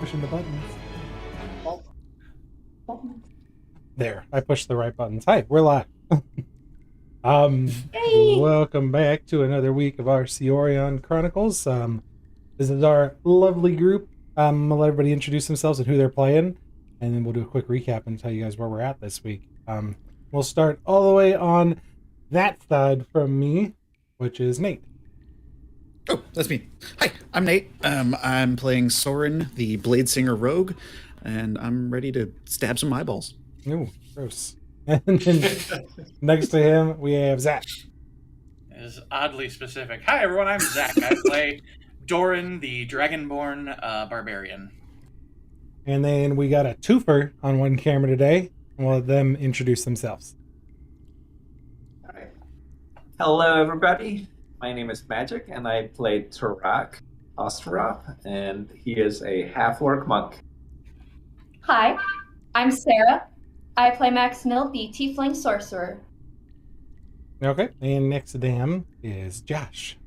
pushing the buttons. There, I pushed the right buttons. Hi, we're live. Hey. Welcome back to another week of our Cyorion Chronicles. This is our lovely group. I'll let everybody introduce themselves and who they're playing, and then we'll do a quick recap and tell you guys where we're at this week. We'll start all the way on that side from me, which is Nate. Oh, that's me. Hi, I'm Nate. I'm playing Soren, the Blade Singer Rogue, and I'm ready to stab some eyeballs. Ooh, gross. And then next to him, we have Zach. It is oddly specific. Hi, everyone. I'm Zach. I play Doran, the Dragonborn Barbarian. And then we got a twofer on one camera today. We'll let them introduce themselves. All right. Hello, everybody. My name is Magic, and I play Tarak Osterop, and he is a half-orc monk. Hi, I'm Sarah. I play Max Mill, the Tiefling Sorcerer. Okay. And next to him is Josh.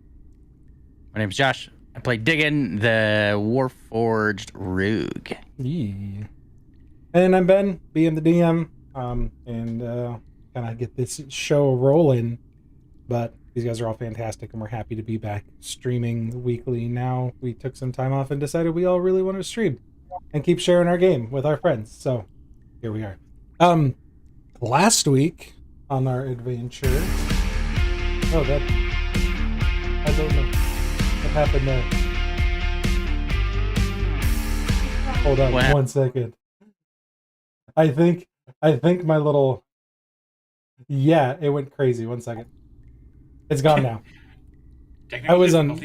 My name's Josh. I play Diggin, the Warforged Rogue. Yeah. And I'm Ben, being the DM, and kind of get this show rolling. But these guys are all fantastic, and we're happy to be back streaming weekly now. We took some time off and decided we all really want to stream and keep sharing our game with our friends. So here we are. Last week on our adventure, I don't know what happened there. Hold on What? 1 second. I think my little, yeah, it went crazy. 1 second. It's gone now. I was on.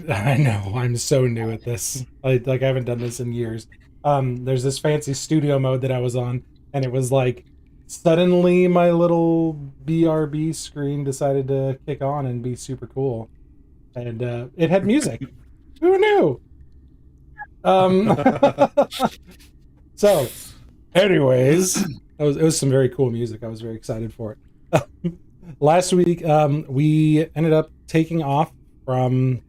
I know. I'm so new at this. I haven't done this in years. There's this fancy studio mode that I was on, and it was like suddenly my little BRB screen decided to kick on and be super cool, and it had music. Who knew? So, anyways, it was some very cool music. I was very excited for it. Last week, we ended up taking off from,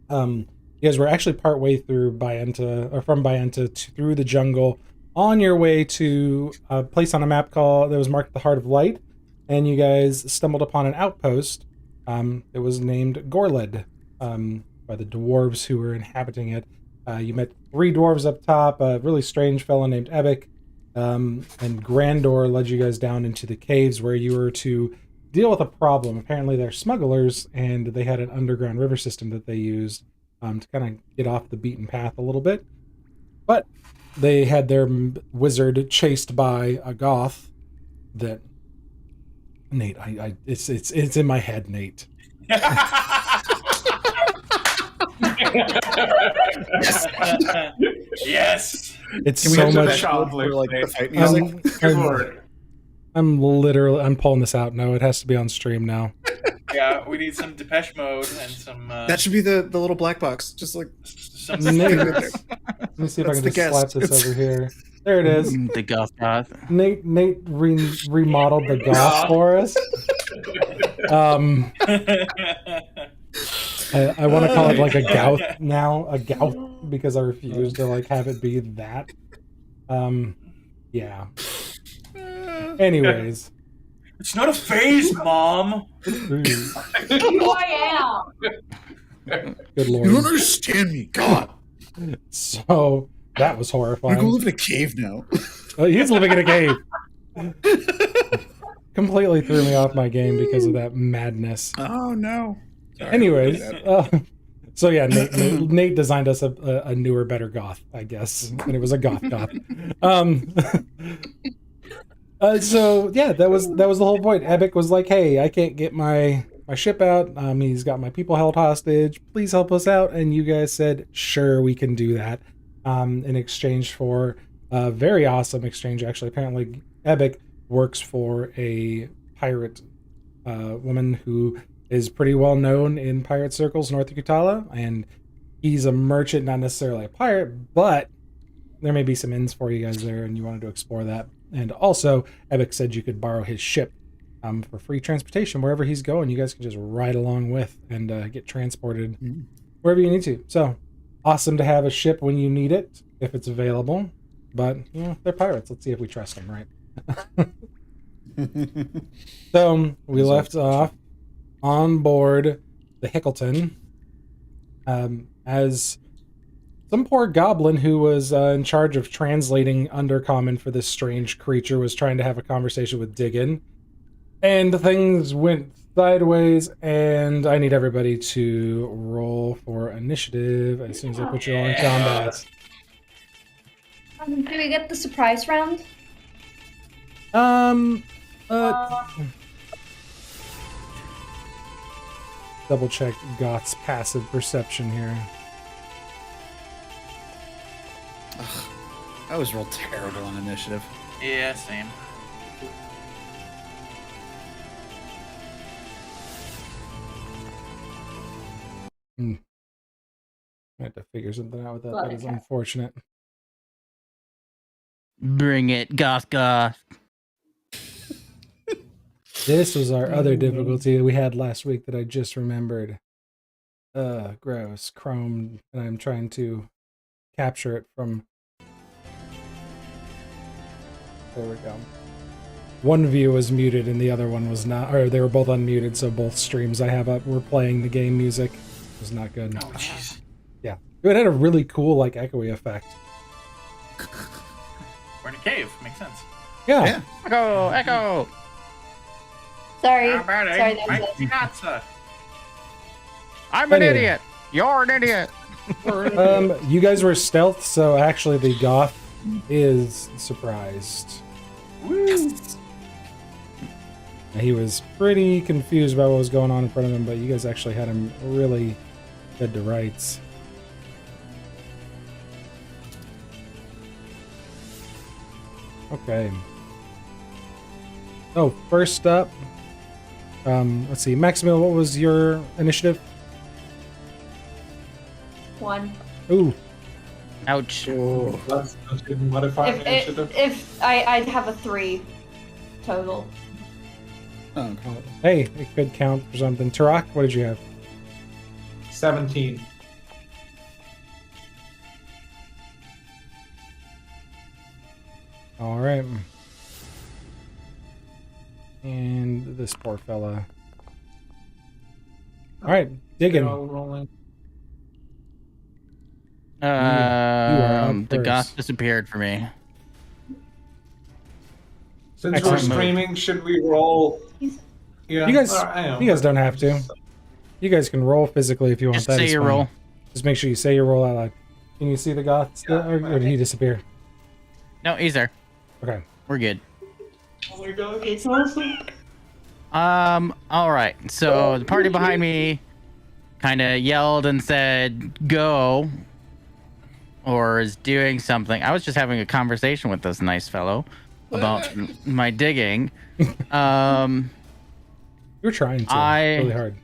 you guys were actually partway through from Bayenta through the jungle on your way to a place on a map that was marked the Heart of Light, and you guys stumbled upon an outpost. It was named Gorled, by the dwarves who were inhabiting it. You met 3 dwarves up top, a really strange fellow named Ebic, and Grandor led you guys down into the caves where you were to deal with a problem. Apparently they're smugglers, and they had an underground river system that they used to kind of get off the beaten path a little bit. But they had their wizard chased by a goth that... Nate, it's in my head, Nate. Yes. It's Can we so have much... for, like, the fight music? I'm pulling this out. No, it has to be on stream now. Yeah, we need some Depeche Mode and some. That should be the little black box. Just like some Nate, let me see if I That's can the just slap guest. this over here. There it is. The goth. Nate remodeled the goth for us. I want to call it like a gout now, a gout, because I refuse to like have it be that. Yeah. Anyways. It's not a phase, Mom. Who I am! Good you don't lord. understand me, God. So that was I'm gonna go horrifying. live in a cave now. He's living in a cave. Completely threw me off my game because of that madness. Oh no. Sorry. Anyways, so yeah, Nate designed us a newer, better goth, I guess, and it was a goth. So yeah, that was the whole point. Ebic was like, "Hey, I can't get my ship out. He's got my people held hostage. Please help us out." And you guys said, "Sure, we can do that." In exchange for a very awesome exchange, actually. Apparently, Ebic works for a pirate woman who is pretty well known in pirate circles north of Kutala, and he's a merchant, not necessarily a pirate, but there may be some ins for you guys there, and you wanted to explore that. And also, Ebic said you could borrow his ship for free transportation wherever he's going. You guys can just ride along with and get transported wherever you need to. So, awesome to have a ship when you need it, if it's available. But, they're pirates. Let's see if we trust them, right? So, we left off on board the Hickleton as some poor goblin who was in charge of translating Undercommon for this strange creature was trying to have a conversation with Diggin. And things went sideways, and I need everybody to roll for initiative as soon as I put you all in combat. Do we get the surprise round? Double check Goth's passive perception here. I was real terrible on initiative. Yeah, same. I have to figure something out with that. Bloody That is crap. unfortunate. Bring it, goth. This was our other difficulty that we had last week that I just remembered. Gross. Chrome, and I'm trying to capture it from... There we go. One view was muted and the other one was not, or they were both unmuted, so both streams I have up were playing the game music. It was not good. Oh, jeez. Yeah. It had a really cool, like, echoey effect. We're in a cave. Makes sense. Yeah. Echo. Sorry. How about Sorry, it? that was Mighty Natsa. I'm an Anyway. idiot. You're an idiot. You guys were stealth, so actually the goth is surprised. Woo! He was pretty confused about what was going on in front of him, but you guys actually had him really good to rights. Okay. Oh, first up, let's see, Maximil, what was your initiative? 1. Ooh, Ouch. Let's modify initiative. If I'd have a 3 total. Oh, okay. hey, it could count for something. Tarak, what did you have? 17. All right. And this poor fella. All right, digging. Rolling. You are up The goth first. disappeared for me. Since we're Excellent move. streaming, should we roll? Yeah. You guys, I am. you guys don't have to. You guys can roll physically if you want. Just That say is your fine. roll. Just make sure you say your roll out loud. Can you see the goth still, Yeah, or did he disappear? No, he's there. Okay. We're good. Oh my god, it's awesome. All right. So the party behind me kind of yelled and said, "Go," or is doing something. I was just having a conversation with this nice fellow about my digging. You're trying to really hard.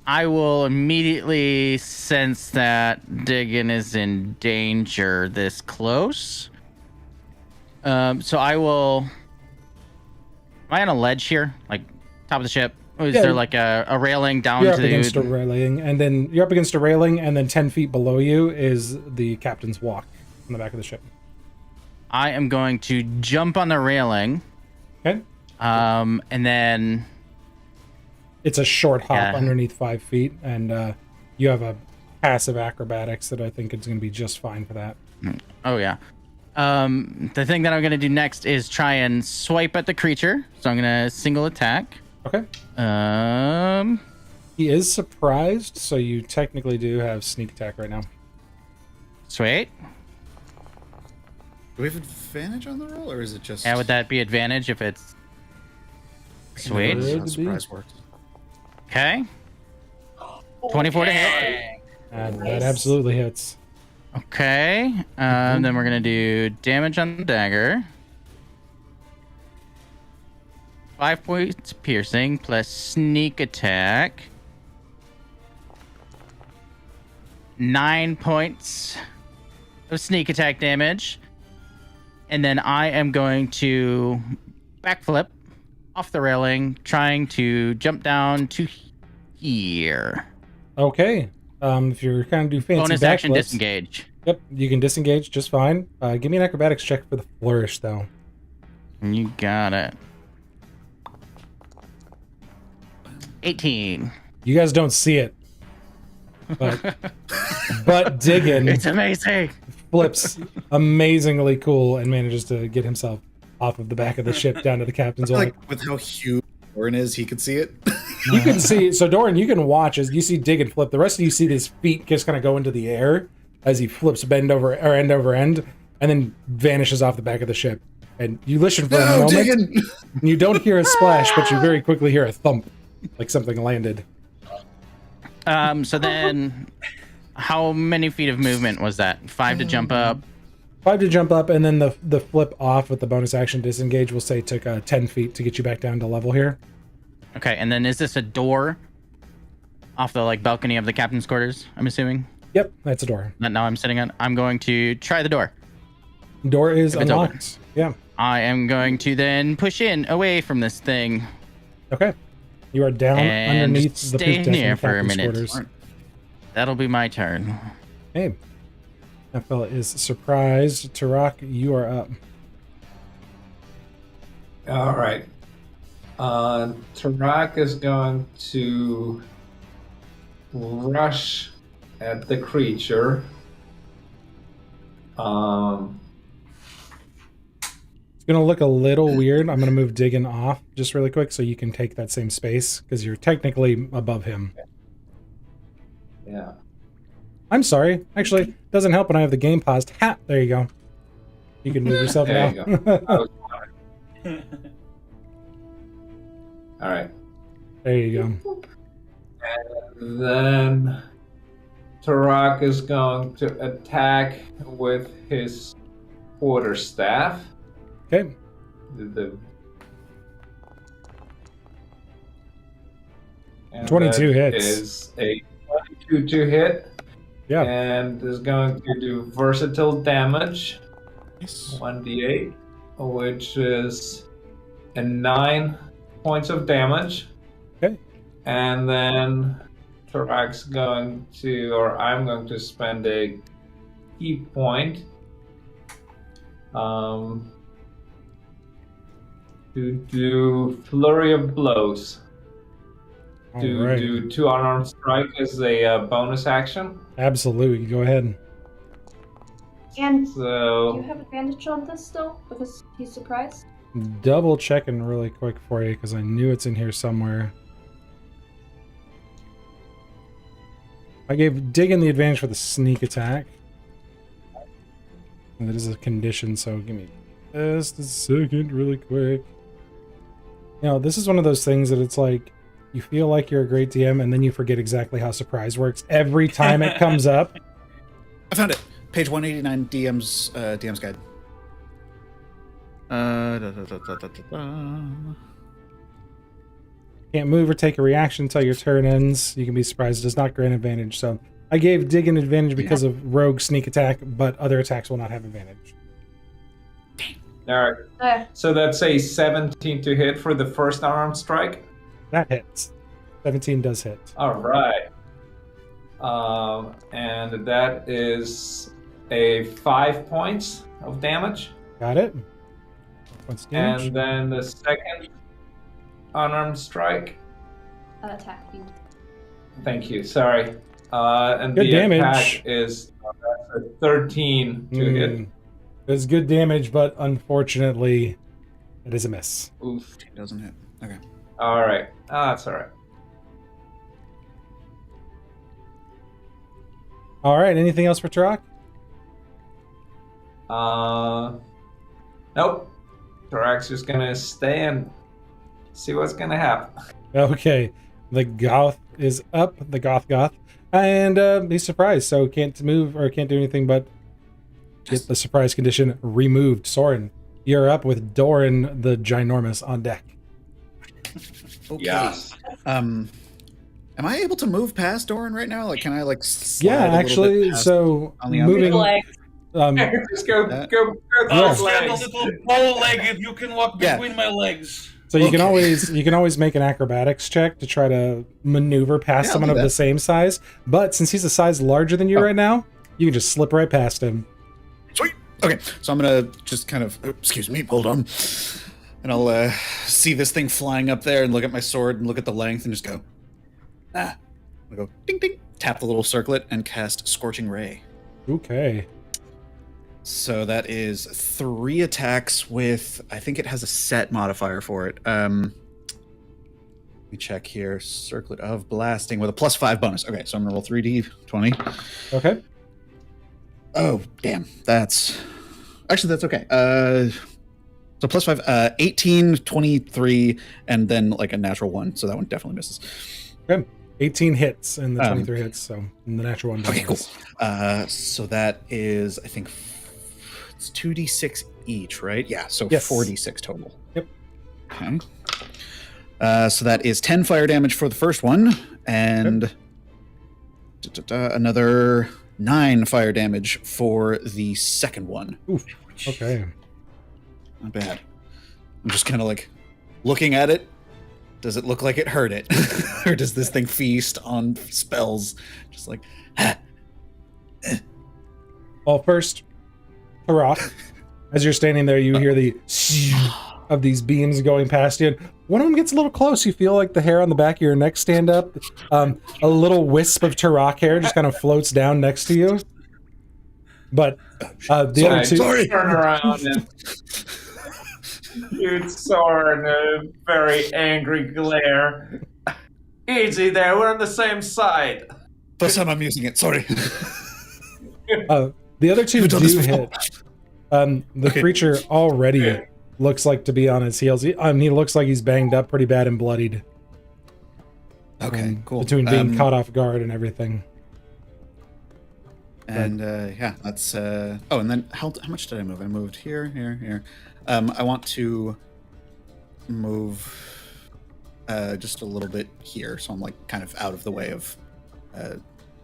I will immediately sense that digging is in danger this close. So I will. Am I on a ledge here, like top of the ship? Or is Yeah. there like a railing down You're to up against a railing, and then you're up against a railing, and then 10 feet below you is the captain's walk on the back of the ship. I am going to jump on the railing. Okay. And then It's a short hop Yeah. underneath 5 feet, and you have a passive acrobatics that I think is going to be just fine for that. oh yeah. The thing that I'm gonna do next is try and swipe at the creature. So I'm gonna single attack. Okay. He is surprised, so you technically do have sneak attack right now. Sweet. Do we have advantage on the roll, or is it just? Yeah, would that be advantage if it's sweet? That's how Would be. surprise works. Okay. 24 to hit. Dang. That absolutely hits. Okay. Then we're gonna do damage on the dagger. 5 points piercing plus sneak attack. 9 points of sneak attack damage. And then I am going to backflip off the railing, trying to jump down to here. Okay. If you're kind of do fancy Bonus action backflips, disengage. yep, you can disengage just fine. Give me an acrobatics check for the flourish, though. You got it. 18. You guys don't see it, but Diggin It's amazing. flips amazingly cool and manages to get himself off of the back of the ship down to the captain's Like wing. with how huge Doran is, he could see it. You can see, so Doran, you can watch as you see Diggin flip. The rest of you see his feet just kind of go into the air as he flips end over end, and then vanishes off the back of the ship. And you listen for a moment, Diggin! and you don't hear a splash, but you very quickly hear a thump, like something landed. So then, how many feet of movement was that? 5 to jump up. 5 to jump up, and then the flip off with the bonus action disengage will say took 10 feet to get you back down to level here. Okay, and then is this a door off the balcony of the captain's quarters? I'm assuming. Yep, that's a door. That now I'm sitting on. I'm going to try the door. Door is If it's unlocked. Yeah. I am going to then push in away from this thing. Okay. You are down And underneath the stay poop deck in near the for a captain's minute. quarters. That'll be my turn. Hey, that fella is surprised. Tarak, you are up. All right. Tarak is going to rush at the creature. It's going to look a little weird. I'm going to move Diggin off just really quick so you can take that same space because you're technically above him. Yeah. I'm sorry. Actually, doesn't help when I have the game paused. Ha! There you go. You can move yourself There now. you go. I was fine. All right. There you go. And then Tarak is going to attack with his quarterstaff. Okay. And 22 that hits. is a 22 to hit. Yeah. And is going to do versatile damage. Nice. 1d8, which is a 9 points of damage. Okay. And then Tarak's going to, or I'm going to spend a key point to do Flurry of Blows. All To right. do 2 unarmed strike as a bonus action. Absolutely. Go ahead. And do you So, have advantage on this still? Because he's surprised? Double checking really quick for you because I knew it's in here somewhere. I gave Diggin the advantage for the sneak attack. And that is a condition, so give me just a second really quick. You know, this is one of those things that it's like, you feel like you're a great DM and then you forget exactly how surprise works every time it comes up. I found it. Page 189, DM's guide. Can't move or take a reaction until your turn ends. You can be surprised. It does not grant advantage. So I gave Diggin advantage because of rogue sneak attack, but other attacks will not have advantage. all right. So that's a 17 to hit for the first unarmed strike. That hits. 17 does hit. All right. And that is a 5 points of damage. Got it. What's damage? And then the second unarmed strike. Attack you. Thank you. Sorry. And Good the damage. attack is a 13 to hit. It's good damage, but unfortunately, it is a miss. Oof. It doesn't hit. Okay. All right. That's all right. All right. Anything else for Tarak? Nope. Tarak's just gonna stay and see what's gonna happen. Okay. The goth is up. The goth. And he's surprised, so can't move or can't do anything but get the surprise condition removed. Soren, you're up with Doran the ginormous on deck. Okay. Yes. Am I able to move past Doran right now? Like, can I slide Yeah, a little actually, bit past so on the moving. Legs. Just go That- through Oh, his stand a legs. little bow-legged. You can walk Yeah. between my legs. So you can Okay. always make an acrobatics check to try to maneuver past Yeah, I'll someone do of the that. same size. But since he's a size larger than you Oh. right now, you can just slip right past him. Sweet. Okay, so I'm gonna just kind of excuse me, hold on, and I'll see this thing flying up there and look at my sword and look at the length and just go, I go ding ding, tap the little circlet and cast Scorching Ray. Okay. So that is 3 attacks with, I think it has a set modifier for it. Let me check here. Circlet of Blasting with a +5 bonus. Okay, so I'm gonna roll 3d20. Okay. Oh, damn. That's okay. So +5, 18, 23, and then like a natural 1. So that one definitely misses. Okay. 18 hits and the Um, 23 hits, so and the natural one. Okay, cool. doesn't. So that is, I think, it's 2d6 each, right? Yeah, so Yes. 4d6 total. Yep. Okay. So that is 10 fire damage for the first one, and another 9 fire damage for the second one. Oof. Okay. Not bad. I'm just kind of like looking at it. Does it look like it hurt it? Or does this thing feast on spells? Just like, Well, first, Tarak, as you're standing there, you hear the of these beams going past you. And one of them gets a little close. You feel like the hair on the back of your neck stand up. A little wisp of Tarak hair just kind of floats down next to you. But the other two... Turn around and huge sword and a very angry glare. Easy there, we're on the same side. first time I'm using it. Sorry. The other two You've done do this hit. before. The creature already looks like to be on his heels. He looks like he's banged up pretty bad and bloodied. Okay, cool. Between being caught off guard and everything. And yeah, that's. Oh, and then how much did I move? I moved here, here, here. I want to move just a little bit here, so I'm like kind of out of the way of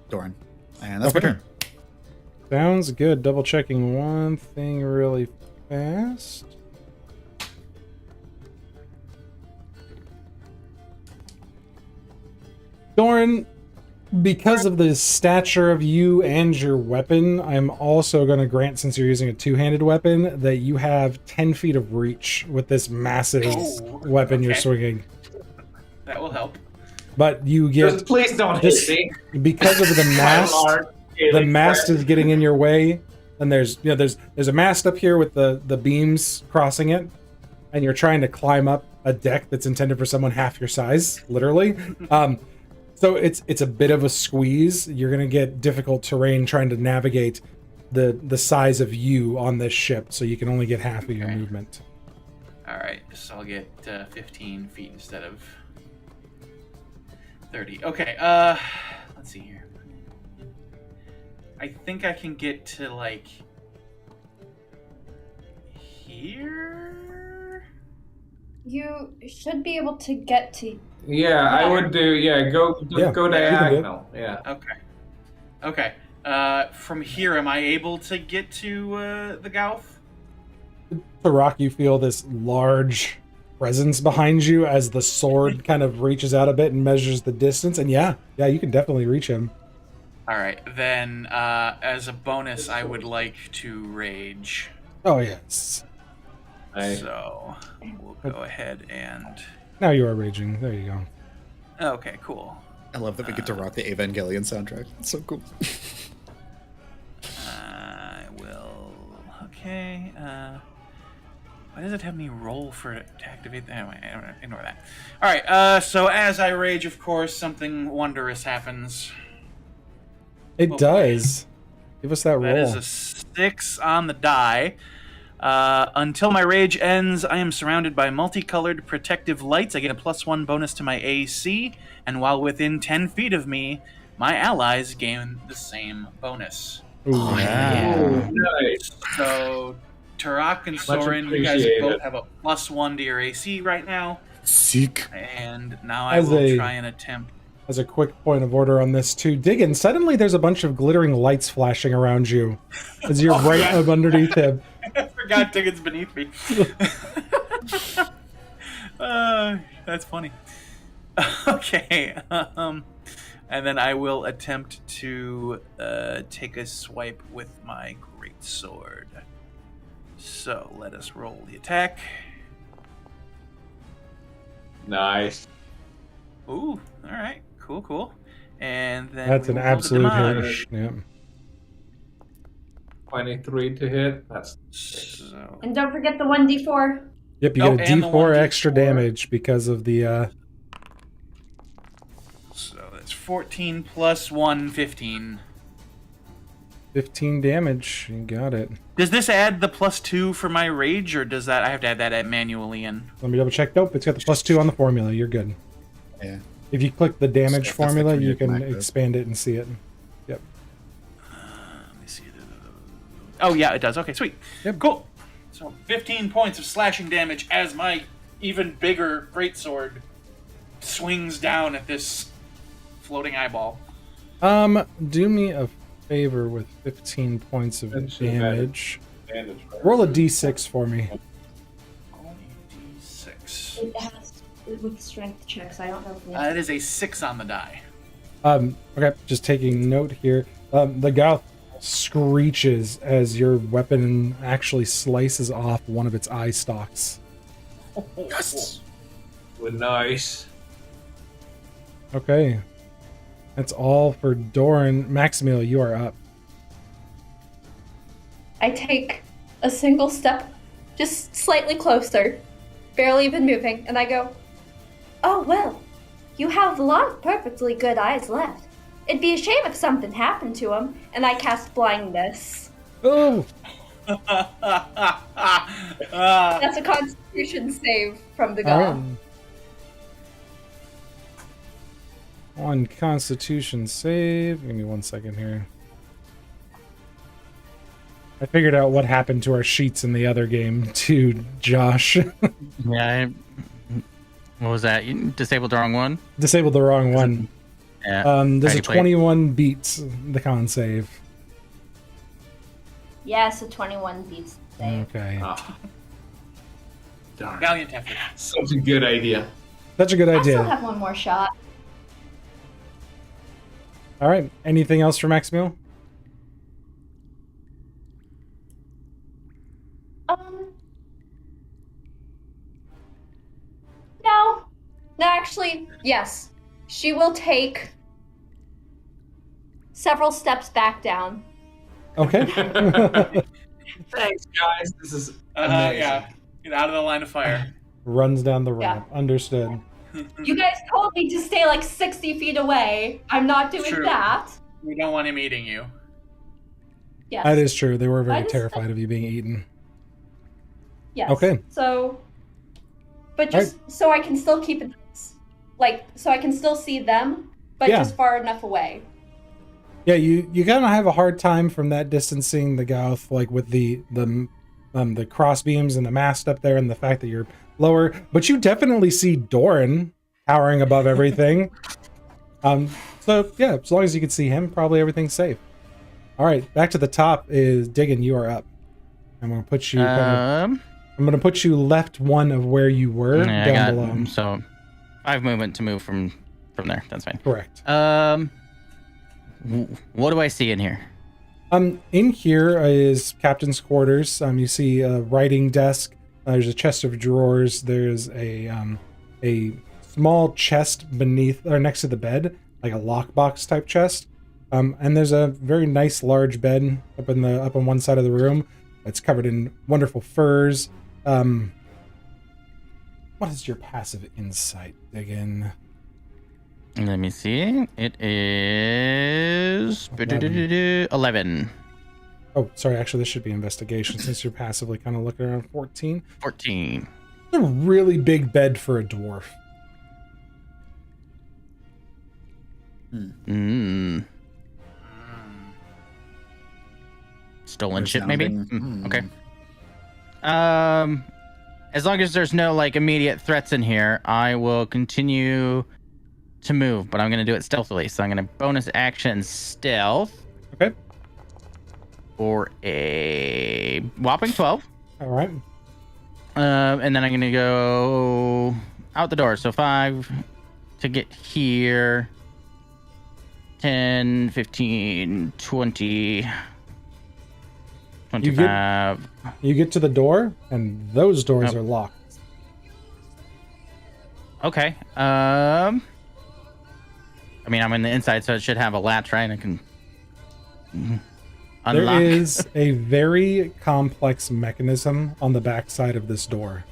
Doran. And that's my turn. Sounds good. Double checking one thing really fast. Doran, because of the stature of you and your weapon, I'm also going to grant, since you're using a two-handed weapon, that you have 10 feet of reach with this massive weapon you're okay. swinging. That will help. But you get, Just please don't this- hit me. because of the mast, the The mast is getting in your way, and there's a mast up here with the beams crossing it, and you're trying to climb up a deck that's intended for someone half your size, literally. So it's a bit of a squeeze. You're gonna get difficult terrain trying to navigate the size of you on this ship, so you can only get half of your Okay. movement. All right, so I'll get 15 feet instead of 30. Okay, let's see here. I think I can get to like here. You should be able to get to. Yeah, I would do. Yeah, go Yeah, you can do it. diagonal. Yeah. Okay. From here, am I able to get to the Gauth? To rock, you feel this large presence behind you as the sword kind of reaches out a bit and measures the distance. And yeah, you can definitely reach him. All right, then as a bonus, I would like to rage. Oh yes. So we'll go ahead and. Now you are raging. There you go. Okay, cool. I love that we get to rock the Evangelion soundtrack. It's so cool. I will. Okay. Why does it have me roll for it to activate? Anyway, ignore that. All right. So as I rage, of course, something wondrous happens. It Oh, does. Give us that That roll. is a 6 on the die. Until my rage ends, I am surrounded by multicolored protective lights. I get a +1 bonus to my AC, and while within 10 feet of me, my allies gain the same bonus. Ooh, yeah. Nice. So, Tarak and Soren, you guys appreciated. both have a +1 to your AC right now, Seek. and now I As will a- try and attempt. As a quick point of order on this too, Diggin, suddenly there's a bunch of glittering lights flashing around you as you're right up underneath him. I forgot Diggin's beneath me. That's funny. Okay. And then I will attempt to take a swipe with my greatsword. So let us roll the attack. Nice. Ooh, all right, cool. And then That's we an will roll the absolute damage. hit. Yeah. 23 to hit. That's So, And don't forget the 1d4. Yep, you Oh, get a and the D4 extra 1d4. damage because of the. so that's 14 plus 1, 15. 15 damage. You got it. Does this add the +2 for my rage, or does that I have to add that manually in? Let me double check. Nope, it's got the +2 on the formula. You're good. Yeah. If you click the damage So that's the formula, you creative can active. expand it and see it. Yep. Let me see. Oh yeah, it does. Okay, sweet. Yep. Cool. So 15 points of slashing damage as my even bigger greatsword swings down at this floating eyeball. Do me a favor with 15 points of That's damage. advantage. Right? Roll a d6 for me. Roll a d6. It has with strength checks. I don't know if It is a 6 on the die. Okay, just taking note here. The Gauth screeches as your weapon actually slices off one of its eye stalks. Yes. Well, nice. Okay. That's all for Doran. Maximil, you are up. I take a single step, just slightly closer, barely even moving, and I go, "Oh, well, you have a lot of perfectly good eyes left. It'd be a shame if something happened to them." And I cast blindness. Oh! That's a constitution save from the All god. right. On Constitution save. Give me 1 second here. I figured out what happened to our sheets in the other game too, Josh. Yeah. What was that? You disabled the wrong one? Disabled the wrong one. Yeah. Does a Alright, wait. 21 beats the con save? Yes, a 21 beats the save. Okay. Ah. Darn. Valiant effort. Such a good idea. That's a good I still idea. have one more shot. All right. Anything else for Maximil? No. No, actually, yes. She will take several steps back down. Okay. Thanks, guys. This is amazing. Yeah. Get out of the line of fire. Runs down the ramp. Understood. You guys told me to stay like 60 feet away. I'm not doing True. that. We don't want him eating you. Yes. That is true. They were I very just- terrified of you being eaten. Yes. Okay. So, but just so I can still keep it, like, so I can still see them, but Yeah. just far enough away. Yeah, you kind of have a hard time from that distancing the Gauth, like with the cross beams and the mast up there, and the fact that you're lower. But you definitely see Doran towering above everything. So yeah, as long as you can see him, probably everything's safe. All right, back to the top is Diggin. You are up. I'm gonna put you. I'm gonna put you left one of where you were Yeah, down below. So I have movement to move from there. That's fine. Correct. What do I see in here? In here is captain's quarters. You see a writing desk. There's a chest of drawers. There's a small chest beneath or next to the bed, like a lockbox type chest. And there's a very nice large bed up on one side of the room. It's covered in wonderful furs. What is your passive insight, Diggin? Let me see. It is 11. Oh, sorry. Actually, this should be investigation since you're passively kind of looking around. 14. 14. It's a really big bed for a dwarf. Stolen shit, maybe? Resounding. Okay. As long as there's no like immediate threats in here, I will continue to move, but I'm gonna do it stealthily. So I'm gonna bonus action stealth Okay. for a whopping 12. All right. And then I'm gonna go out the door. So 5 to get here. 10, 15, 20, 25. You get to the door, and those doors are locked. Okay. I mean, I'm in the inside, so it should have a latch, right? I can unlock. There is a very complex mechanism on the backside of this door.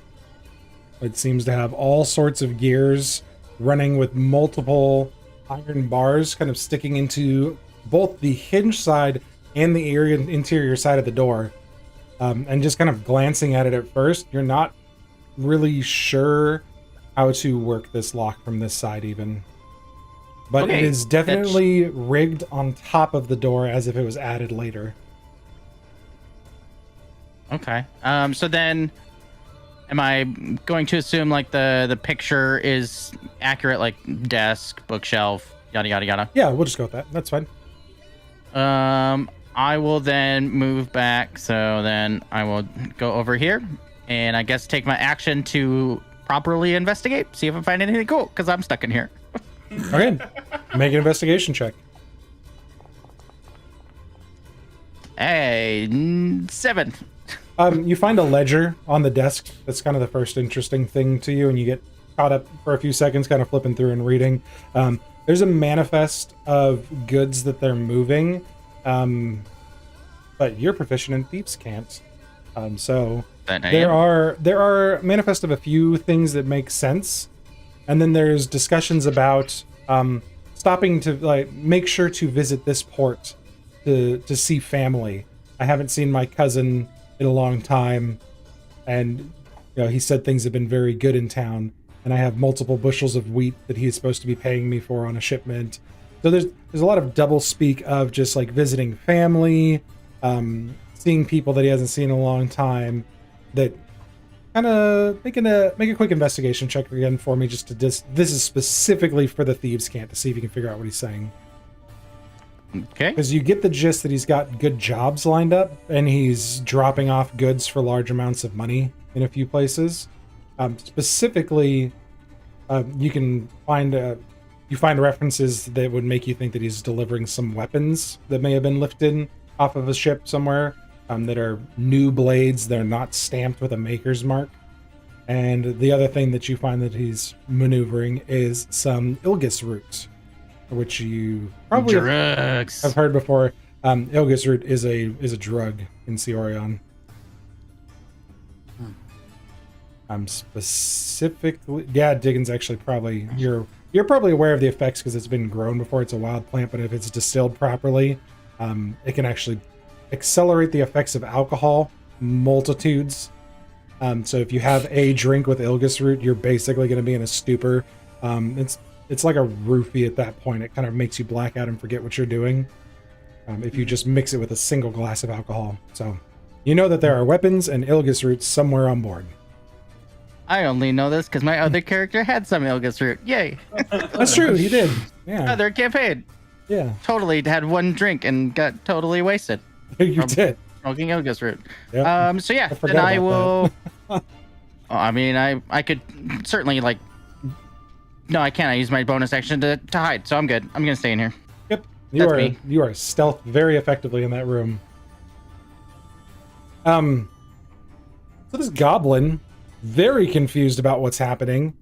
It seems to have all sorts of gears running with multiple iron bars kind of sticking into both the hinge side and the interior side of the door. And just kind of glancing at it at first, you're not really sure how to work this lock from this side even. But Okay, it is definitely rigged on top of the door as if it was added later. Okay. So then, am I going to assume like the picture is accurate, like desk, bookshelf, yada yada yada? Yeah, we'll just go with that. That's fine. I will then move back. So then I will go over here, and I guess take my action to properly investigate, see if I find anything cool, because I'm stuck in here. Okay, make an investigation check. Hey, 7. You find a ledger on the desk. That's kind of the first interesting thing to you, and you get caught up for a few seconds, kind of flipping through and reading. There's a manifest of goods that they're moving, but you're proficient in thieves' can't. So there are manifest of a few things that make sense, and then there's discussions about stopping to like make sure to visit this port to see family. I haven't seen my cousin in a long time, and you know he said things have been very good in town, and I have multiple bushels of wheat that he is supposed to be paying me for on a shipment. So there's a lot of double speak of just like visiting family, seeing people that he hasn't seen in a long time. That kind of make a quick investigation check again for me, just to this is specifically for the thieves' cant to see if you can figure out what he's saying. Okay. Because you get the gist that he's got good jobs lined up, and he's dropping off goods for large amounts of money in a few places. Specifically, you can find references that would make you think that he's delivering some weapons that may have been lifted off of a ship somewhere, that are new blades. They're not stamped with a maker's mark. And the other thing that you find that he's maneuvering is some Ilgus root, which you probably have heard before. Ilgus root is a drug in Cyorion. Specifically, yeah, Diggin's actually probably you're probably aware of the effects because it's been grown before. It's a wild plant, but if it's distilled properly, it can actually accelerate the effects of alcohol multitudes. So if you have a drink with Ilgus root, you're basically going to be in a stupor. It's like a roofie at that point. It kind of makes you black out and forget what you're doing. If you just mix it with a single glass of alcohol. So you know that there are weapons and Ilgus roots somewhere on board. I only know this because my other character had some Ilgus root. Yay! That's true. He did. Yeah. Other campaign. Yeah. Totally had one drink and got totally wasted. You did. Smoking Ilgus root. Yep. So yeah, forgot then I about will. I mean, I could certainly like. No, I can't. I use my bonus action to hide, so I'm good. I'm gonna stay in here. Yep. Me. You are stealth very effectively in that room. So this goblin, very confused about what's happening,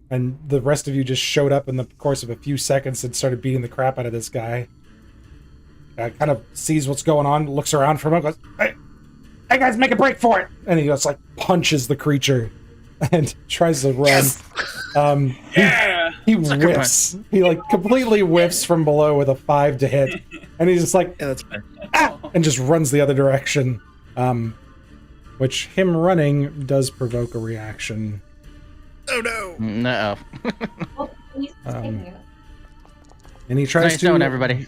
and the rest of you just showed up in the course of a few seconds and started beating the crap out of this guy. Kind of sees what's going on, looks around for him, goes, "Hey guys, make a break for it!" And he just like punches the creature and tries to run. Yes! He whiffs. He like completely whiffs from below with a 5 to hit, and he's just like, Yeah, that's fine. and just runs the other direction. Which him running does provoke a reaction. Oh no! No. Well, he's taking it. And he tries Nice to. knowing everybody.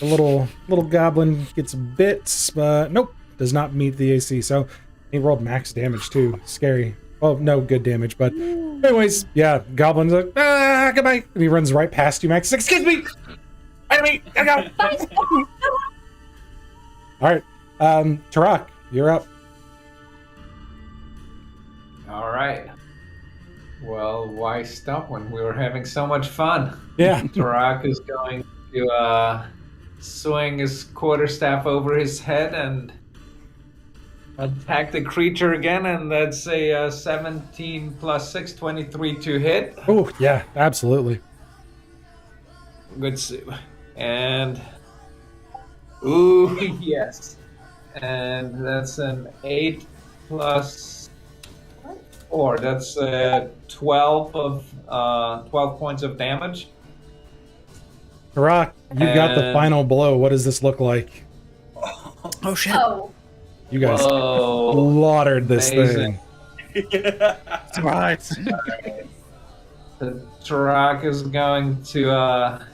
The little goblin gets bits, but nope, does not meet the AC. So he rolled max damage too. Scary. Well, no good damage, but anyways, yeah, goblin's like, goodbye, and he runs right past you, Max. He's like, excuse me, wait me, gotta go. All right, Tarak, you're up. All right. Well, why stop when we were having so much fun? Yeah. Tarak is going to swing his quarterstaff over his head and attack the creature again, and that's a 17 plus 6, 23 to hit. Oh, yeah, absolutely. Good save. And ooh, yes. And that's an 8 plus 4. That's 12 points of damage. Tarak, you got the And- final blow. What does this look like? Oh shit! Oh, You guys Whoa. slaughtered this Amazing. thing. Right. The Tarak is going to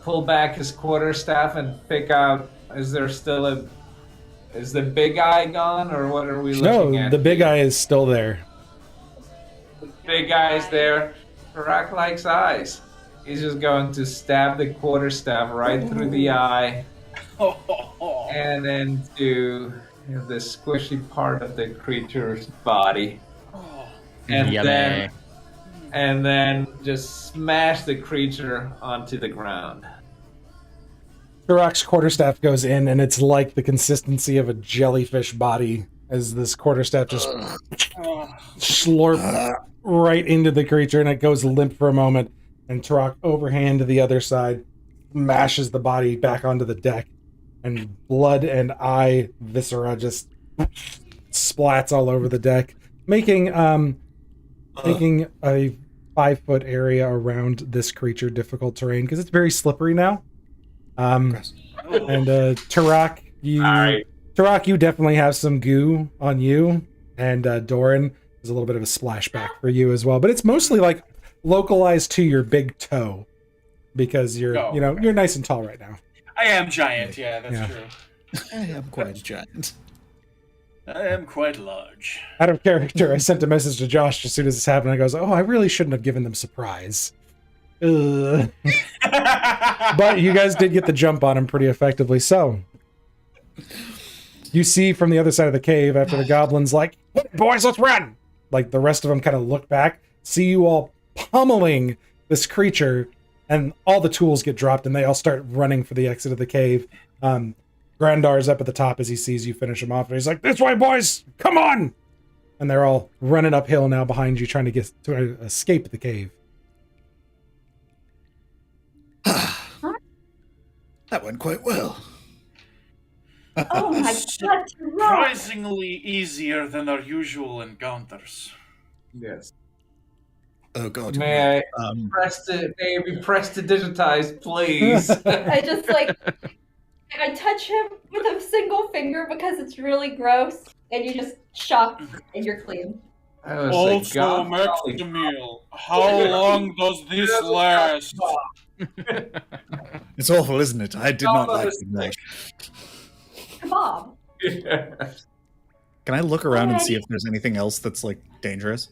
pull back his quarterstaff and pick out. Is the big eye gone, or what are we looking No, at? the big eye is still there. The big eye's there. Tarak likes eyes. He's just going to stab the quarterstaff right through the eye and into the squishy part of the creature's body. Yummy. And then just smash the creature onto the ground. Tarak's quarterstaff goes in, and it's like the consistency of a jellyfish body as this quarterstaff just slurp right into the creature, and it goes limp for a moment. And Tarak overhand to the other side, mashes the body back onto the deck, and blood and eye viscera just splats all over the deck, making a 5-foot area around this creature difficult terrain because it's very slippery now. And Tarak, you definitely have some goo on you, and Doran, there's a little bit of a splashback for you as well, but it's mostly like localized to your big toe because you're you're nice and tall right now. I am giant, yeah, that's Yeah. true. I am quite giant. I am quite large. Out of character, I sent a message to Josh as soon as this happened. I goes, "Oh, I really shouldn't have given them surprise." Ugh. But you guys did get the jump on him pretty effectively. So you see from the other side of the cave after the goblins like, "Boys, let's run!" Like the rest of them kind of look back, see you all pummeling this creature, and all the tools get dropped and they all start running for the exit of the cave. Grandar's up at the top as he sees you finish him off, and he's like, "This way, boys! Come on!" And they're all running uphill now behind you, trying to escape the cave. That went quite well. oh my god, Tarak! Surprisingly easier than our usual encounters. Yes. Oh god. May I Um, be pressed to digitize, please? I just I touch him with a single finger because it's really gross, and you just shock and you're clean. I was Also, God, Maximil, how long does this last? it's awful, isn't it? I did not like the knife. Kebab. Can I look around and see if there's anything else that's like dangerous?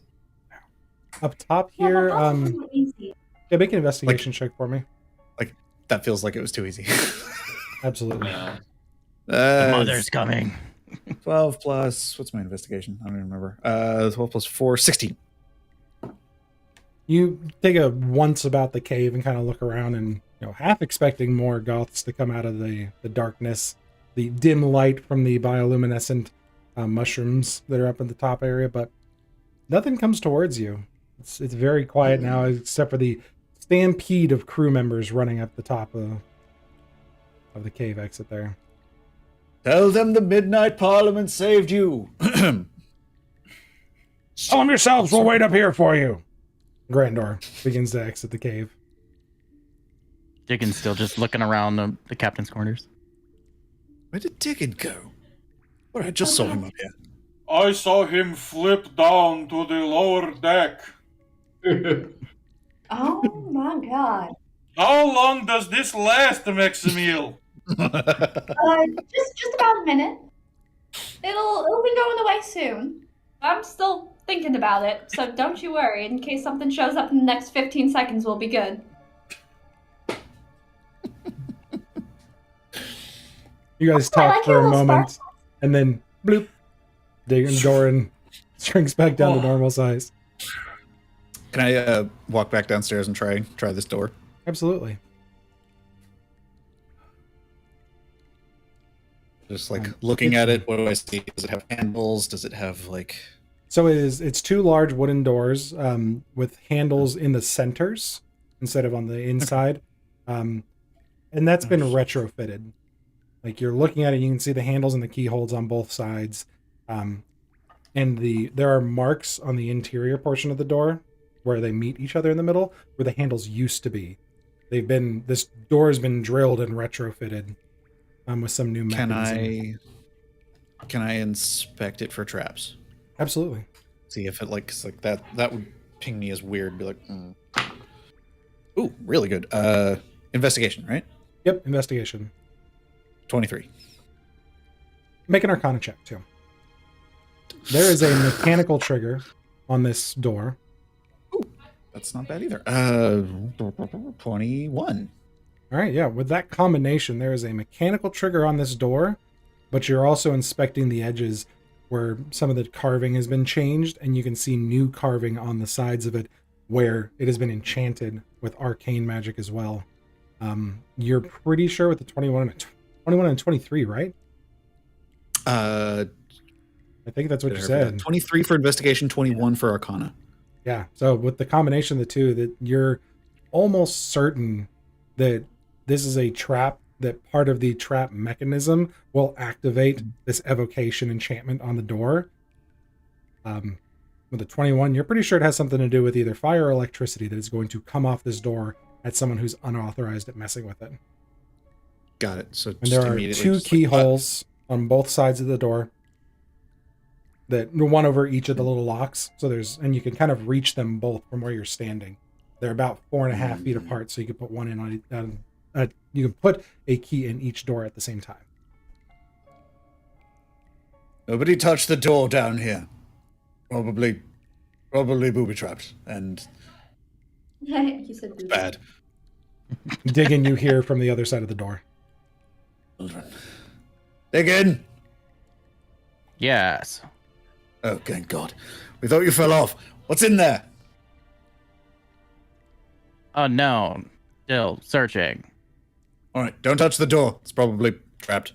Up top Yeah, here, but that's really easy. yeah, make an investigation check for me. That feels like it was too easy. Absolutely. The mother's coming. 12 plus, what's my investigation? I don't even remember. 12 plus 4, 16. You take a once about the cave and kind of look around and, half expecting more goths to come out of the darkness, the dim light from the bioluminescent mushrooms that are up in the top area, but nothing comes towards you. It's very quiet now, except for the stampede of crew members running up the top of the cave exit there. Tell them the Midnight Parliament saved you. Tell them yourselves, we'll wait up here for you. Grandor begins to exit the cave. Dickens still just looking around the captain's quarters. Where did Dickon go? Well, I just saw him up here. I saw him flip down to the lower deck. Oh my god. How long does this last, Maximil? Just about a minute. It'll be going away soon. I'm still thinking about it, so don't you worry. In case something shows up in the next 15 seconds, we'll be good. You guys I talk like for your a little moment, and then bloop, Doran shrinks back down to normal size. Can I walk back downstairs and try this door? Absolutely. Just like looking at it, what do I see? Does it have handles? Does it have like? So it's two large wooden doors with handles in the centers instead of on the inside, and that's been retrofitted. Like you're looking at it, you can see the handles and the keyholes on both sides, and there are marks on the interior portion of the door where they meet each other in the middle, where the handles used to be. This door has been drilled and retrofitted with some new mechanism. Can I inspect it for traps? Absolutely. See if it like that would ping me as weird. Be like, ooh, really good. Investigation, right? Yep, investigation. 23. Make an Arcana check too. There is a mechanical trigger on this door. Ooh, that's not bad either. 21. All right, yeah. With that combination, there is a mechanical trigger on this door, but you're also inspecting the edges where some of the carving has been changed, and you can see new carving on the sides of it where it has been enchanted with arcane magic as well. You're pretty sure with the 21 and 23, right? I think that's what you said. 23 for investigation, 21 for Arcana. Yeah. So with the combination of the two, that you're almost certain that this is a trap, that part of the trap mechanism will activate this evocation enchantment on the door. With the 21, you're pretty sure it has something to do with either fire or electricity that is going to come off this door at someone who's unauthorized at messing with it. Got it. So And there are two keyholes on both sides of the door, that one over each of the little locks. So and you can kind of reach them both from where you're standing. They're about 4.5 feet apart, so you can put one in on. You can put a key in each door at the same time. Nobody touched the door down here. Probably booby trapped and You said booby. bad. Dig in, you hear from the other side of the door. Children. Dig in. Yes. Oh, thank God. We thought you fell off. What's in there? Oh no. Still searching. All right, don't touch the door. It's probably trapped.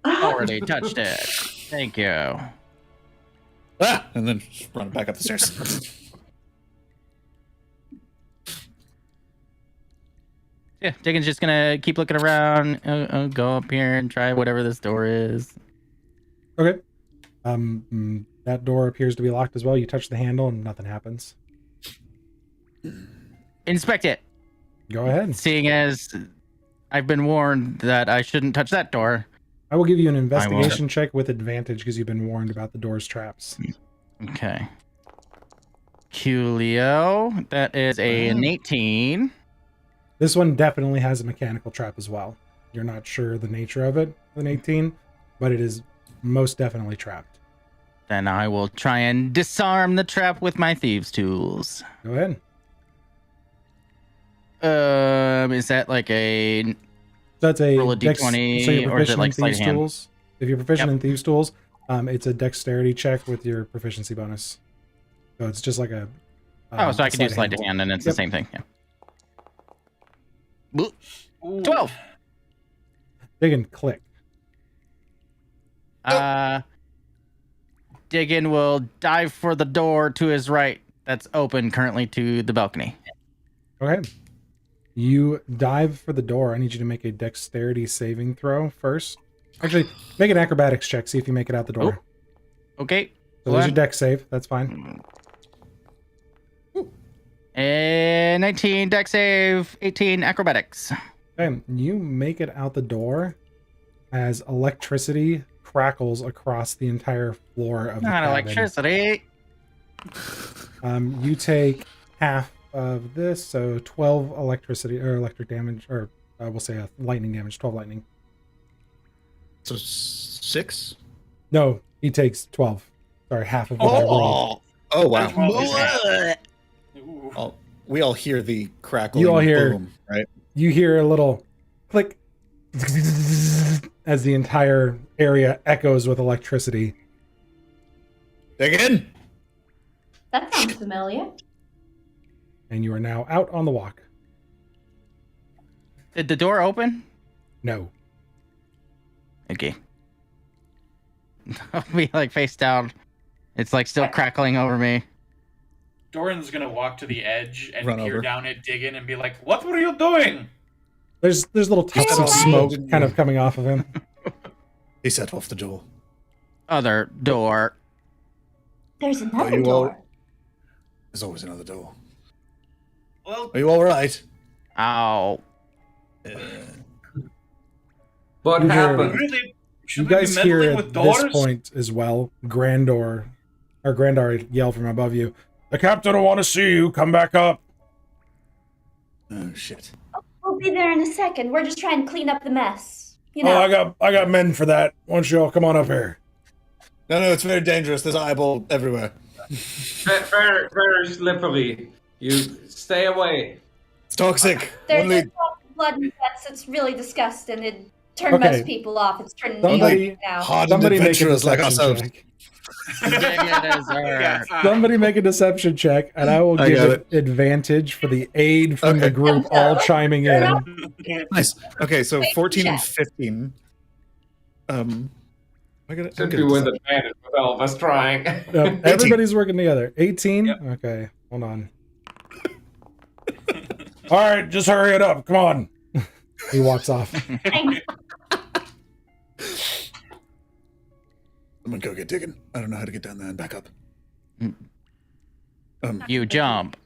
Already touched it. Thank you. Ah! And then just run back up the stairs. Yeah, Diggins just gonna keep looking around, go up here and try whatever this door is. Okay. That door appears to be locked as well. You touch the handle and nothing happens. Inspect it. Go ahead. Seeing as I've been warned that I shouldn't touch that door. I will give you an investigation check with advantage because you've been warned about the door's traps. Okay. Coolio. That is an 18. This one definitely has a mechanical trap as well. You're not sure the nature of it, an 18, but it is most definitely trapped. Then I will try and disarm the trap with my thieves' tools. Go ahead. Is that like a So that's a roll a d20, so you're or is it proficient like in sleight thieves' of hand? tools. If you're proficient Yep. in thieves' tools, it's a dexterity check with your proficiency bonus. So it's just like a. so I can do sleight of hand, and it's the same thing. Yeah. Ooh. 12. Diggin, click. Diggin will dive for the door to his right. That's open currently to the balcony. Go ahead. You dive for the door. I need you to make a dexterity saving throw first. Actually, make an acrobatics check. See if you make it out the door. Okay. So there's your dex save. That's fine. And 19 dex save, 18 acrobatics. Okay, you make it out the door as electricity crackles across the entire floor of the Not cabin. electricity. You take half of this, so 12 electricity or electric damage, or we'll say lightning damage, 12 lightning. So 6? No, he takes 12. Sorry, half of what I rolled. Oh wow. Ooh. We all hear the crackle. You all hear- boom, right? You hear a little click as the entire area echoes with electricity. Dig in. That sounds familiar. And you are now out on the walk. Did the door open? No. Okay. I'll be like face down. It's like still crackling over me. Doran's gonna walk to the edge and Run peer over. down at Diggin and be like, "What were you doing?" There's little tufts of Alright. smoke kind of coming off of him. He set off the door. Other door. There's another you door. all- There's always another door. Well, Are you all right? Ow. What You hear- happened? really, You should we be guys hear meddling at with doors? this point as well, Grandor yell from above you, "The captain will want to see you. Come back up." Oh shit. We'll be there in a second. We're just trying to clean up the mess. You Oh, know. I got men for that. Why don't you all come on up here? No, it's very dangerous. There's eyeball everywhere. Very, very slippery. You stay away. It's toxic. There's Only lots of blood and guts. It's really disgusting. It turned Okay. most people off. It's turning me Somebody- off now. hardened Somebody make a adventurers like deception ourselves. check. Diggin is hurt. Somebody make a deception check, and I will I give got it advantage for the aid from the Okay. group all chiming in. Nice. Okay, so Wait, 14 and check. 15. I gotta, Should be with advantage with all of us trying. Everybody's working together. 18? Yep. Okay, hold on. All right, just hurry it up. Come on. He walks off. I'm gonna go get digging. I don't know how to get down there and back up. You jump.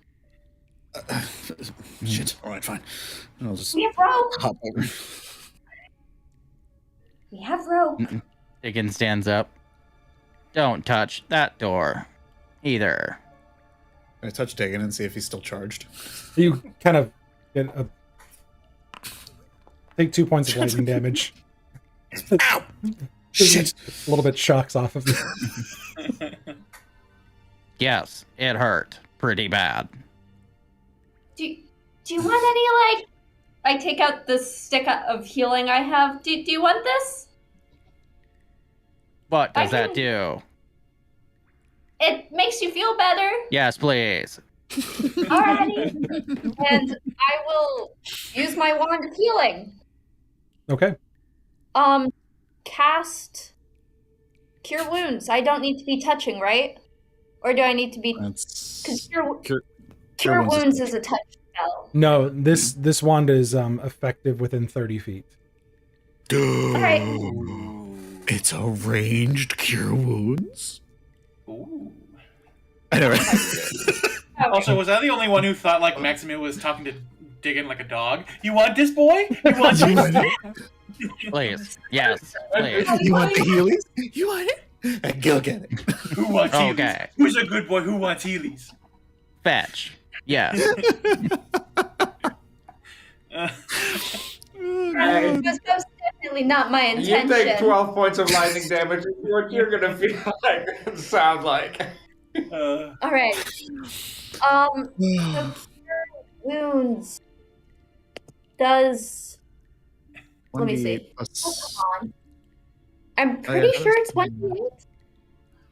Shit. All right, fine. I'll just We have rope. hop over. We have rope. Diggin stands up. Don't touch that door. Either. I touch digging and see if he's still charged. You kind of get take 2 points of lightning damage. Ow! Shit. A little bit shocks off of you. Yes, it hurt pretty bad. Do you want any, like... I take out the stick of healing I have. Do you want this? What does I that do? It makes you feel better. Yes, please. Alrighty. And I will use my wand of healing. Okay. Cast Cure Wounds. I don't need to be touching, right? Or do I need to be... Because That's Cure Wounds is Wounds is a touch spell. No, this wand is effective within 30 feet. Alright. It's a ranged cure wounds. Ooh. I know, right? Also, was I the only one who thought like Maximil was talking to Diggin like a dog? You want this, boy? You want this? Please. Yes, please. You want the Heelys? You want it? Go get it. Who wants Heelys? Okay. Who's a good boy? Who wants Heelys? Fetch. Yes. It was most definitely not my You intention. take 12 points of lightning damage. What you're gonna feel like sound like. Alright. So Cure Wounds does... Let me see. Oh, come on. I'm pretty yeah, sure it's 1d8,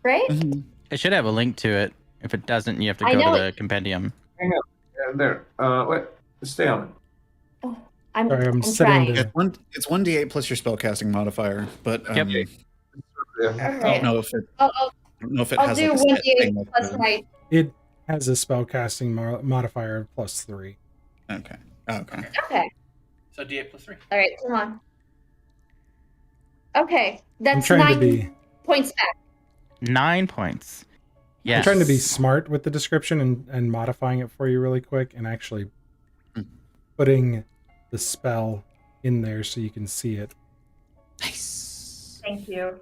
right? Mm-hmm. It should have a link to it. If it doesn't, you have to I go know to the compendium. Hang on. There. Wait. Stay on it. I'm Sorry, I'm trying. setting the- It's 1d8 plus your spellcasting modifier, but Yep. Yeah. I don't know if it. I'll I don't know if it I'll has do like a set 1d8 thing that plus the- my... It has a spellcasting modifier of +3. Okay. Okay. Okay. So D8 plus 3. Alright, come on. Okay, I'm that's trying 9 to be points back. 9 points. Yes. I'm trying to be smart with the description and modifying it for you really quick and actually putting the spell in there so you can see it. Nice. Thank you.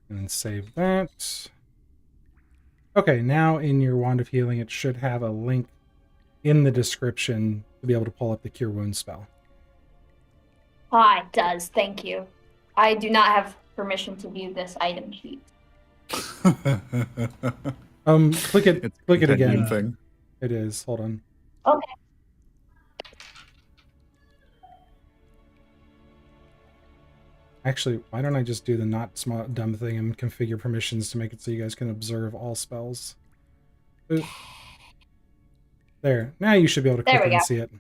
And save that. Okay, now in your Wand of Healing, it should have a link in the description to be able to pull up the Cure Wounds spell. Ah, it does. Thank you. I do not have permission to view this item sheet. Click it. It's Click it a again. thing. It is. Hold on. Okay. Actually, why don't I just do the not smart dumb thing and configure permissions to make it so you guys can observe all spells? There. Now you should be able to There click we it and go. see it.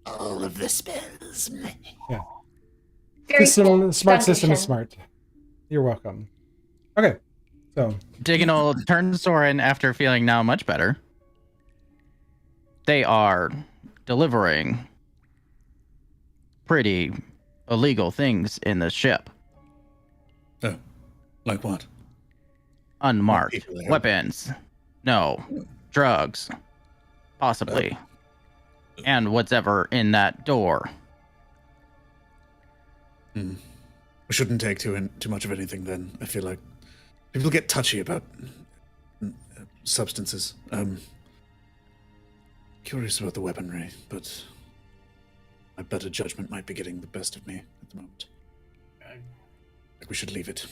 All of the spells. Very cool. Smart system is Foundation. smart. You're welcome. Okay. So Diggin will turn to Soren after feeling now much better. They are delivering pretty illegal things in the ship. Oh, like what? Unmarked People there. weapons. No. Drugs. Possibly. And whatever in that door. We shouldn't take too much of anything then. I feel like people get touchy about substances. Curious about the weaponry, but my better judgment might be getting the best of me at the moment. I think we should leave it.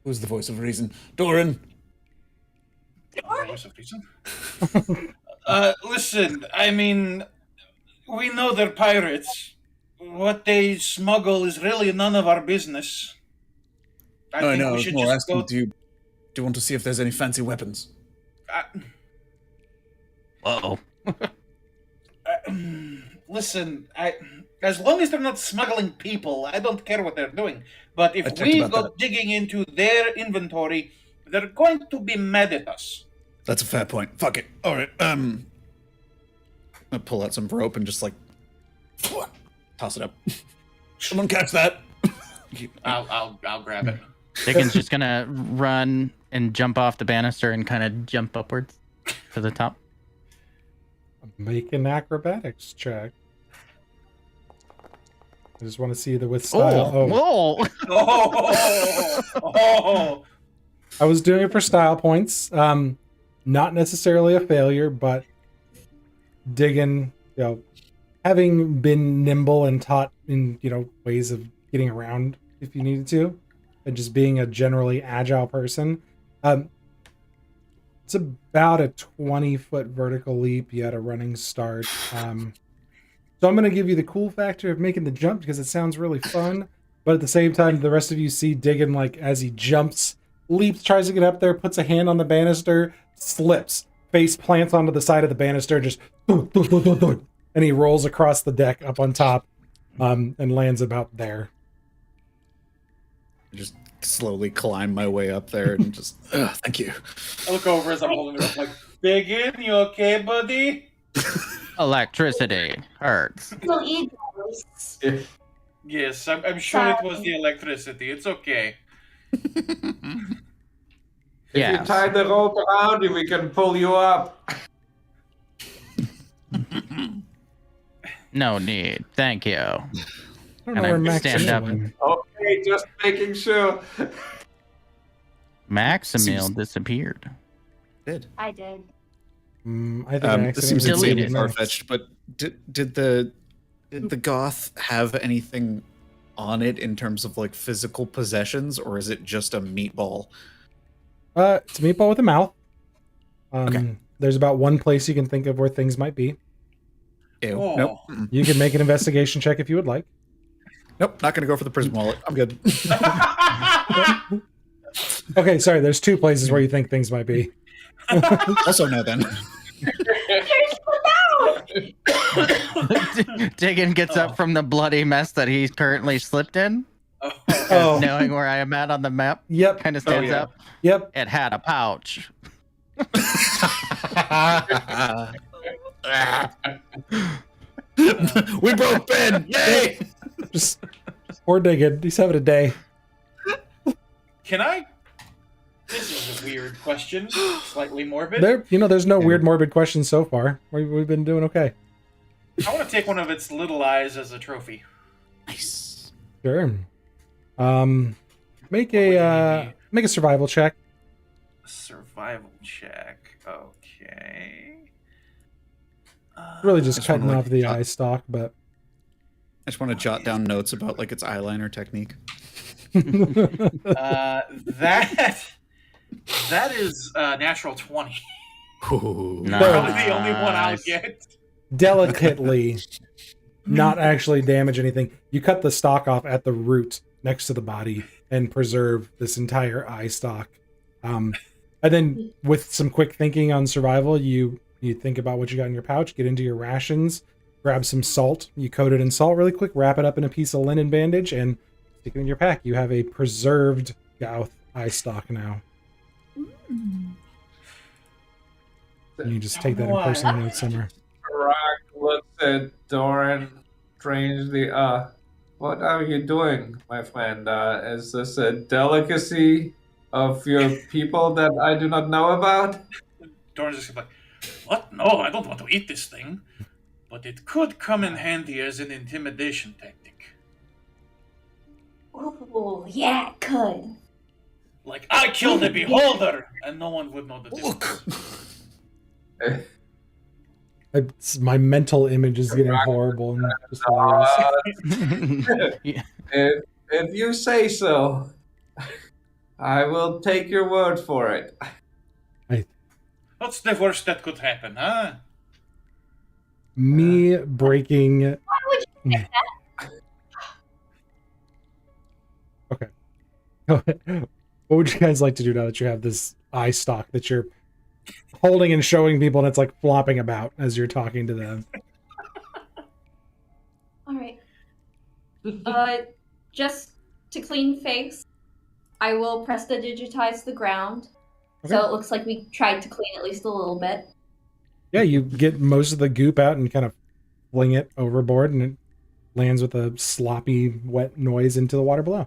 Who's the voice of reason? Doran! Listen, I mean, we know they're pirates. What they smuggle is really none of our business. I think I we was should more just asking, go. do you want to see if there's any fancy weapons? Whoa. Listen, as long as they're not smuggling people, I don't care what they're doing. But I if checked we about go that. digging into their inventory, they're going to be mad at us. That's a fair point. Fuck it. All right. I'll pull out some rope and just like toss it up. Someone catch that. I'll grab it. Diggin's just gonna run and jump off the banister and kind of jump upwards to the top. make an acrobatics check. I just want to see the with style. Whoa! Oh. I was doing it for style points. Not necessarily a failure, but digging, having been nimble and taught in, ways of getting around if you needed to, and just being a generally agile person. It's about a 20-foot vertical leap. You had a running start. So I'm going to give you the cool factor of making the jump because it sounds really fun. But at the same time, the rest of you see Diggin, like, as he jumps, leaps, tries to get up there, puts a hand on the banister, slips, face plants onto the side of the banister, just and he rolls across the deck up on top and lands about there. Just slowly climb my way up there and just, thank you. I look over as I'm holding it up like, Biggin, you okay, buddy? Electricity hurts. We'll eat those. Yes, I'm sure it was the electricity. It's okay. If you Yes. tie the rope around you, we can pull you up. No need. Thank you. I don't And know I where Max stand up. went. Okay, just making sure. Maximil disappeared. Did. I did. I think I This seems accidentally Deleted. insanely deleted Max. far-fetched, but did the goth have anything on it in terms of like physical possessions, or is it just a meatball? It's a meatball with a mouth. Okay. There's about one place you can think of where things might be. Ew. Oh. Nope. Mm-mm. You can make an investigation check if you would like. Nope. Not gonna go for the prison wallet. I'm good. Okay, sorry. There's two places where you think things might be. Also, no then. Diggin gets up from the bloody mess that he's currently slipped in, Oh, knowing where I am at on the map. yep, Kind of stands yeah. up. yep. It had a pouch. We broke Ben. Yay! Just poor Diggin. He's having a day. Can I? This is a weird question. Slightly morbid. There's no weird, morbid questions so far. We've been doing okay. I want to take one of its little eyes as a trophy. Nice. Sure. Make a survival check. Survival check. Okay. Really just Just wanna, cutting like, off the jot- eye stalk, but I just want to jot down notes about like its eyeliner technique. That is natural 20. Ooh. Nice. Probably the only one I'll get. delicately not actually damage anything. You cut the stalk off at the root next to the body, and preserve this entire eye stock. And then with some quick thinking on survival, you think about what you got in your pouch, get into your rations, grab some salt, you coat it in salt really quick, wrap it up in a piece of linen bandage, and stick it in your pack. You have a preserved Gauth eye stock now. And you just take that in personal notes somewhere. Karak looks at Doran strangely. What are you doing, my friend? Is this a delicacy of your people that I do not know about? Doran's just like, what? No, I don't want to eat this thing. But it could come in handy as an intimidation tactic. Oh, yeah, it could. Like, I killed a beholder, and no one would know the difference. My mental image is getting horrible and just hilarious. If you say so, I will take your word for it. What's the worst that could happen, huh? Me breaking. Why would you think that? Okay. What would you guys like to do now that you have this eye stock that you're holding and showing people, and it's like flopping about as you're talking to them? All right. Just to clean face, I will prestidigitize the ground. Okay. So it looks like we tried to clean at least a little bit. Yeah, you get most of the goop out and kind of fling it overboard, and it lands with a sloppy, wet noise into the water below.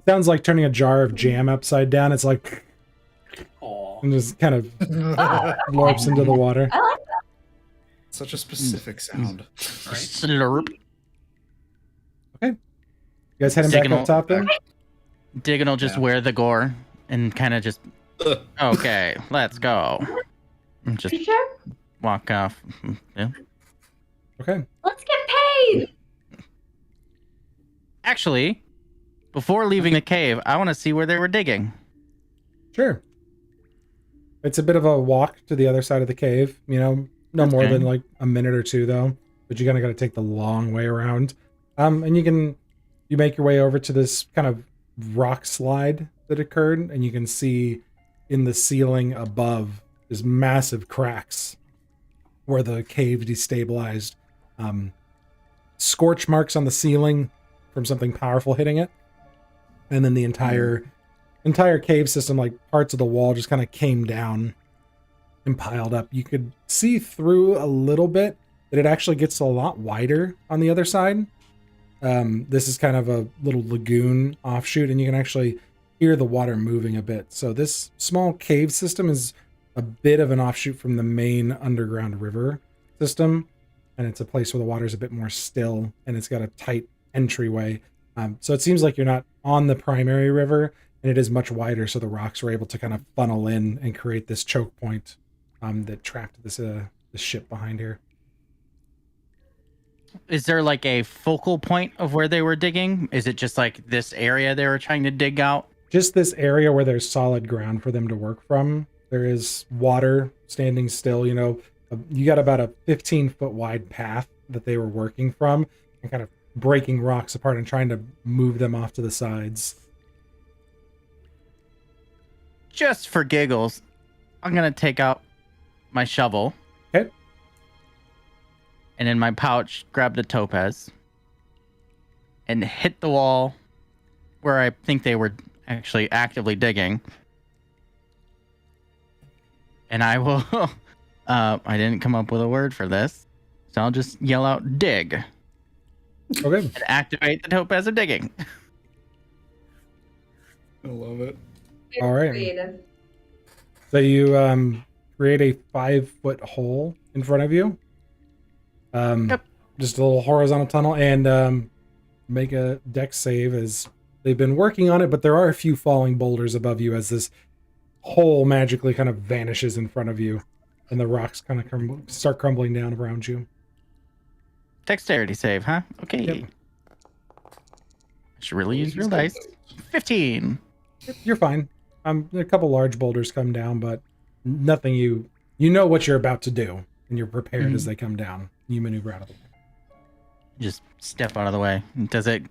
Sounds like turning a jar of jam upside down. It's like, and just kind of lorps into the water. I like that. Such a specific sound. Right? Slurp. You guys heading back up top then? Diggin will just wear the gore and kind of just, okay, let's go. And just You sure? walk off. Yeah. Okay. Let's get paid. Actually, before leaving the cave, I want to see where they were digging. Sure. It's a bit of a walk to the other side of the cave, no more Okay. than like a minute or two though, but you kind of got to take the long way around. And you make your way over to this kind of rock slide that occurred, and you can see in the ceiling above there's massive cracks where the cave destabilized. Scorch marks on the ceiling from something powerful hitting it. And then the entire cave system, like parts of the wall just kind of came down and piled up. You could see through a little bit that it actually gets a lot wider on the other side. This is kind of a little lagoon offshoot, and you can actually hear the water moving a bit. So this small cave system is a bit of an offshoot from the main underground river system, and it's a place where the water is a bit more still, and it's got a tight entryway. So it seems like you're not on the primary river, and it is much wider, so the rocks were able to kind of funnel in and create this choke point that trapped this ship behind here. Is there like a focal point of where they were digging? Is it just like this area they were trying to dig out? Just this area where there's solid ground for them to work from. There is water standing still, you got about a 15-foot wide path that they were working from, and kind of breaking rocks apart and trying to move them off to the sides. Just for giggles, I'm going to take out my shovel. Okay. And in my pouch, grab the topaz and hit the wall where I think they were actually actively digging. And I will, I didn't come up with a word for this, so I'll just yell out dig Okay. and activate the topaz of digging. I love it. All right. Creative. So you create a 5-foot hole in front of you. Yep. Just a little horizontal tunnel, and make a dex save as they've been working on it, but there are a few falling boulders above you as this hole magically kind of vanishes in front of you, and the rocks kind of start crumbling down around you. Dexterity save, huh? Okay. Yep. I should really use real dice. 15. You're fine. A couple large boulders come down, but nothing you know what you're about to do, and you're prepared as they come down. You maneuver out of the way. Just step out of the way. Does it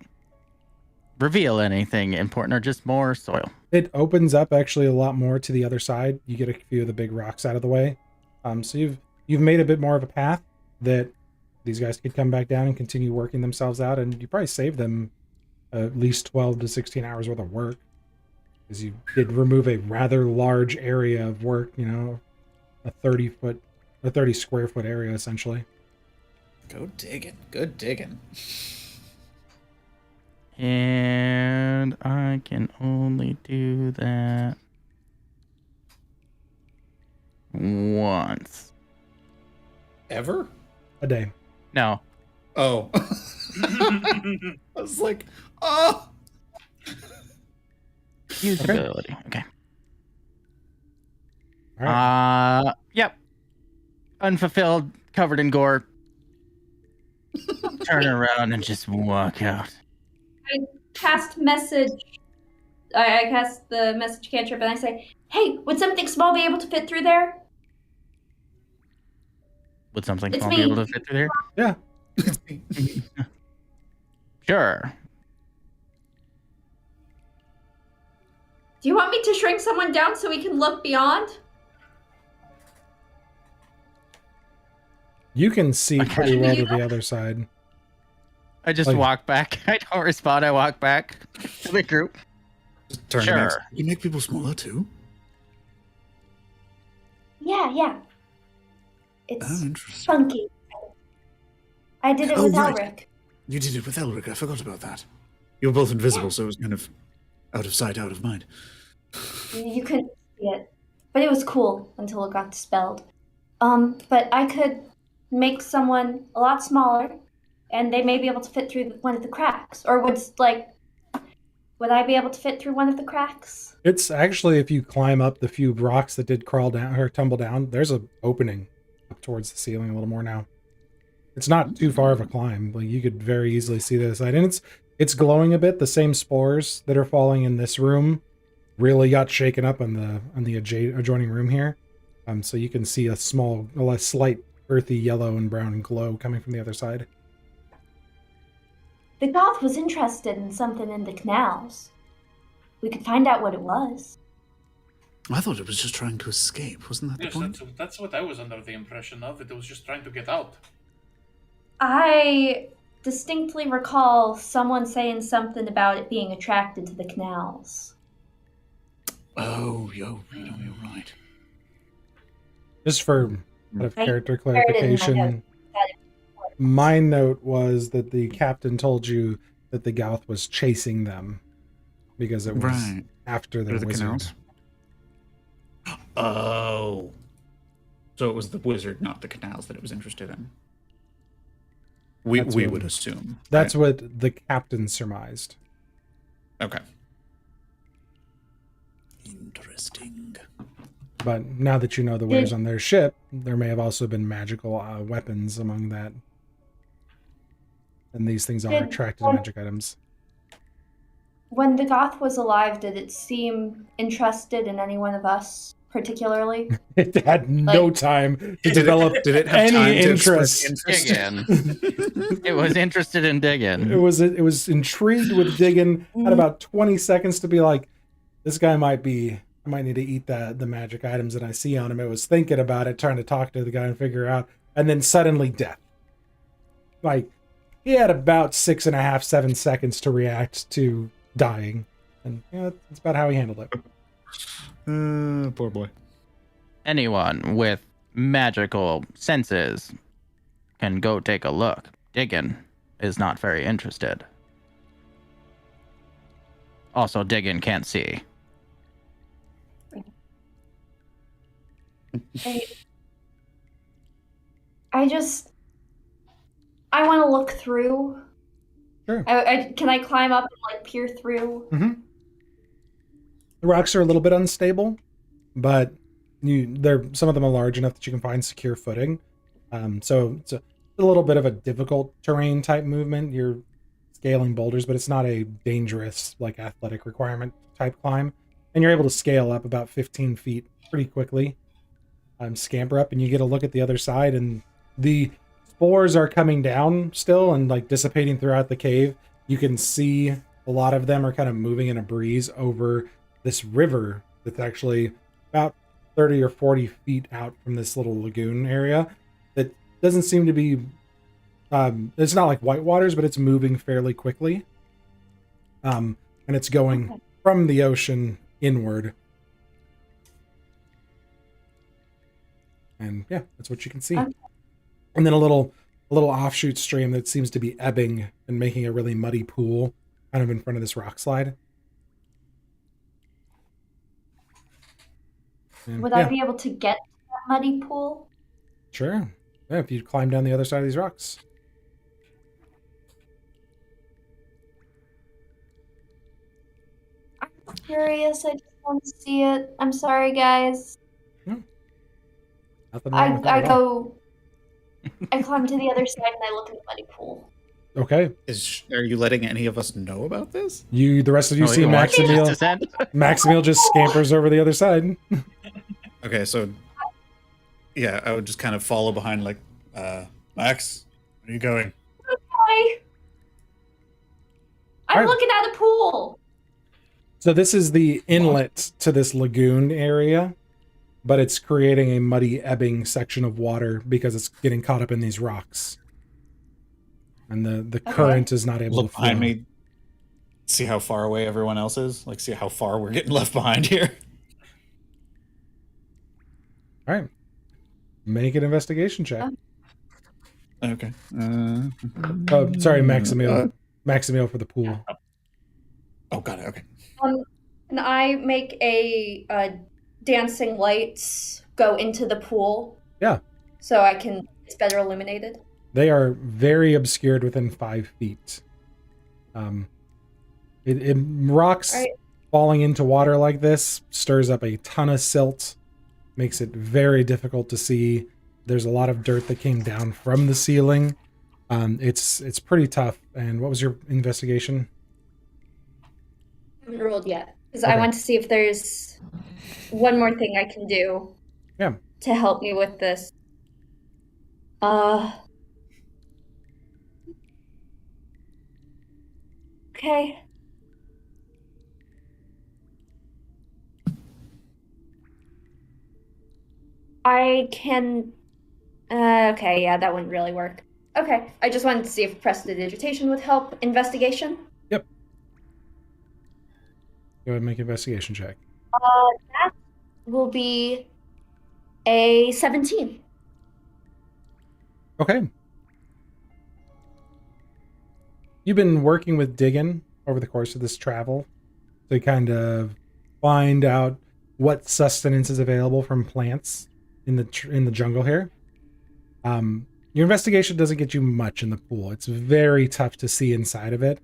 reveal anything important or just more soil? It opens up actually a lot more to the other side. You get a few of the big rocks out of the way. So you've made a bit more of a path that these guys could come back down and continue working themselves out, and you probably save them at least 12 to 16 hours worth of work, because you did remove a rather large area of work, a 30 square foot area essentially. Go digging. Good digging. And I can only do that once. Ever? A day. No. Oh. I was like, oh. Usability. Okay. All right. Yep. Unfulfilled, covered in gore. Turn around and just walk out. I cast message. I cast the message cantrip and I say, "Hey, would something small be able to fit through there?" Would something It's small be me. able to fit through Yeah. there? Sure. Do you want me to shrink someone down so we can look beyond? You can see Okay. pretty well to the other side. I just Like- walk back. I don't respond. I walk back to the group. Turn Sure. next. You make people smaller too? Yeah. Oh, It's interesting. funky. I did it Oh, with right. Elric. You did it with Elric. I forgot about that. You were both invisible, so it was kind of out of sight, out of mind. You couldn't see it, but it was cool until it got dispelled. But I could make someone a lot smaller, and they may be able to fit through one of the cracks. Or would I be able to fit through one of the cracks? It's actually, if you climb up the few rocks that did crawl down or tumble down, there's an opening up towards the ceiling a little more now. It's not too far of a climb. Like, you could very easily see the other side, and it's glowing a bit. The same spores that are falling in this room really got shaken up on the adjoining room here. So you can see a slight earthy yellow and brown glow coming from the other side. The goth was interested in something in the canals. We could find out what it was. I thought it was just trying to escape. Wasn't that the Yes, point? that's what I was under the impression of. It was just trying to get out. I distinctly recall someone saying something about it being attracted to the canals. Oh, you're right. Just for kind of I character heard it in my clarification, notes that it- my note was that the captain told you that the Gauth was chasing them because it was Right. after the Through the wizard. canals? Oh. So it was the wizard, not the canals, that it was interested in. We That's we what- would assume. That's right? what the captain surmised. Okay. Interesting. But now that you know the wares on their ship, there may have also been magical weapons among that. And these things are Did- attracted to magic items. When the goth was alive, did it seem interested in any one of us particularly? It had no Like- time to develop Did it have any time to interest. express Digging. It was interested in digging. It was intrigued with digging. Had about 20 seconds to be like, this guy might need to eat the magic items that I see on him. It was thinking about it, trying to talk to the guy and figure out, and then suddenly death. Like, he had about 6.5, 7 seconds to react to dying. And that's about how he handled it. Poor boy. Anyone with magical senses can go take a look. Diggin is not very interested. Also, Diggin can't see. I want to look through. Sure. Can I climb up and peer through? Mm-hmm. The rocks are a little bit unstable, but some of them are large enough that you can find secure footing. So it's a little bit of a difficult terrain type movement. You're scaling boulders, but it's not a dangerous athletic requirement type climb. And you're able to scale up about 15 feet pretty quickly. Scamper up, and you get a look at the other side, and the spores are coming down still and like dissipating throughout the cave. You can see a lot of them are kind of moving in a breeze over this river that's actually about 30 or 40 feet out from this little lagoon area that doesn't seem to be it's not like whitewaters, but it's moving fairly quickly, and it's going from the ocean inward, and yeah, that's what you can see. And then a little offshoot stream that seems to be ebbing and making a really muddy pool kind of in front of this rock slide. And, Would I be able to get to that muddy pool? Sure. Yeah, if you climb down the other side of these rocks. I'm curious. I just want to see it. I'm sorry, guys. Nothing wrong with that at all. I climb to the other side and I look in the muddy pool. Okay. Are you letting any of us know about this? The rest of you see can watch it Maximil. descend. Maximil just scampers over the other side. Okay, so yeah, I would just kind of follow behind, like, Max, where are you going? Hi. I'm Alright. looking at a pool. So this is the inlet to this lagoon area, but it's creating a muddy ebbing section of water because it's getting caught up in these rocks. And the current is not able Look to flow. behind me, see how far away everyone else is, like see how far we're getting left behind here. All right. Make an investigation check. Okay. Oh, sorry, Maximil. Maximil for the pool. Oh, got it. Okay. Can I make a dancing lights go into the pool? Yeah. So it's better illuminated. They are very obscured within 5 feet. Rocks All right. falling into water like this stirs up a ton of silt, makes it very difficult to see. There's a lot of dirt that came down from the ceiling. It's pretty tough. And what was your investigation? I haven't rolled yet because Okay. I want to see if there's one more thing I can do. Yeah. To help me with this. Okay. I can. Okay, yeah, that wouldn't really work. Okay, I just wanted to see if prestidigitation would help investigation. Yep. Go ahead and make an investigation check. That will be a 17. Okay. You've been working with Diggin over the course of this travel to kind of find out what sustenance is available from plants in the jungle here. Your investigation doesn't get you much in the pool. It's very tough to see inside of it.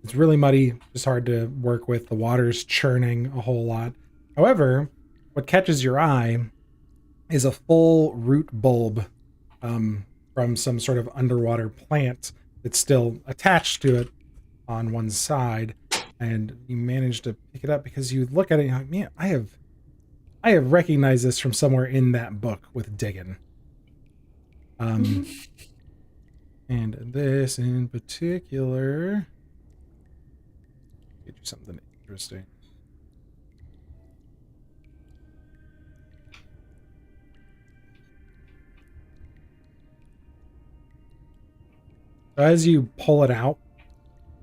It's really muddy, just hard to work with. The water's churning a whole lot. However, what catches your eye is a full root bulb from some sort of underwater plant that's still attached to it on one side, and you manage to pick it up because you look at it and you're like, man, I have recognized this from somewhere in that book with Diggin. And this in particular, get you something interesting. As you pull it out,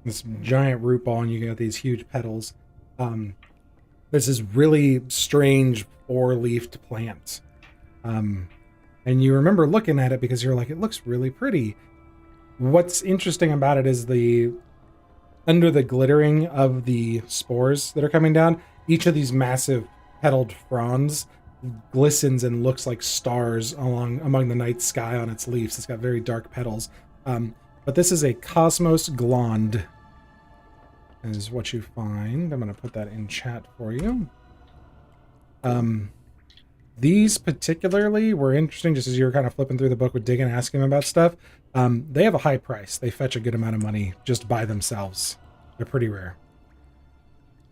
this giant root ball, and you get these huge petals. There's this really strange four-leafed plant. And you remember looking at it because you're like, it looks really pretty. What's interesting about it is under the glittering of the spores that are coming down, each of these massive petaled fronds glistens and looks like stars among the night sky on its leaves. It's got very dark petals. But this is a Cosmos Glonde, is what you find. I'm going to put that in chat for you. These particularly were interesting, just as you were kind of flipping through the book with Diggin, asking them about stuff. They have a high price. They fetch a good amount of money just by themselves. They're pretty rare.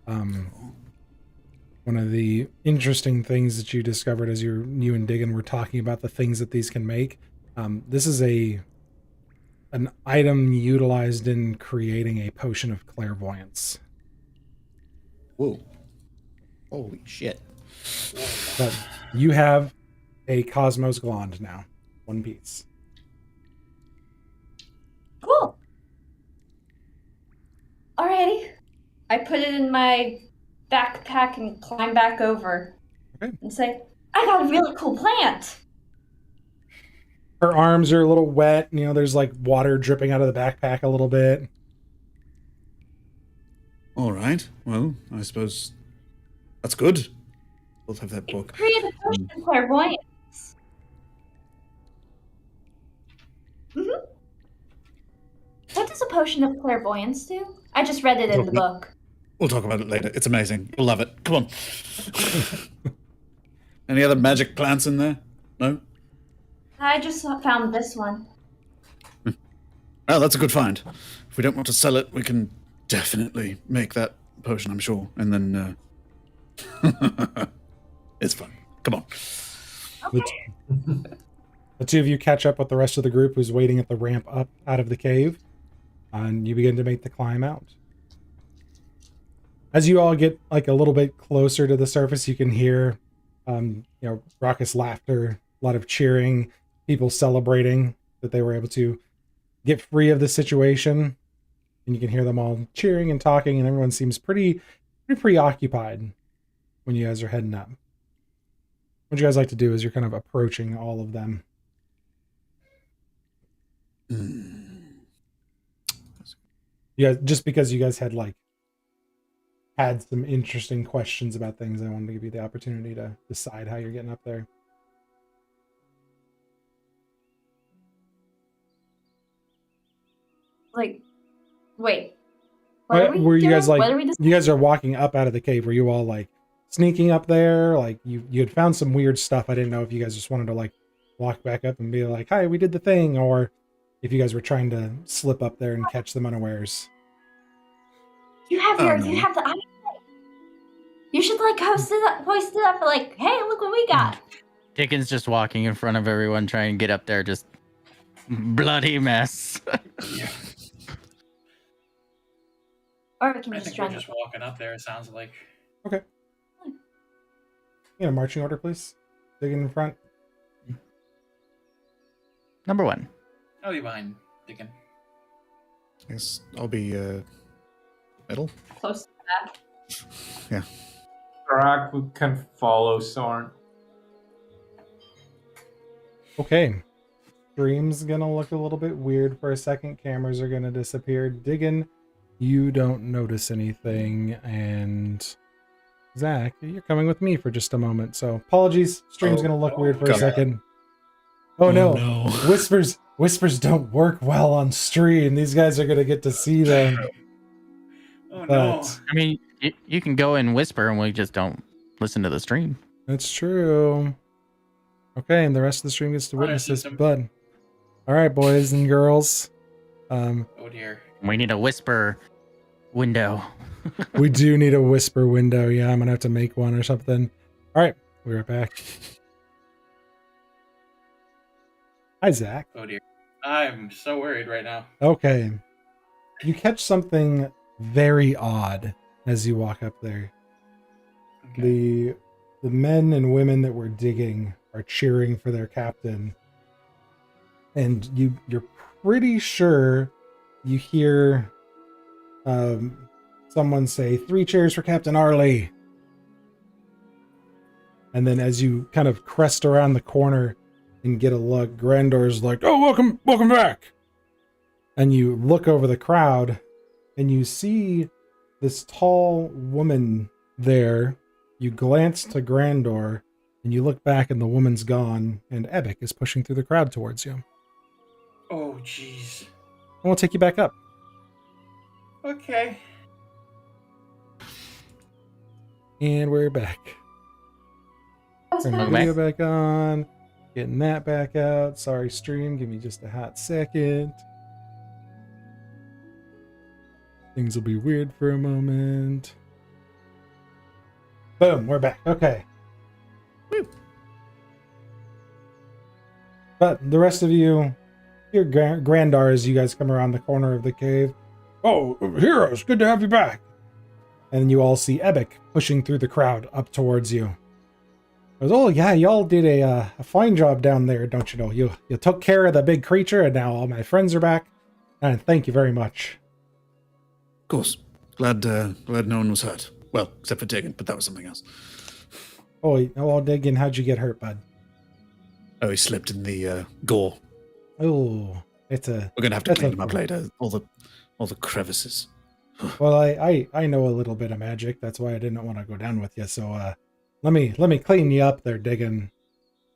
One of the interesting things that you discovered as you and Diggin were talking about the things that these can make This is an item utilized in creating a potion of clairvoyance. Whoa. Holy shit. But you have a Cosmos Glond now. One piece. Cool. Alrighty. I put it in my backpack and climb back over. Okay. And say, I got a really cool plant. Her arms are a little wet. You know, there's like water dripping out of the backpack a little bit. All right. Well, I suppose that's good. We'll have that book. Create a potion of clairvoyance. Mm-hmm. What does a potion of clairvoyance do? I just read it in the book. We'll talk about it later. It's amazing. You'll love it. Come on. Any other magic plants in there? No? I just found this one. Oh, that's a good find. If we don't want to sell it, we can definitely make that potion, I'm sure. And then, it's fun. Come on. Okay. The two of you catch up with the rest of the group who's waiting at the ramp up out of the cave. And you begin to make the climb out. As you all get like a little bit closer to the surface, you can hear, raucous laughter, a lot of cheering, people celebrating that they were able to get free of the situation. And you can hear them all cheering and talking, and everyone seems pretty preoccupied when you guys are heading up. What you guys like to do is you're kind of approaching all of them. Yeah, just because you guys had some interesting questions about things, I wanted to give you the opportunity to decide how you're getting up there. Wait. Were you guys you guys are walking up out of the cave? Were you all like sneaking up there? Like you had found some weird stuff. I didn't know if you guys just wanted to like walk back up and be like, "Hi, we did the thing," or if you guys were trying to slip up there and catch them unawares. You have the eyesight. You should like hoist it up like, hey, look what we got. Dickens just walking in front of everyone trying to get up there, just bloody mess. Or we can I just think try we're just walking up there, it sounds like. Okay. Marching order, please. Digging in front. Number 1. Oh, you behind Dickon. I guess I'll be, middle? close to that. Yeah. Karak can follow Sorn. Okay. Stream's gonna look a little bit weird for a second. Cameras are gonna disappear. Diggin', you don't notice anything, and Zach, you're coming with me for just a moment. So apologies. Stream's gonna look weird for a second. Oh no. Whispers don't work well on stream. These guys are gonna get to see them. Oh no. But I mean, you can go and whisper, and we just don't listen to the stream. that's true. Okay, and the rest of the stream gets to witness this, system. bud. All right, boys and girls. Oh dear. We need a whisper window. We do need a whisper window. Yeah, I'm gonna have to make one or something. All right, we're right back. Hi, Zach. Oh dear. I'm so worried right now. Okay, you catch something very odd as you walk up there. Okay. The men and women that were digging are cheering for their captain, and you're pretty sure you hear someone say, 3 cheers for Captain Arley. And then as you kind of crest around the corner and get a look, Grandor's like, oh, welcome back. And you look over the crowd and you see this tall woman there. You glance to Grandor and you look back and the woman's gone, and Ebic is pushing through the crowd towards you. Oh jeez. And we'll take you back up. Okay. And we're back. Turn the video back on. Getting that back out. Sorry, stream. Give me just a hot second. Things will be weird for a moment. Boom, we're back. Okay. Woo. But the rest of you, your Grandar, as you guys come around the corner of the cave. Oh, heroes, good to have you back. And you all see Ebic pushing through the crowd up towards you. Goes, oh yeah, y'all did a fine job down there, don't you know? You took care of the big creature, and now all my friends are back. And thank you very much. Of course. Glad no one was hurt. Well, except for Diggin, but that was something else. Oh, Diggin, how'd you get hurt, bud? Oh, he slipped in the gore. Oh, it's a. We're gonna have to clean him up later. All the crevices. Well, I know a little bit of magic. That's why I didn't want to go down with you. So let me clean you up there, Diggin.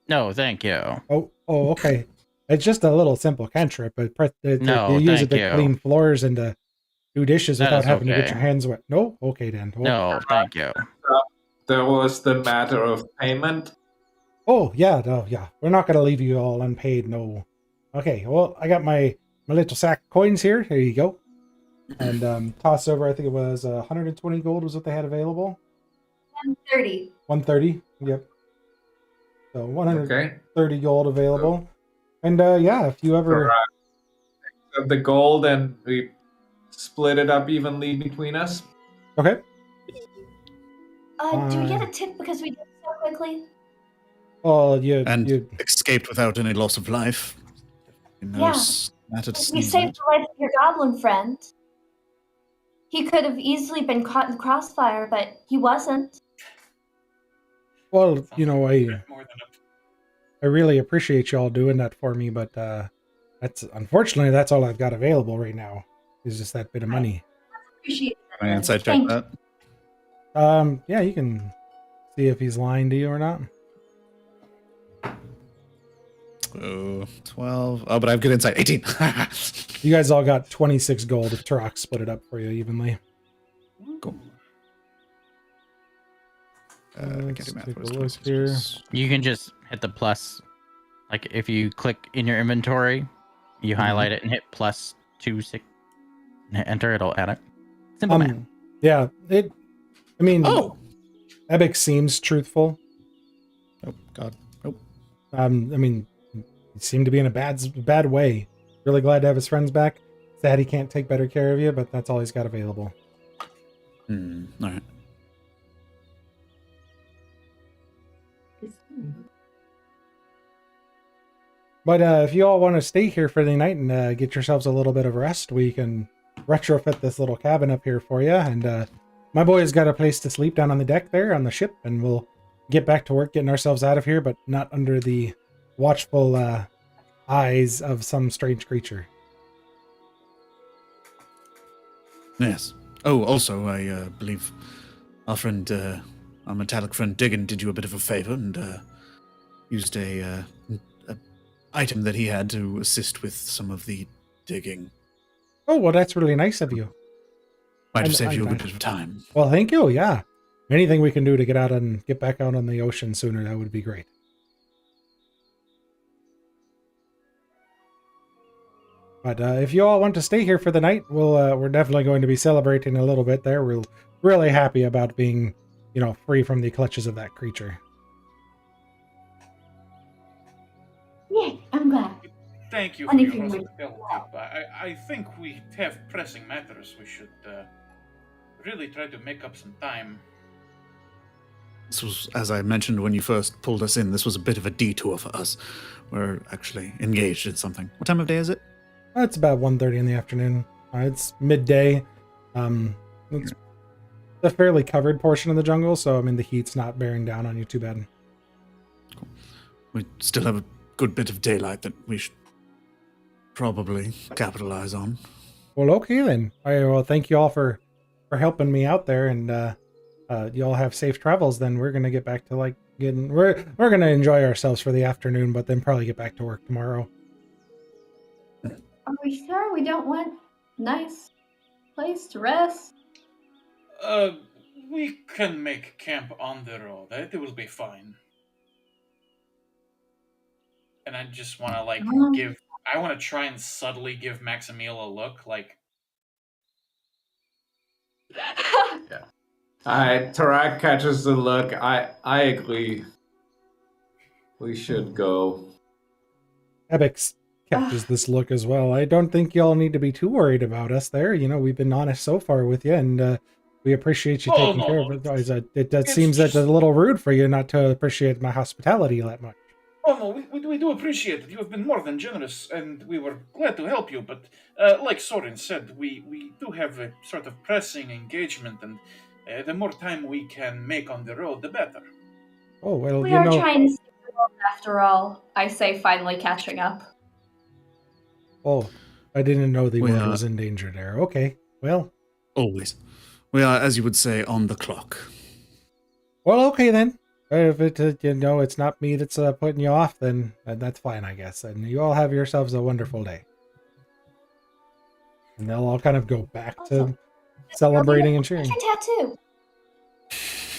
No, thank you. Oh, okay. It's just a little simple cantrip, but No, you use it thank to you. clean floors and to do dishes That without is having to get okay. your hands wet. No, okay then. Well, No, thank you. There was the matter of payment. Oh yeah, no, yeah. We're not gonna leave you all unpaid. No. Okay. Well, I got my little sack of coins here. Here you go. And toss over. I think it was 120 gold was what they had available. 130. 130. Yep. So 130 Okay. gold available. And yeah, if you ever. Of the gold, and we split it up evenly between us. Okay. Do we get a tip because we did it so quickly? Oh, And escaped without any loss of life. Yeah. Matter to We sneeze saved at. the life of your goblin friend. He could have easily been caught in the crossfire, but he wasn't. Well, you know, More than I really appreciate y'all doing that for me, but unfortunately that's all I've got available right now. Is just that bit of money. Appreciate Can I it. inside check Thank that? Yeah, you can see if he's lying to you or not. Oh, 12. Oh, but I have good insight. 18. You guys all got 26 gold if Turok split it up for you evenly. Cool. I Let's can't do math. take a What is look 26 here. plus- You can just hit the plus. Like if you click in your inventory, you highlight it and hit plus 26. Hit enter, it'll add it. Simple math. Yeah, I mean, Oh! Ebic seems truthful. Oh, God. Oh. I mean, he seemed to be in a bad way. Really glad to have his friends back. Sad he can't take better care of you, but that's all he's got available. All right. But if you all want to stay here for the night and get yourselves a little bit of rest, we can retrofit this little cabin up here for you. And my boy's got a place to sleep down on the deck there on the ship, and we'll get back to work getting ourselves out of here, but not under the watchful eyes of some strange creature. Yes. Oh, also, I believe our friend, our metallic friend Diggin did you a bit of a favor and used a item that he had to assist with some of the digging. Oh, well, that's really nice of you. Might have I'm- saved you a I'm- bit of time. Well, thank you. Yeah. Anything we can do to get out and get back out on the ocean sooner, that would be great. But if you all want to stay here for the night, we're definitely going to be celebrating a little bit there. We're really happy about being, free from the clutches of that creature. Yeah, I'm glad. Thank you for And your if you would- hospitality. I think we have pressing matters. We should really try to make up some time. This was, as I mentioned when you first pulled us in, this was a bit of a detour for us. We're actually engaged in something. What time of day is it? It's about 1:30 in the afternoon. It's midday. It's a fairly covered portion of the jungle, so I mean the heat's not bearing down on you too bad. We still have a good bit of daylight that we should probably capitalize on. Well, okay then. Well, thank you all for helping me out there, and you all have safe travels. Then we're gonna get back to we're gonna enjoy ourselves for the afternoon, but then probably get back to work tomorrow. Are we sure we don't want a nice place to rest? We can make camp on the road. It will be fine. And I just want to I want to try and subtly give Maximil a look, Tarak catches the look. I agree. We should go. Ebix catches this look as well. I don't think y'all need to be too worried about us there. You know, we've been honest so far with you, and we appreciate you taking care of it. It seems that it's a little rude for you not to appreciate my hospitality that much. Oh no, we do appreciate it. You have been more than generous, and we were glad to help you. But like Soren said, we do have a sort of pressing engagement, and the more time we can make on the road, the better. Oh, well, We you are know... trying to save the world after all, I say, finally catching up. Oh, I didn't know the We world are- was in danger there. Okay, well... Always. We are, as you would say, on the clock. Well, okay then. If it, you know, it's not me that's putting you off, then that's fine, I guess. And you all have yourselves a wonderful day. And they'll all kind of go back to Awesome. celebrating and cheering. Your tattoo.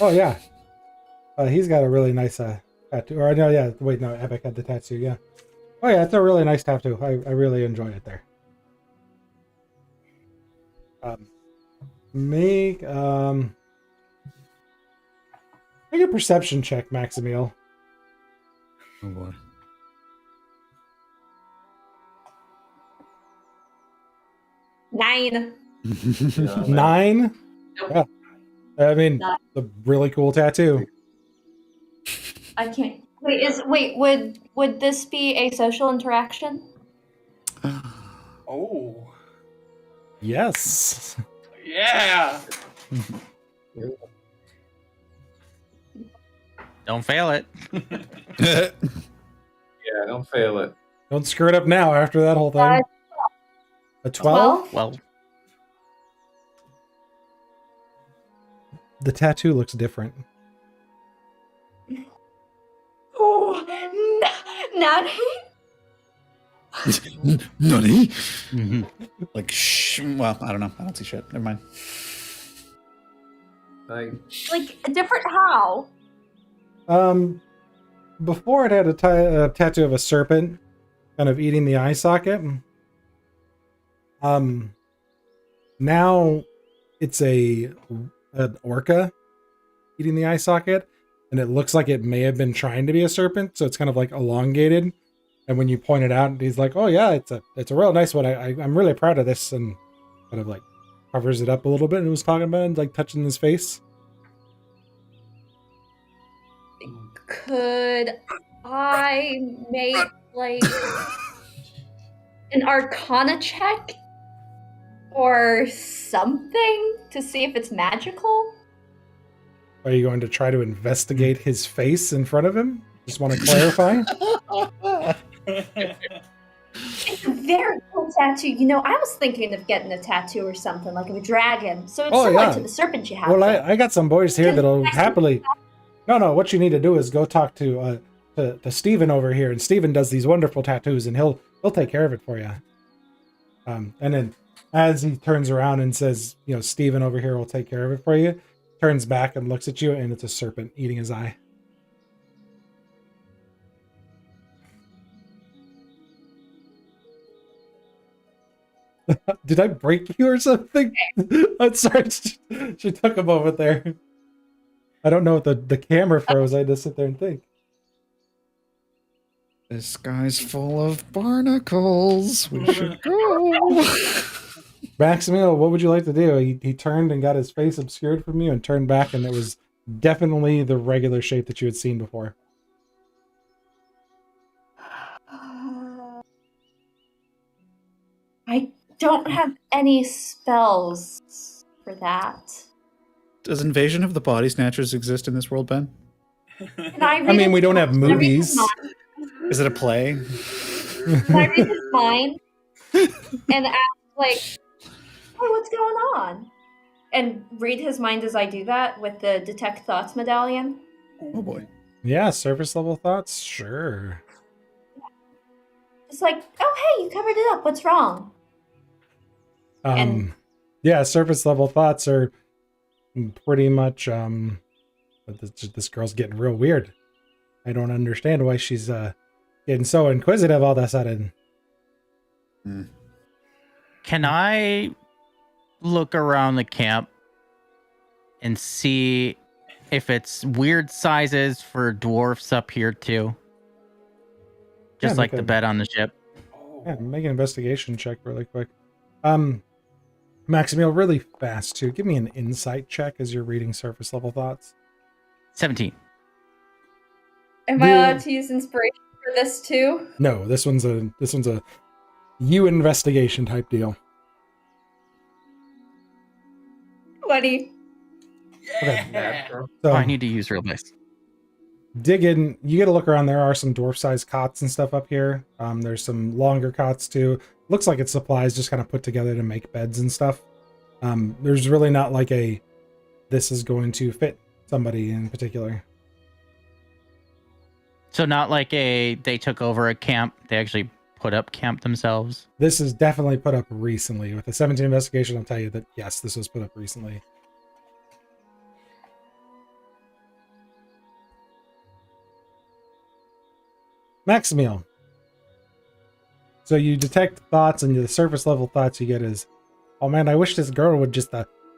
Oh, yeah. He's got a really nice tattoo. Or no, yeah. Wait, no, Epic had the tattoo, yeah. Oh, yeah, it's a really nice tattoo. I really enjoy it there. Make a perception check, Maximiel. Oh boy. Nine. 9? Nope. Yeah. I mean, Nine. it's a really cool tattoo. I can't. Wait, would this be a social interaction? Oh, Yes. yeah. Don't fail it. Yeah, don't fail it. Don't screw it up now after that whole thing. A 12? Well, The tattoo looks different. Oh, Nanny? Nani? mhm. Like, shh. Well, I don't know. I don't see shit. Never mind. Like, Like, different how? Before it had a tattoo of a serpent kind of eating the eye socket. Now it's an orca eating the eye socket, and it looks like it may have been trying to be a serpent, so it's kind of like elongated. And when you point it out, he's like, "Oh yeah, it's a real nice one. I'm really proud of this," and kind of like covers it up a little bit and was talking about it, and like touching his face. Could I make, like, an arcana check? Or something? To see if it's magical? Are you going to try to investigate his face in front of him? Just want to clarify. It's a very cool tattoo. You know, I was thinking of getting a tattoo or something, like of a dragon. So it's Oh, similar yeah. to the serpent you have. Well, there. I got some boys here that'll happily... No, what you need to do is go talk to Steven over here, and Steven does these wonderful tattoos, and he'll take care of it for you. And then as he turns around and says, you know, Steven over here will take care of it for you, turns back and looks at you, and it's a serpent eating his eye. Did I break you or something? I'm sorry. She took a moment there. I don't know what the camera froze. I had to sit there and think. This guy's full of barnacles. We should go. Maximilian, what would you like to do? He turned and got his face obscured from you and turned back, and it was definitely the regular shape that you had seen before. I don't have any spells for that. Does Invasion of the Body Snatchers exist in this world, Ben? Can I read I mean, his we don't have mind? Can I read his movies. mind? Is it a play? Can I read his mind and ask, like, "Hey, what's going on?" And read his mind as I do that with the Detect Thoughts medallion. Oh boy. Yeah, surface level thoughts? Sure. It's like, "Oh, hey, you covered it up. What's wrong?" And- Yeah, surface level thoughts are pretty much, but this girl's getting real weird. I don't understand why she's, getting so inquisitive all of a sudden. can I look around the camp and see if it's weird sizes for dwarfs up here too? just Yeah, like the bed on the ship. Oh. Yeah, make an investigation check really quick. Maximil, really fast too. Give me an insight check as you're reading surface level thoughts. 17. Am I allowed to use inspiration for this too? No, this one's a you investigation type deal. 20. Okay. Natural. So Oh, I need to use real dice. dig in. You get a look around. There are some dwarf-sized cots and stuff up here. There's some longer cots too. Looks like it's supplies just kind of put together to make beds and stuff. There's really not like a this is going to fit somebody in particular. So not like they took over a camp. They actually put up camp themselves. This is definitely put up recently. With the 17 investigation, I'll tell you that yes, this was put up recently. Maximil. So you detect thoughts, and the surface level thoughts you get is, oh man, I wish this girl would just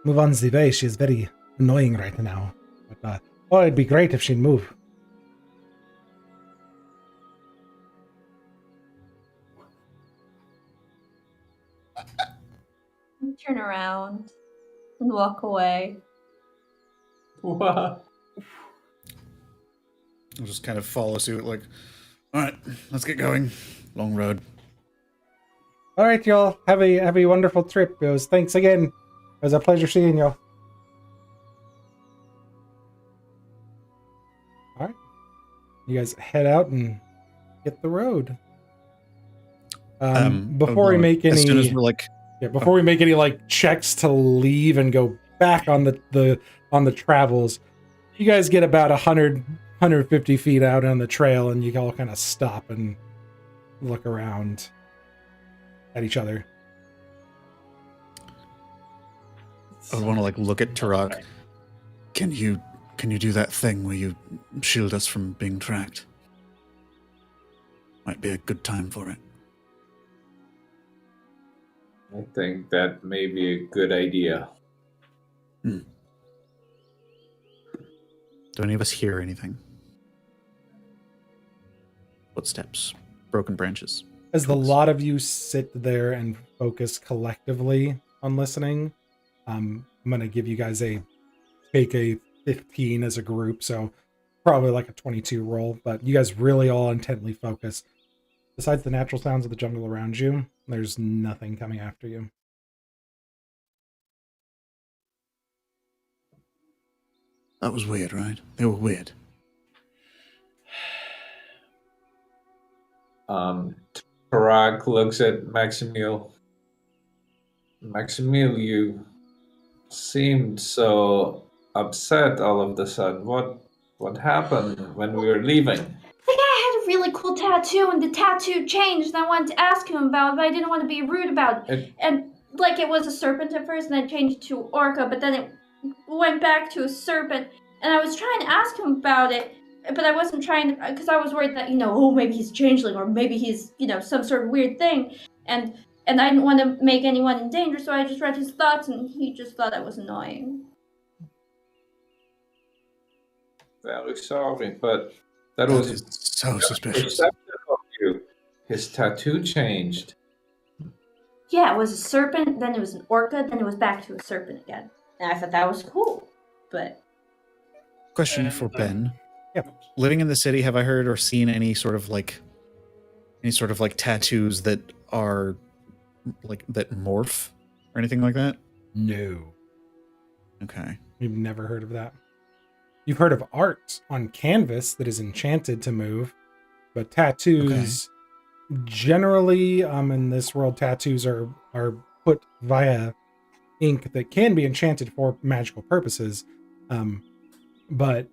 move on the way. She is very annoying right now. But oh, it'd be great if she'd move. Turn around and walk away. What? I'll just kind of follow suit, like, all right, let's get going. Long road. All right, y'all. Have a wonderful trip. Thanks again. It was a pleasure seeing y'all. All right. You guys head out and hit the road. Before we make any, as soon as we're like, before we make any like checks to leave and go back on the travels, you guys get about 150 feet out on the trail, and you all kind of stop and look around at each other. I would want to like look at Tarak. Can you do that thing where you shield us from being tracked? Might be a good time for it. I think that may be a good idea. Do any of us hear anything? Footsteps, broken branches. As the lot of you sit there and focus collectively on listening, I'm going to give you guys take a 15 as a group, so probably like a 22 roll, but you guys really all intently focus. Besides the natural sounds of the jungle around you, there's nothing coming after you. That was weird, right? They were weird. Tarak looks at Maximil. Maximil, you seemed so upset all of a sudden. What happened when we were leaving? The guy had a really cool tattoo, and the tattoo changed, and I wanted to ask him about it, but I didn't want to be rude about it. And, like, it was a serpent at first, and then it changed to orca, but then it went back to a serpent, and I was trying to ask him about it, but I wasn't trying to, because I was worried that, maybe he's a changeling, or maybe he's, some sort of weird thing, and I didn't want to make anyone in danger, so I just read his thoughts, and he just thought I was annoying. Very sorry, but that That was is so suspicious. perception of you. His tattoo changed. Yeah, it was a serpent, then it was an orca, then it was back to a serpent again. And I thought that was cool, but... Question for Ben. Yeah. Living in the city, have I heard or seen any sort of like tattoos that are like that morph or anything like that? No. Okay. You've never heard of that. You've heard of art on canvas that is enchanted to move, but tattoos generally, in this world, tattoos are put via ink that can be enchanted for magical purposes. But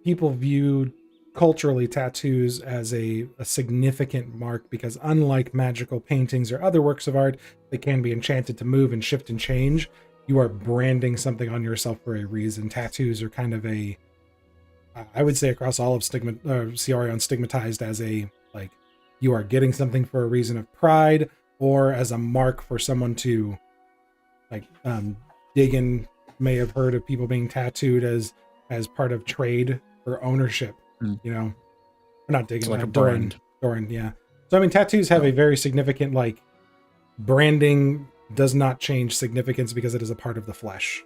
people view culturally tattoos as a significant mark because unlike magical paintings or other works of art that can be enchanted to move and shift and change, you are branding something on yourself for a reason. Tattoos are kind of I would say across all of Cyorion, stigmatized as you are getting something for a reason of pride or as a mark for someone to Diggin may have heard of people being tattooed as part of trade or ownership. Or not Diggin, It's like a Durin. brand. Thorin, yeah. So I mean, tattoos have a very significant like branding does not change significance because it is a part of the flesh.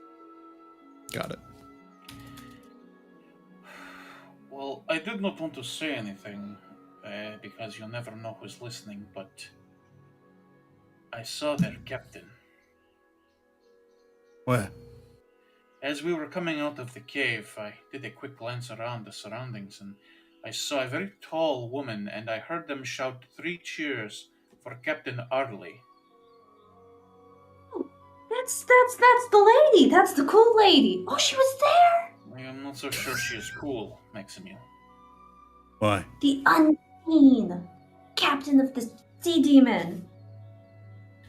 Got it. Well, I did not want to say anything because you never know who's listening, but I saw their captain. Where? As we were coming out of the cave, I did a quick glance around the surroundings and I saw a very tall woman and I heard them shout 3 cheers for Captain Arley. That's the lady. That's the cool lady. Oh, she was there. I am not so sure she is cool, Maximil. Why? The unseen captain of the sea demon.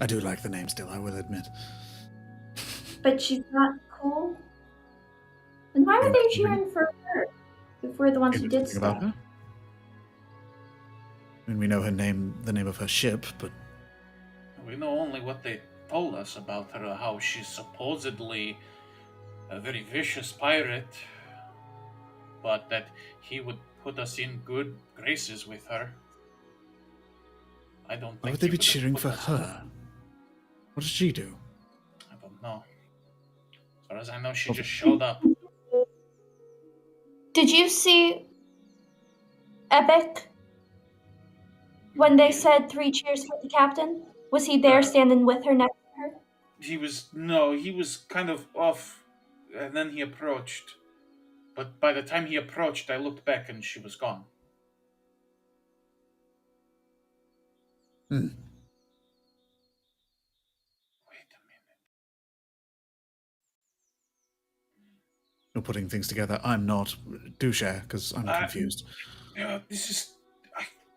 I do like the name still, I will admit. But she's not cool. And why were they cheering for her if we're the ones who did Anything about stuff? her? I mean, we know her name, the name of her ship, but We know only what they told us about her, how she's supposedly a very vicious pirate, but that he would put us in good graces with her. I don't think why would they he be would have cheering put for us- her? What did she do? I don't know. As far as I know, she just showed up. Did you see Epic when they said 3 cheers for the captain? Was he there standing with her next to her? He was kind of off, and then he approached. But by the time he approached, I looked back and she was gone. Hmm. Wait a minute. You're putting things together. I'm not. Do share, because I'm confused. I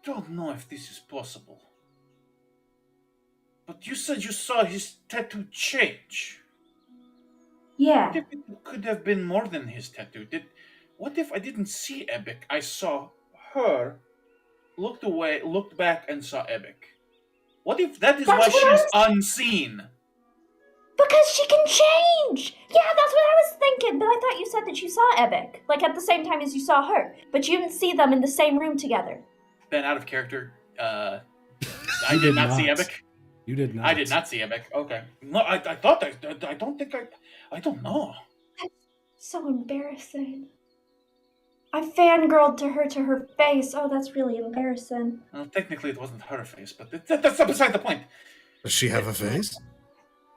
don't know if this is possible. But you said you saw his tattoo change. Yeah. What if it could have been more than his tattoo? What if I didn't see Epic? I saw her, looked away, looked back, and saw Epic. What if that is That's why what she I is was- unseen? Because she can change! Yeah, that's what I was thinking, but I thought you said that you saw Epic, like at the same time as you saw her, but you didn't see them in the same room together. Ben, out of character. I You did not see Epic. You did not. I did not see Epic. Okay. No, I thought I don't think I don't know. So embarrassing. I fangirled to her face. Oh, that's really embarrassing. Well, technically, it wasn't her face, but that's beside the point. Does she have a face?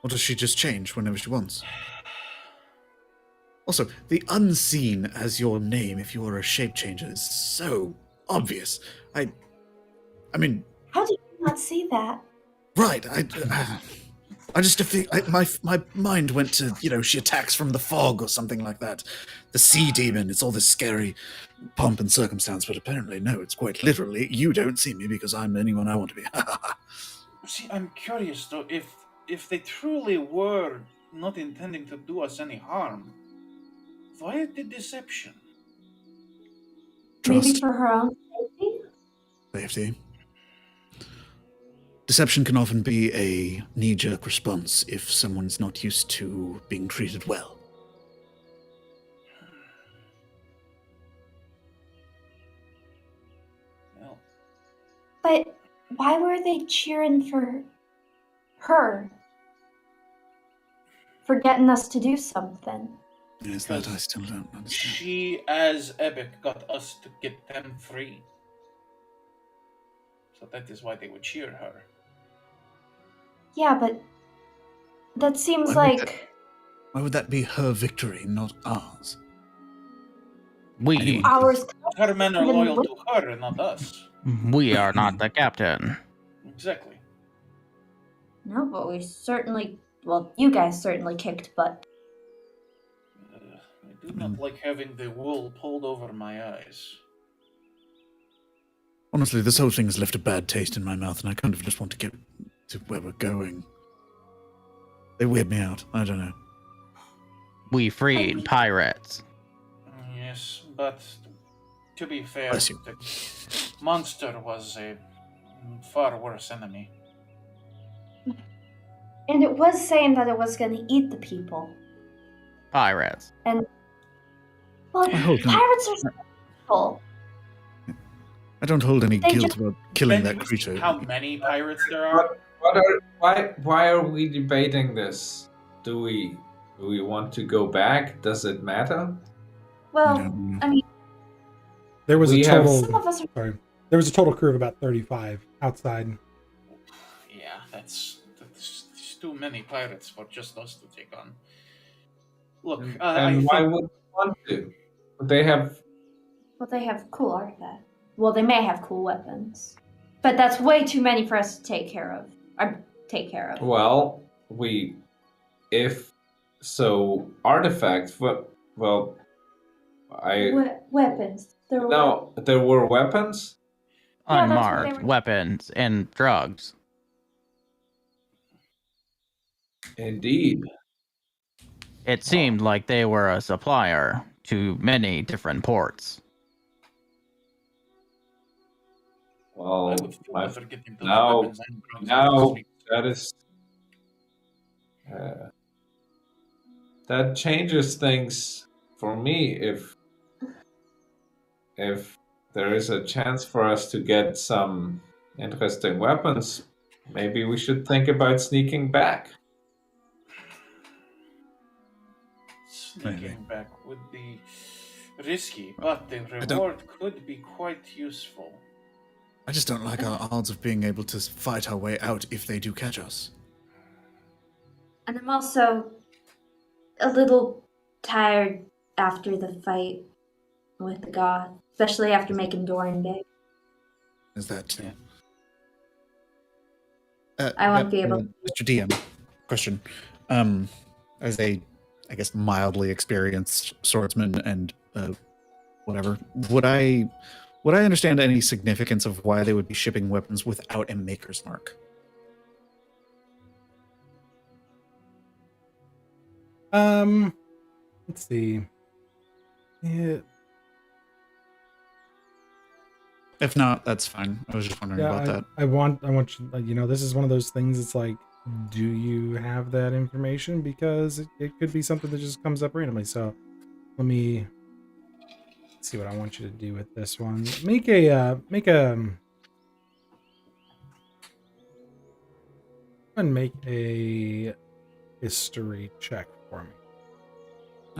Or does she just change whenever she wants? Also, the unseen as your name if you are a shape changer is so obvious. I mean, How did you not see that? right, I just think my mind went to, she attacks from the fog or something like that. The sea demon, it's all this scary pomp and circumstance, but apparently no, it's quite literally, you don't see me because I'm anyone I want to be. See, I'm curious though, if they truly were not intending to do us any harm, why the deception? Maybe Trust, for her own safety? safety. Deception can often be a knee-jerk response if someone's not used to being treated well. Well, But why were they cheering for her? For getting us to do something? Yes, that I still don't understand. she, as Epic, got us to get them free. So that is why they would cheer her. Yeah, but that seems Why would like Why would that be her victory, not ours? We ours. Her men are loyal to her and not us. are not the captain. Exactly. No, but we certainly, well, you guys certainly kicked butt. I do not like having the wool pulled over my eyes. Honestly, this whole thing has left a bad taste in my mouth, and I kind of just want to get to where we're going. They weird me out. I don't know. We freed pirates. Yes, but to be fair, Bless you. the monster was a far worse enemy. And it was saying that it was going to eat the people. Pirates. Well, I hope not. pirates are simple. I don't hold any They guilt just- about killing Ben, that you see creature. how many pirates there are? Why are we debating this? Do we want to go back? Does it matter? Well, No. I mean, There was We a have- total. some of us are. Sorry, there was a total crew of about 35 outside. Yeah, that's too many pirates for just us to take on. Look, I And why think would we want to? They have. Well, they have cool artifacts. Well, they may have cool weapons, but that's way too many for us to take care of. Well, if so, artifacts. Well, Weapons. There were no, there were weapons. Yeah, that's what Unmarked they were- weapons and drugs. Indeed. It seemed like they were a supplier to many different ports. I Well, would feel I- better getting those now- weapons and drugs now off the street. that is. That changes things for me if there is a chance for us to get some interesting weapons, maybe we should think about sneaking back. Sneaking back would be risky, but the don't- reward could be quite useful. I just don't like our odds of being able to fight our way out if they do catch us. And I'm also a little tired after the fight with the goth, especially after making Doran big. Is that? Yeah. I won't be able- Mr. DM, question. As a, I guess, mildly experienced swordsman and whatever, would I understand any significance of why they would be shipping weapons without a maker's mark? Let's see. Yeah, If not, that's fine. I was just wondering about that. I want you, this is one of those things. It's like, do you have that information? Because it could be something that just comes up randomly. So let me see what I want you to do with this one. Make a history check for me.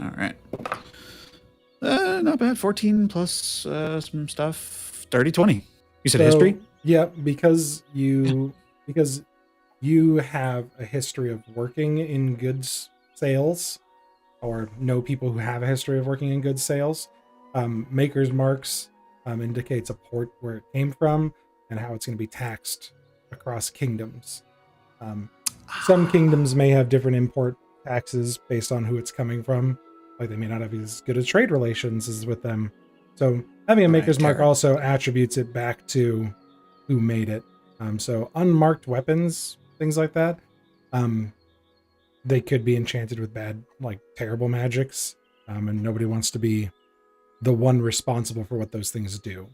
All right. Not bad. 14 plus some stuff. 30, 20. You said history? Yeah, because you have a history of working in goods sales, or know people who have a history of working in goods sales. Maker's marks indicates a port where it came from and how it's going to be taxed across kingdoms. Some kingdoms may have different import taxes based on who it's coming from. Like they may not have as good as trade relations as with them. So having a maker's mark also attributes it back to who made it. So unmarked weapons, things like that, they could be enchanted with bad, like terrible magics, and nobody wants to be the one responsible for what those things do.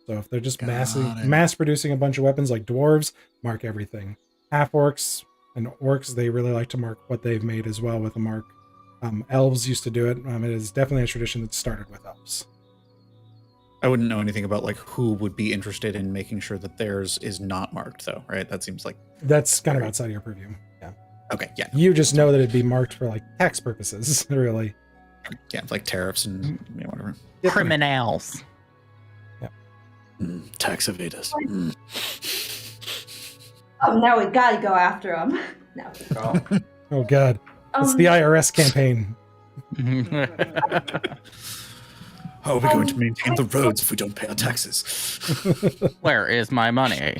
So if they're just mass producing a bunch of weapons like dwarves, mark everything. Half orcs and orcs, they really like to mark what they've made as well with a mark. Elves used to do it. It is definitely a tradition that started with elves. I wouldn't know anything about like who would be interested in making sure that theirs is not marked, though, right? That seems like that's kind of outside of your purview. Yeah. Okay. Yeah. You just know that it'd be marked for like tax purposes, really. Yeah, like tariffs and whatever. Criminals. Tax evaders. Oh, now we gotta go after them. No. Oh God, it's the IRS campaign. How are we going to maintain the roads if we don't pay our taxes? Where is my money?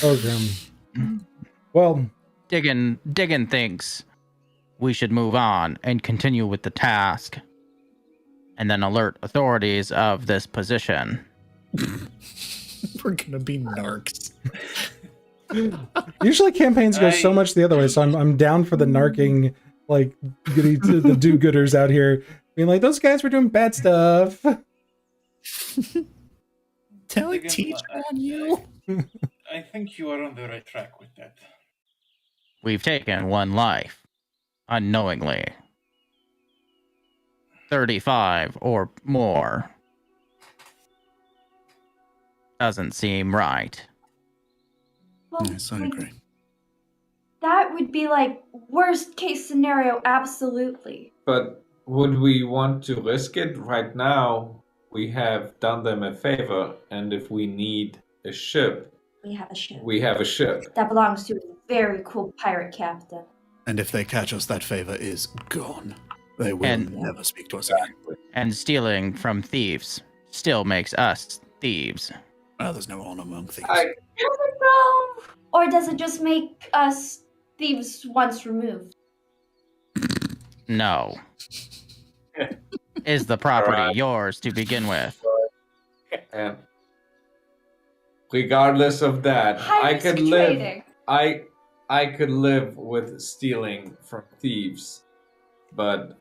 Oh, well, Diggin thinks we should move on and continue with the task, and then alert authorities of this position. We're gonna be narcs. Usually campaigns go so much the other way, so I'm down for the narking, like the do-gooders out here being like, those guys were doing bad stuff. Tell a teacher on you. I think you are on the right track with that. We've taken one life, unknowingly. 35 or more. doesn't seem right. Well, Yes, I agree. that would be like worst case scenario, absolutely. But would we want to risk it? Right now, we have done them a favor, and if we need a ship, We have a ship. we have a ship. That belongs to a very cool pirate captain. And if they catch us, that favor is gone. They will And- never speak to us again. And stealing from thieves still makes us thieves. Well, there's no honor among thieves. I Does it though? Or does it just make us thieves once removed? No. Is the property Alright. yours to begin with? and regardless of that, High I risk could live. trading. I could live with stealing from thieves, but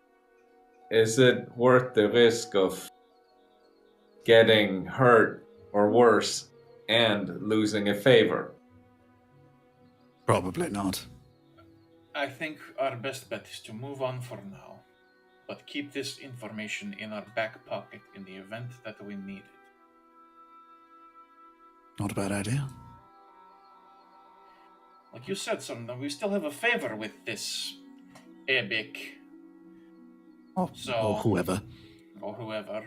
is it worth the risk of getting hurt or worse and losing a favor? Probably not. I think our best bet is to move on for now, but keep this information in our back pocket in the event that we need it. Not a bad idea. Like you said, Sonda, we still have a favor with this Ebik Oh, So- or whoever. or whoever.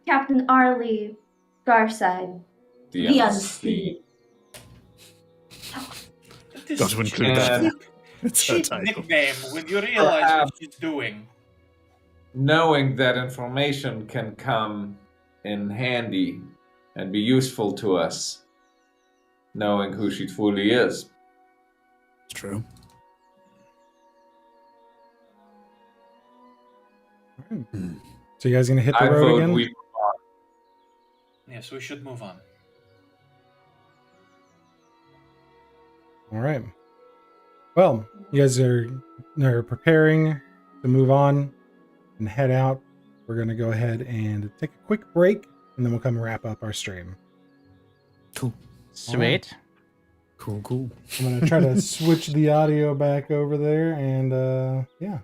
Captain Arlie Garside. The Unseen. This Got to include And- that. It's her cheap title. nickname when you realize Perhaps. what she's doing. Knowing that information can come in handy and be useful to us, knowing who she truly is. It's true. So you guys gonna hit the I road vote again? we. Yes, we should move on. All right. Well, you guys are preparing to move on and head out. We're gonna go ahead and take a quick break, and then we'll come and wrap up our stream. Cool. Sweet. Cool, cool. I'm gonna try to switch the audio back over there, and yeah,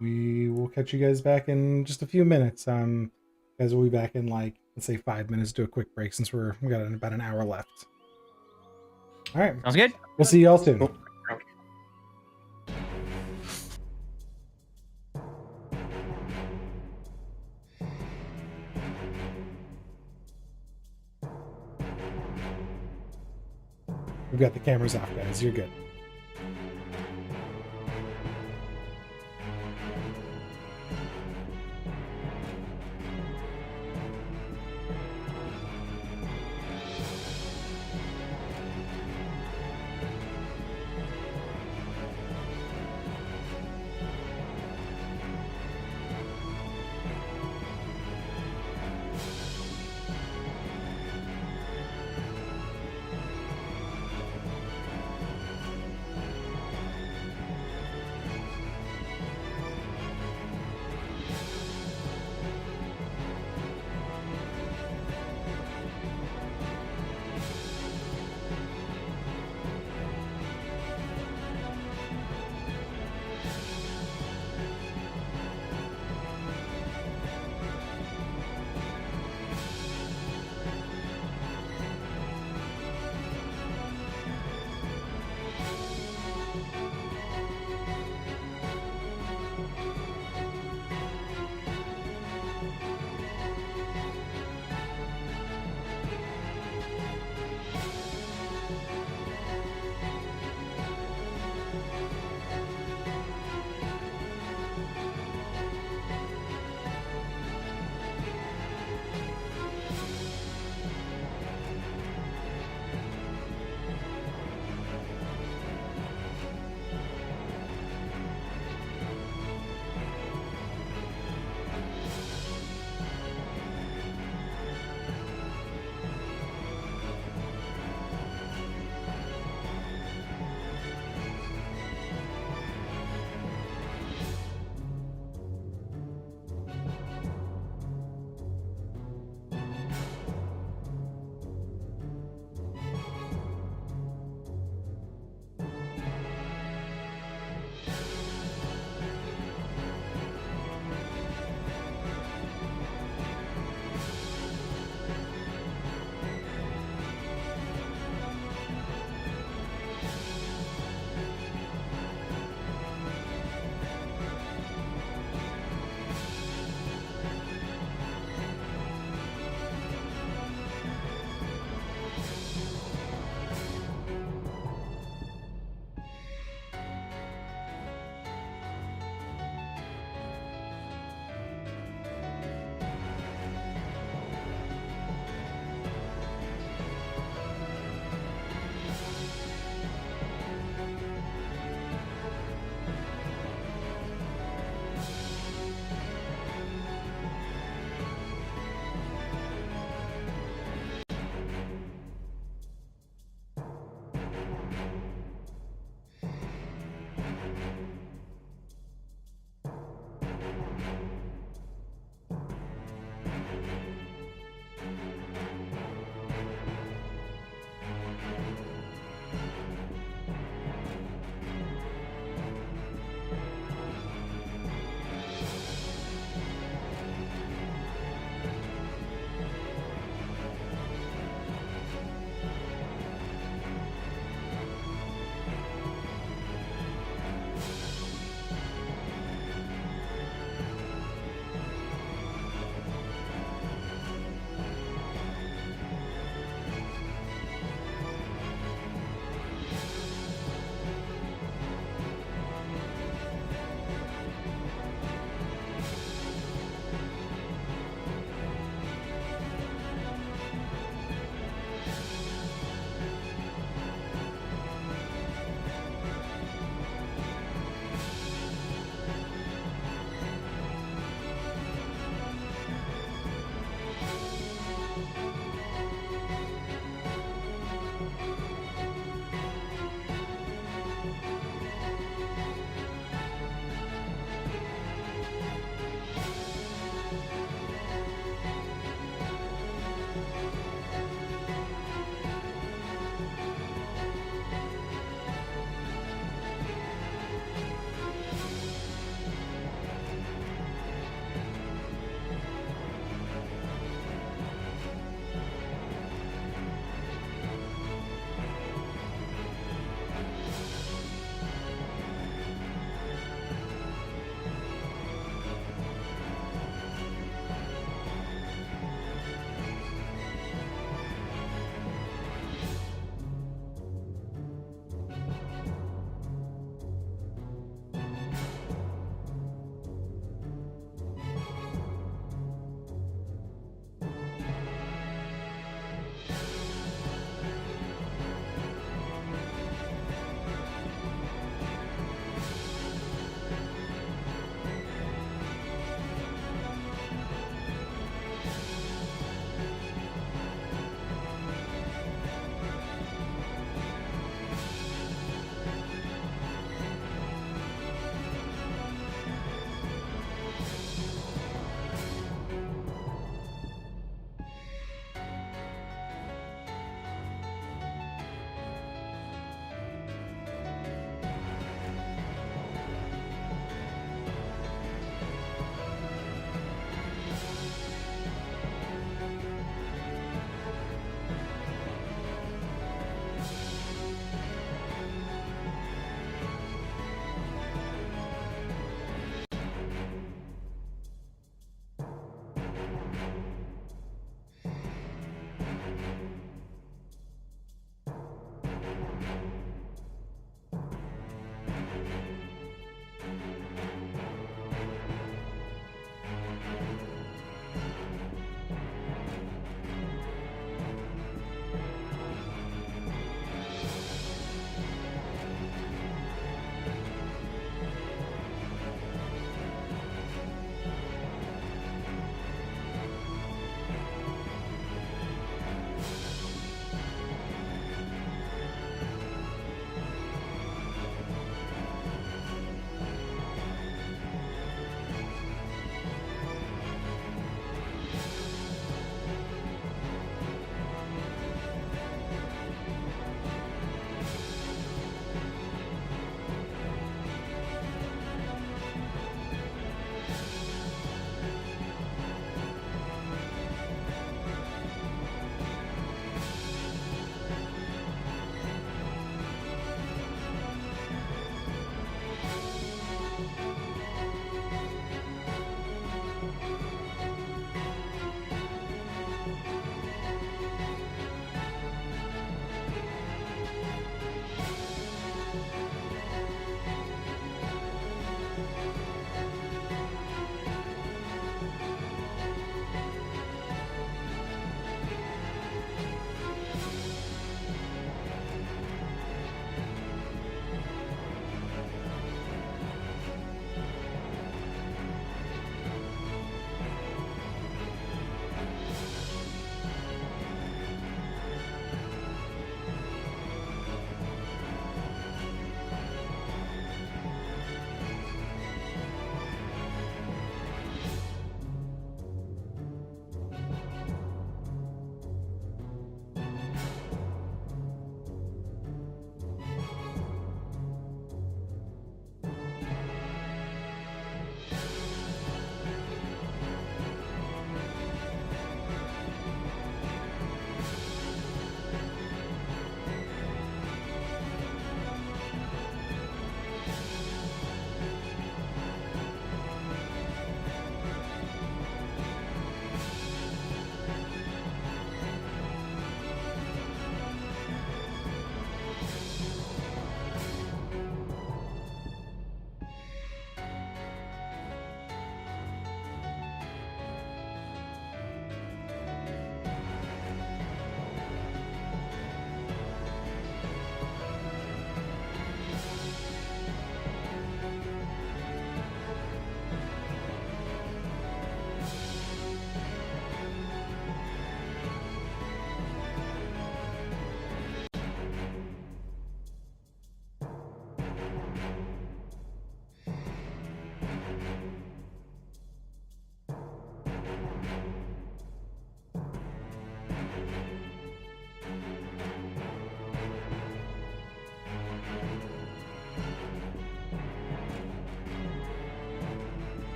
we will catch you guys back in just a few minutes. Guys will be back in like, let's say 5 minutes. Do a quick break since we got about an hour left. All right, Sounds good. we'll see y'all soon. Cool. We've got the cameras off, guys. You're good.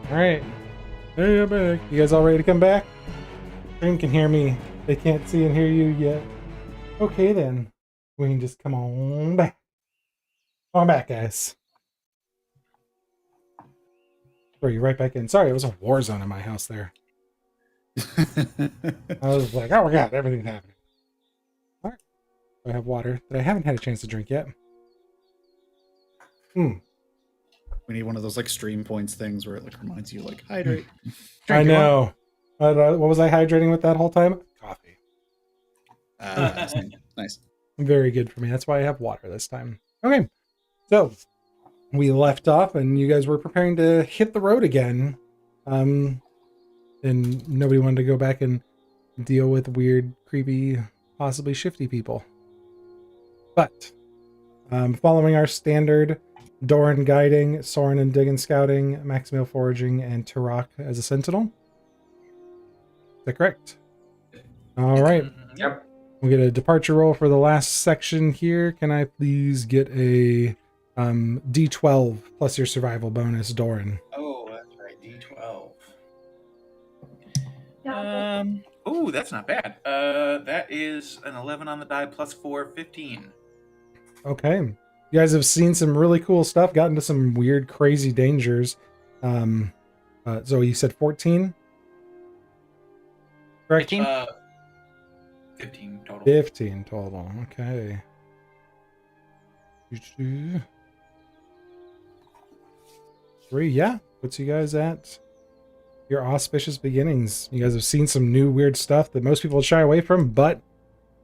All right. Hey, I'm back. You guys all ready to come back? Stream can hear me. They can't see and hear you yet. Okay, then. We can just come on back. Come on back, guys. Throw you right back in. Sorry, it was a war zone in my house there. I was like, oh my god, everything's happening. All right. I have water that I haven't had a chance to drink yet. We need one of those like stream points things where it like reminds you like hydrate. I know. What was I hydrating with that whole time? Coffee. Nice. Very good for me. That's why I have water this time. Okay. So we left off and you guys were preparing to hit the road again. And nobody wanted to go back and deal with weird, creepy, possibly shifty people. But following our standard Doran guiding, Soren and Diggin scouting, Maximil foraging, and Turok as a sentinel. Is that correct? All right. Yep. We'll get a departure roll for the last section here. Can I please get a D12 plus your survival bonus, Doran? Oh, that's right, D12. Yeah, Oh, that's not bad. That is an 11 on the die plus 4, 15. Okay. You guys have seen some really cool stuff, gotten to some weird, crazy dangers. So you said 14? Correct? 15? 15 total. 15 total. Okay. 3, yeah. Puts you guys at your auspicious beginnings. You guys have seen some new weird stuff that most people shy away from, but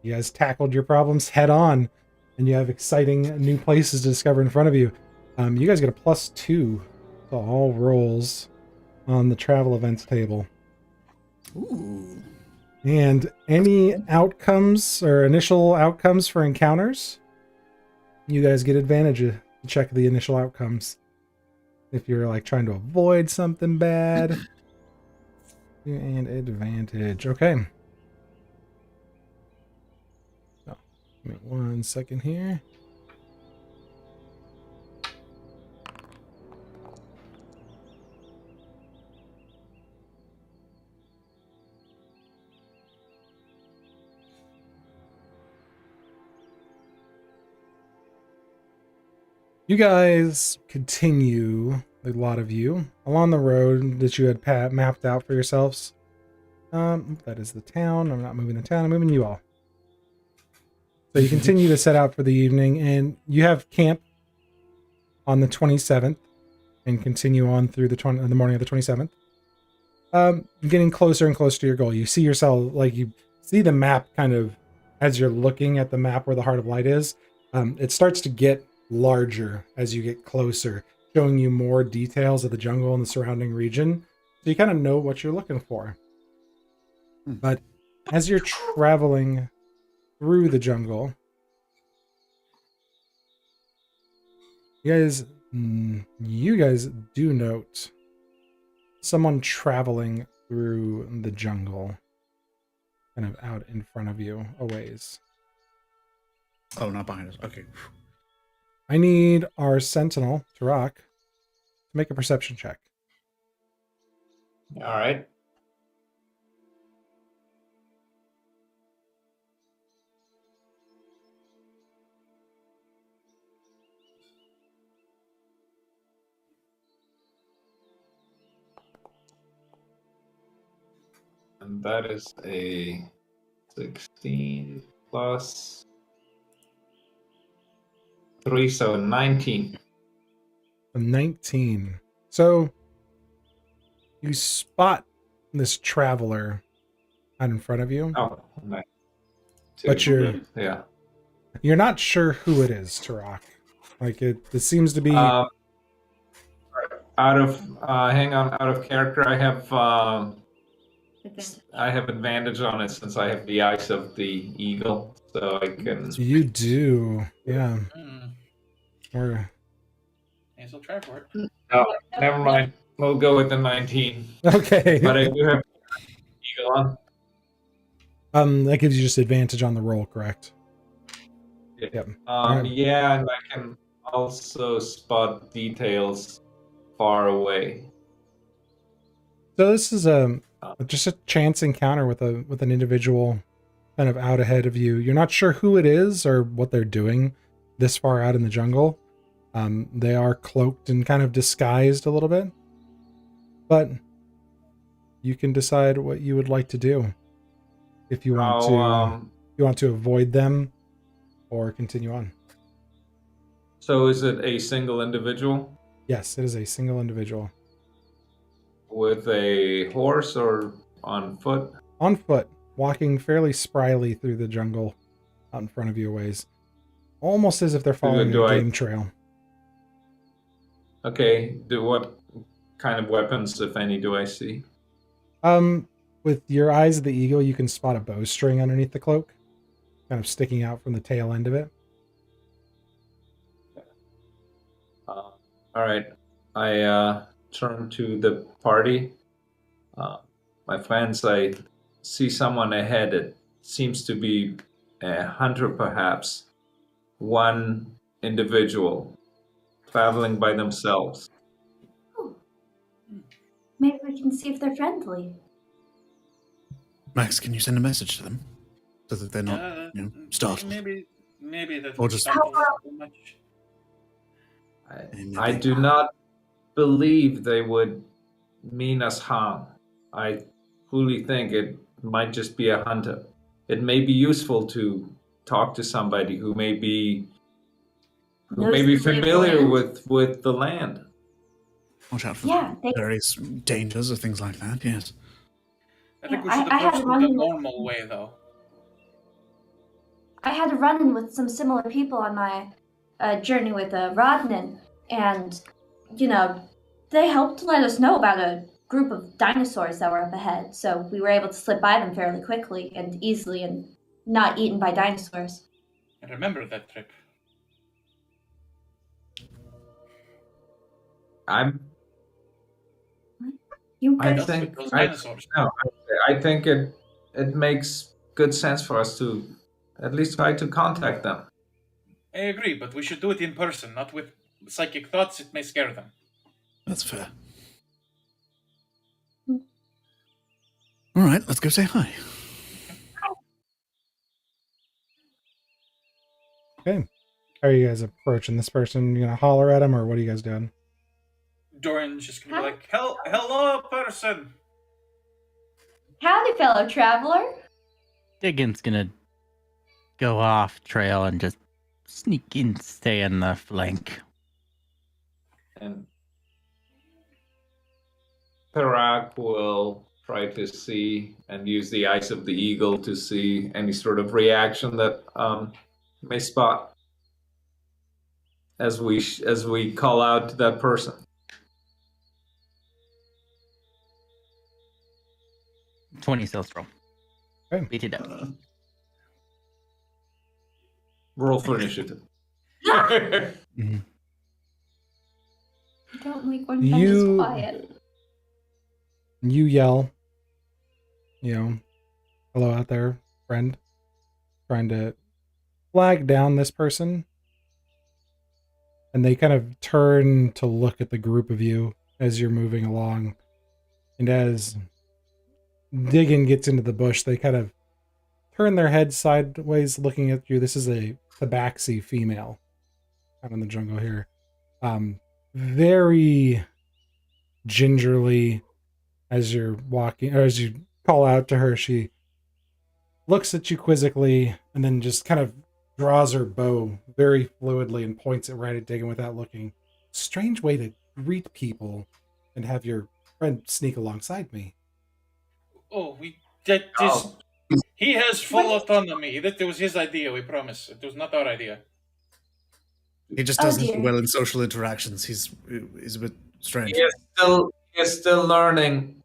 you guys tackled your problems head on, and you have exciting new places to discover in front of you. You guys get a +2 to all rolls on the travel events table. Ooh. And any outcomes or initial outcomes for encounters, you guys get advantage to check the initial outcomes. If you're like trying to avoid something bad, and advantage. Okay. Oh, give me 1 second here. You guys continue, a lot of you, along the road that you had mapped out for yourselves. That is the town. I'm not moving the town. I'm moving you all. So you continue to set out for the evening, and you have camp on the 27th, and continue on through the morning of the 27th. Getting closer and closer to your goal. You see yourself, like you see the map kind of, as you're looking at the map where the Heart of Light is, it starts to get larger as you get closer, showing you more details of the jungle and the surrounding region. So you kind of know what you're looking for. But as you're traveling through the jungle, you guys do note someone traveling through the jungle, kind of out in front of you a ways. Oh, not behind us. Okay. I need our sentinel, Turok, to make a perception check. All right. And that is a 16 plus 3, so 19. A 19. So you spot this traveler out in front of you, Oh, nice. but you're not sure who it is, Turok. Like it seems to be. out of out of character. I have advantage on it since I have the eyes of the eagle, so I can. You do, yeah. Or May as well try for it. No, never mind. We'll go with the 19. okay. But I do have eagle on. That gives you just advantage on the roll, correct? Yeah. Yep. Yeah, and I can also spot details far away. So this is just a chance encounter with an individual kind of out ahead of you. You're not sure who it is or what they're doing this far out in the jungle. They are cloaked and kind of disguised a little bit, but you can decide what you would like to do. If you want to avoid them or continue on. So is it a single individual Yes, it is a single individual. with a horse or on foot? On foot, walking fairly spryly through the jungle out in front of you a ways. Almost as if they're following a game trail. Okay, what kind of weapons, if any, do I see? With your eyes of the eagle, you can spot a bowstring underneath the cloak, kind of sticking out from the tail end of it. All right, I turn to the party. My friends, I see someone ahead. It seems to be a hunter, perhaps. One individual traveling by themselves. Oh. Maybe we can see if they're friendly. Max, can you send a message to them so that they're not, startled? Maybe that Or just- too much. I do not believe they would mean us harm. I truly think it might just be a hunter. It may be useful to talk to somebody who may be familiar with the land. Watch out for they- various dangers or things like that, yes. I think we Yeah, should I had approach one it the in- normal way, though. I had a run-in with some similar people on my journey with Rodnan, and, they helped let us know about a group of dinosaurs that were up ahead, so we were able to slip by them fairly quickly and easily and not eaten by dinosaurs. I remember that trip. You I guys, think Those I dinosaurs. think it makes good sense for us to at least try to contact them. I agree, but we should do it in person, not with psychic thoughts. It may scare them. That's fair. All right, let's go say hi. Okay. How are you guys approaching this person? You gonna holler at him, or what are you guys doing? Dorian's just gonna be like, hello, person! howdy, fellow traveler. Diggins gonna go off trail and just sneak in, stay in the flank. And Perak will try to see and use the eyes of the eagle to see any sort of reaction that may spot as we call out to that person. $20 sales roll. Okay. Beat it up. Roll for initiative. Mm-hmm. I don't like when Ben is You- quiet. You yell, hello out there, friend. Trying to flag down this person. And they kind of turn to look at the group of you as you're moving along. And as Diggin gets into the bush, they kind of turn their heads sideways looking at you. This is a tabaxi female out in the jungle here. Very gingerly, as you're walking, or as you call out to her, she looks at you quizzically and then just kind of draws her bow very fluidly and points it right at Diggin without looking. Strange way to greet people and have your friend sneak alongside me. Oh, he has full autonomy. That was his idea, we promise. It was not our idea. He just Oh, doesn't do dear. well in social interactions. He's a bit strange. He is still learning.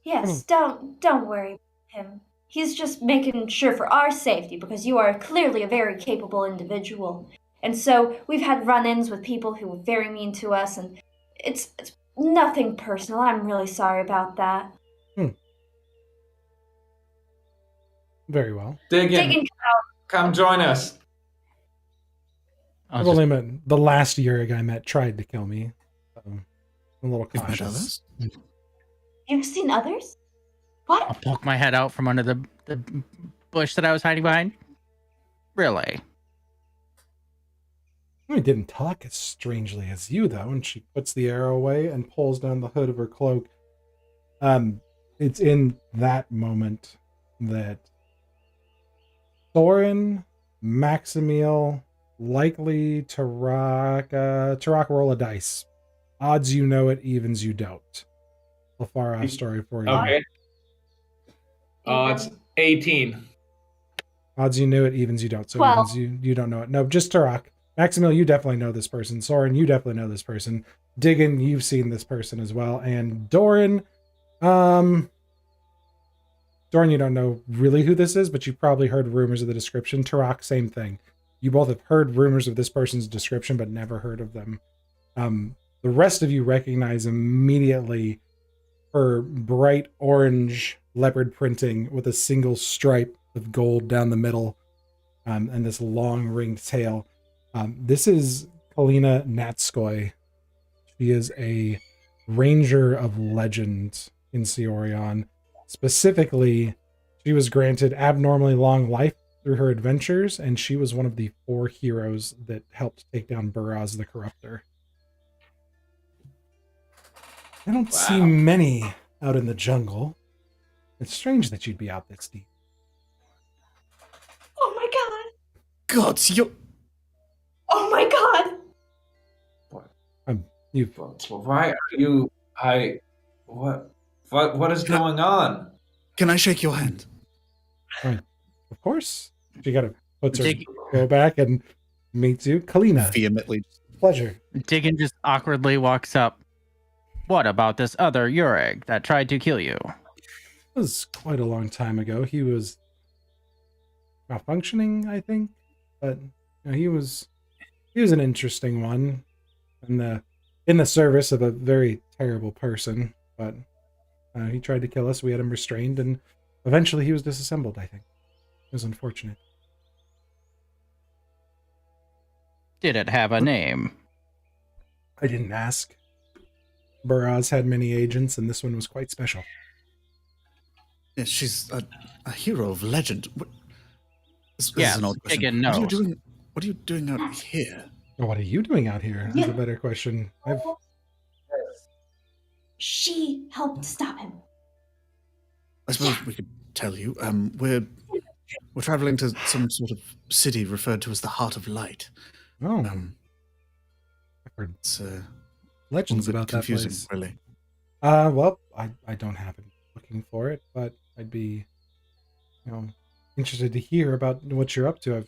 Yes, don't worry about him. He's just making sure for our safety because you are clearly a very capable individual. And so we've had run-ins with people who were very mean to us, and it's nothing personal. I'm really sorry about that. Very well. Diggin, come join us. I've only met the last Yurig I met tried to kill me. So I'm a little You've met cautious. others? You've seen others? What? I'll poke my head out from under the bush that I was hiding behind. Really? I didn't talk as strangely as you, though. And she puts the arrow away and pulls down the hood of her cloak. It's in that moment that Thorin, Maximiel, likely Tarak roll a dice. Odds you know it, evens you don't. A far off story for you. Okay. It's 18. Odds you knew it, evens you don't. So 12. evens you don't know it. No, just Tarak. Maximiel, you definitely know this person. Soren, you definitely know this person. Diggin, you've seen this person as well. And Doran, Doran, you don't know really who this is, but you've probably heard rumors of the description. Tarak, same thing. You both have heard rumors of this person's description, but never heard of them. The rest of you recognize immediately her bright orange leopard printing with a single stripe of gold down the middle, and this long ringed tail. This is Kalina Natskoy. She is a ranger of legend in Cyorion. Specifically, she was granted abnormally long life through her adventures, and she was one of the 4 heroes that helped take down Buraz the Corruptor. I don't see many out in the jungle. It's strange that you'd be out this deep. Oh my god! God, you. Oh my god! You've Why are you? What is going on? Can I shake your hand? of course. She got to put her go back and meets you. Kalina, Vehemently. pleasure. Diggin just awkwardly walks up. What about this other Ureg that tried to kill you? It was quite a long time ago. He was malfunctioning, I think, but he was an interesting one, in the service of a very terrible person. But he tried to kill us. We had him restrained, and eventually he was disassembled. I think it was unfortunate. Did it have a name? I didn't ask. Buraz had many agents, and this one was quite special. Yes, she's a hero of legend. This Yes, is an odd question. Diggin knows. What are you doing out here? What are you doing out here? Is a better question. She helped stop him. I suppose we could tell you. We're traveling to some sort of city referred to as the Heart of Light. Oh, I've heard It's legends about that confusing, place. really. Well, I don't happen looking for it, but I'd be, interested to hear about what you're up to.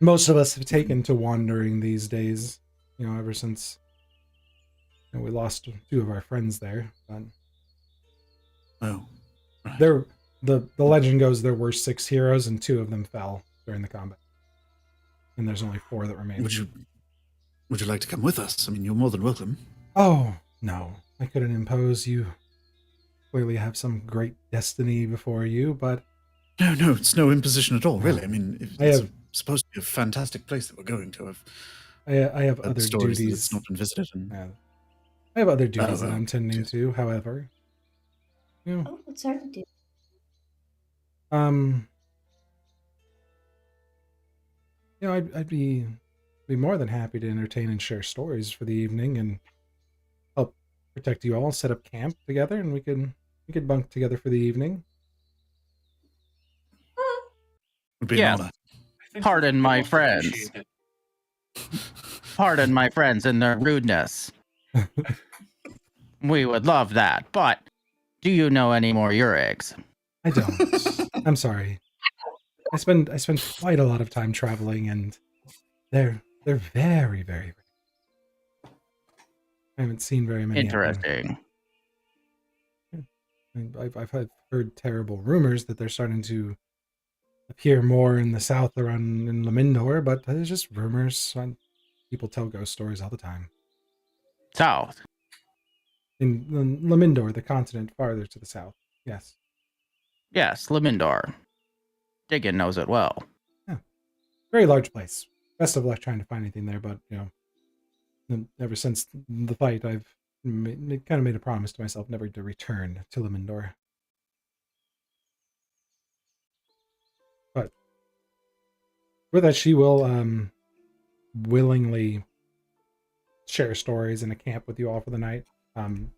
Most of us have taken to wandering these days, ever since we lost 2 of our friends there. But Oh, right. the legend goes there were 6 heroes and 2 of them fell during the combat, and there's only 4 that remain. Would you like to come with us? I mean, you're more than welcome. Oh no, I couldn't impose. You clearly have some great destiny before you, but No, it's no imposition at all, really. I mean, I it's have- supposed to be a fantastic place that we're going to. I have Heard other stories that duties. it's not been visited. And, I have other duties that well, I'm tending yes. to. However, Oh, what sort of dude? I'd be more than happy to entertain and share stories for the evening and help protect you all. Set up camp together, and we could bunk together for the evening. would be Yeah. an honor. I think Pardon we my most friends. appreciate it. Pardon my friends and their rudeness. We would love that, but do you know any more Uregs? I don't. I'm sorry. I spend quite a lot of time traveling, and they're very, very rare. I haven't seen very many. of them. Interesting. I've heard terrible rumors that they're starting to appear more in the south around in Lamindor, but it's just rumors. People tell ghost stories all the time. South. In Lamindor, the continent farther to the south. Yes. Yes, Lamindor. Diggin knows it well. Very large place. Best of luck trying to find anything there, but ever since the fight, I've kind of made a promise to myself never to return to Limendor. But with that, she will willingly share stories in a camp with you all for the night.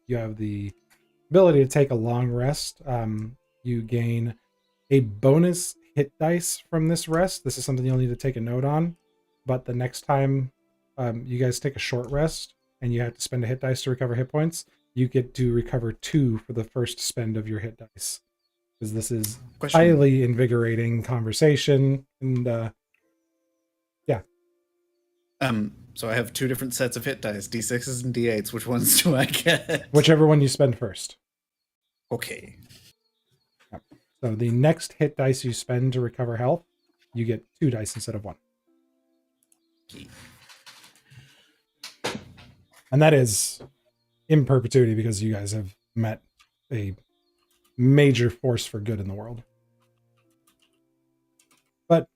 You have the ability to take a long rest. You gain a bonus hit dice from this rest. This is something you'll need to take a note on. But the next time you guys take a short rest and you have to spend a hit dice to recover hit points, you get to recover 2 for the first spend of your hit dice. Because this is highly invigorating conversation. And yeah. So I have 2 different sets of hit dice, D6s and D8s. Which ones do I get? Whichever one you spend first. Okay. Yep. So the next hit dice you spend to recover health, you get 2 dice instead of 1. And that is in perpetuity because you guys have met a major force for good in the world. But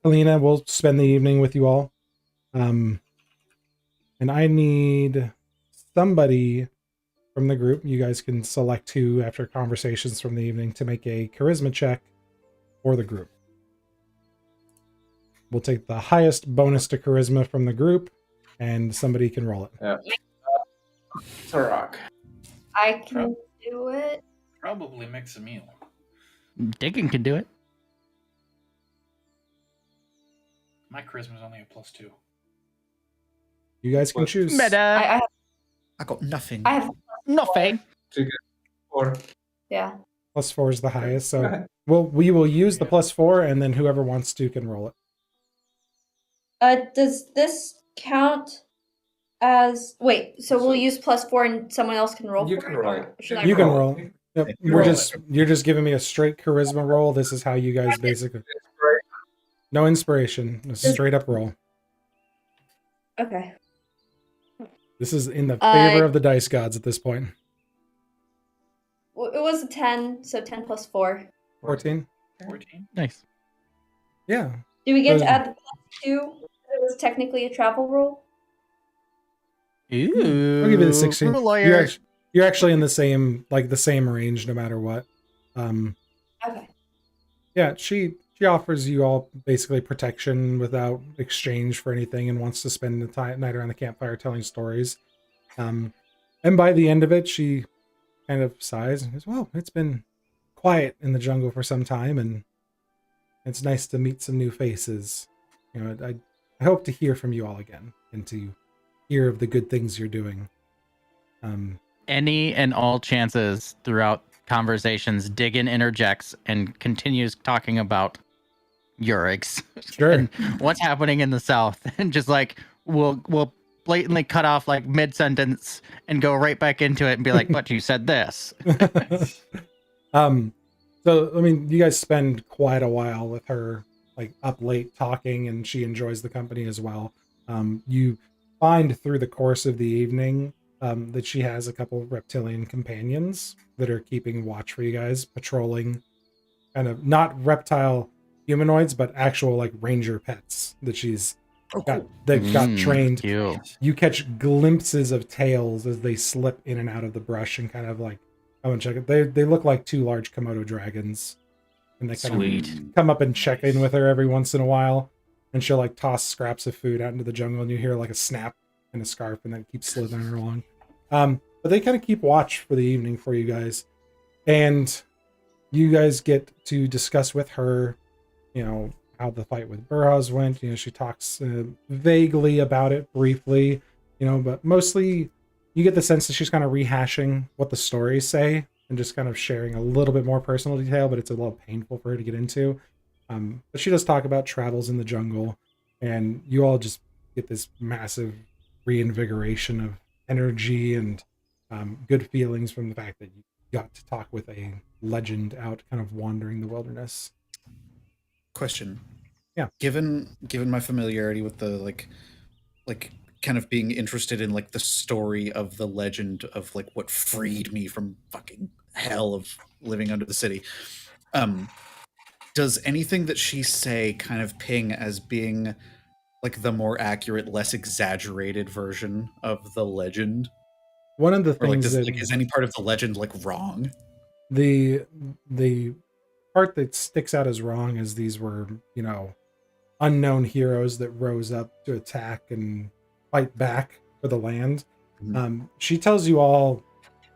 Alina will spend the evening with you all. And I need somebody from the group. You guys can select 2 after conversations from the evening to make a charisma check for the group. We'll take the highest bonus to charisma from the group, and somebody can roll it. Yeah. Turok. I can do it. Probably mix a meal. Diggin can do it. My charisma's only a +2. You guys can choose. Meta. I got nothing. I have Nothing. Or yeah. +4 is the highest, Go so ahead. we will use the +4, and then whoever wants to can roll it. Does this count as so we'll use +4 and someone else can roll You for can it, roll or it. should I You can roll? roll. Yep. You We're roll you're just giving me a straight charisma roll. This is how you guys basically no inspiration, a straight up roll. Okay. This is in the favor of the dice gods at this point. It was a 10, so 10 plus 4. 14. 14. Nice. Yeah. Do we get So- to add the +2? It was technically a travel roll. Ooh. I'll give you the 16. Lawyer. You're actually in the same range no matter what. Okay. Yeah, she offers you all basically protection without exchange for anything and wants to spend the night around the campfire telling stories. And by the end of it, she kind of sighs and goes, well, it's been quiet in the jungle for some time, and it's nice to meet some new faces. You know, I hope to hear from you all again and to hear of the good things you're doing. Any and all chances throughout conversations, Diggin interjects and continues talking about Urigs. Sure. And what's happening in the South, and just like we'll blatantly cut off like mid sentence and go right back into it and be like, "But you said this." So I mean, you guys spend quite a while with her, like up late talking, and she enjoys the company as well. You find through the course of the evening that she has a couple reptilian companions that are keeping watch for you guys, patrolling, kind of not reptile humanoids, but actual like ranger pets that she's got. They've got trained. Cute. You catch glimpses of tails as they slip in and out of the brush and kind of like come and check it. They look like 2 large Komodo dragons, and they kind Sweet. of come up and check in with her every once in a while. And she'll like toss scraps of food out into the jungle, and you hear like a snap and a scarf, and then it keeps slithering her along. But they kind of keep watch for the evening for you guys, and you guys get to discuss with her, you know, how the fight with Burhaz went. You know, she talks vaguely about it briefly, you know, but mostly you get the sense that she's kind of rehashing what the stories say and just kind of sharing a little bit more personal detail, but it's a little painful for her to get into. But she does talk about travels in the jungle, and you all just get this massive reinvigoration of energy and good feelings from the fact that you got to talk with a legend out kind of wandering the wilderness. Question. Yeah. Given my familiarity with the like kind of being interested in like the story of the legend of like what freed me from fucking hell of living under the city, does anything that she say kind of ping as being like the more accurate, less exaggerated version of the legend? One of the Or like, things that is any part of the legend like wrong? the part that sticks out as wrong is these were, unknown heroes that rose up to attack and fight back for the land. She tells you all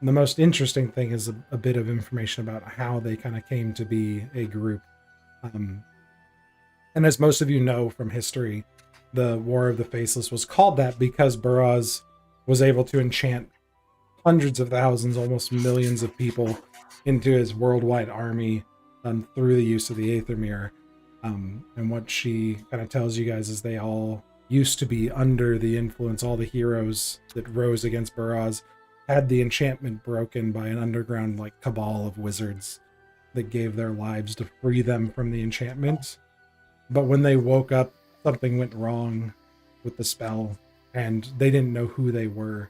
the most interesting thing is a bit of information about how they kind of came to be a group. And as most of you know from history, the War of the Faceless was called that because Burroz was able to enchant hundreds of thousands, almost millions of people into his worldwide army through the use of the Aether Mirror. And what she kind of tells you guys is they all used to be under the influence. All the heroes that rose against Burroz had the enchantment broken by an underground like cabal of wizards that gave their lives to free them from the enchantment. But when they woke up, something went wrong with the spell, and they didn't know who they were.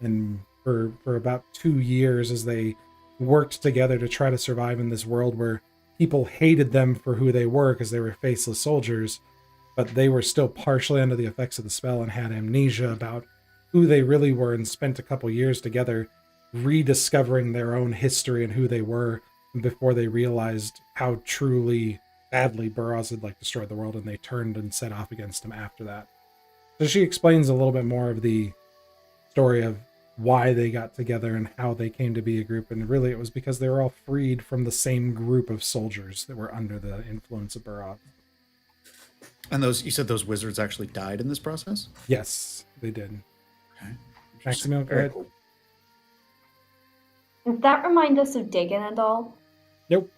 And for about 2 years, as they worked together to try to survive in this world where people hated them for who they were because they were faceless soldiers, but they were still partially under the effects of the spell and had amnesia about who they really were, and spent a couple years together rediscovering their own history and who they were before they realized how truly badly Burroz had destroyed the world, and they turned and set off against him after that. So she explains a little bit more of the story of why they got together and how they came to be a group, and really it was because they were all freed from the same group of soldiers that were under the influence of Burroz. And you said those wizards actually died in this process? Yes, they did. Okay. Maximilian, go ahead. Does that remind us of Diggin at all? Nope.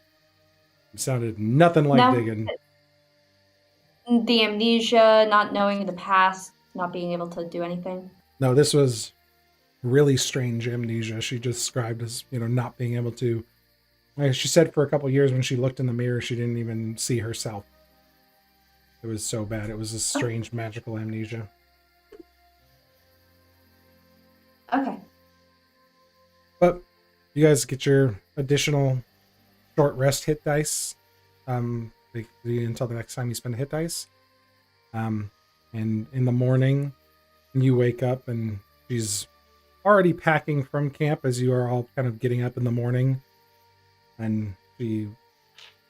It sounded nothing like No. Diggin. The amnesia, not knowing the past, not being able to do anything. No, this was really strange amnesia. She described as, not being able to. She said for a couple years when she looked in the mirror, she didn't even see herself. It was so bad. It was a strange magical amnesia. Okay. But you guys get your additional short rest hit dice until the next time you spend a hit dice. And in the morning, you wake up and she's already packing from camp as you are all kind of getting up in the morning. And she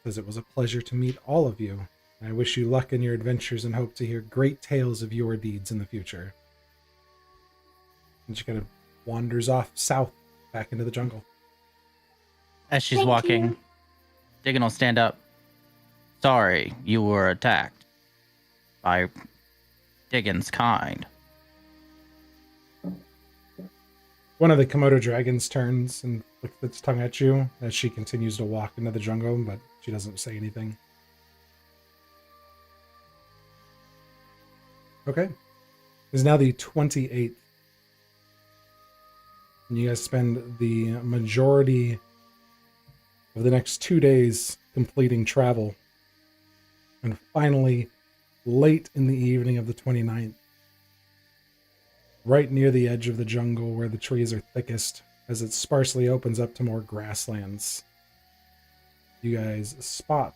says it was a pleasure to meet all of you. I wish you luck in your adventures and hope to hear great tales of your deeds in the future. And she kind of wanders off south back into the jungle. As she's Thank walking, you. Diggin will stand up. Sorry, you were attacked by Diggin's kind. One of the Komodo dragons turns and flicks its tongue at you as she continues to walk into the jungle, but she doesn't say anything. Okay. It's now the 28th. And you guys spend the majority of the next 2 days completing travel. And finally, late in the evening of the 29th, right near the edge of the jungle where the trees are thickest, as it sparsely opens up to more grasslands, you guys spot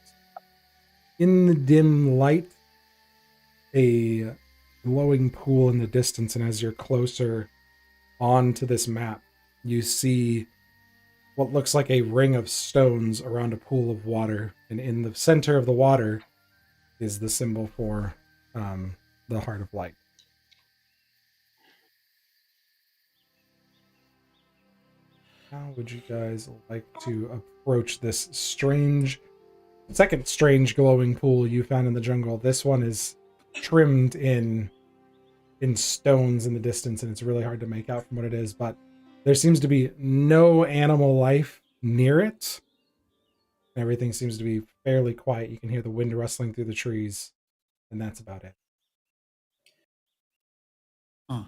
in the dim light a glowing pool in the distance. And as you're closer onto this map, you see what looks like a ring of stones around a pool of water, and in the center of the water is the symbol for the Heart of Light. How would you guys like to approach this second strange glowing pool you found in the jungle? This one is trimmed in stones in the distance, and it's really hard to make out from what it is, but there seems to be no animal life near it. Everything seems to be fairly quiet. You can hear the wind rustling through the trees, and that's about it. Huh.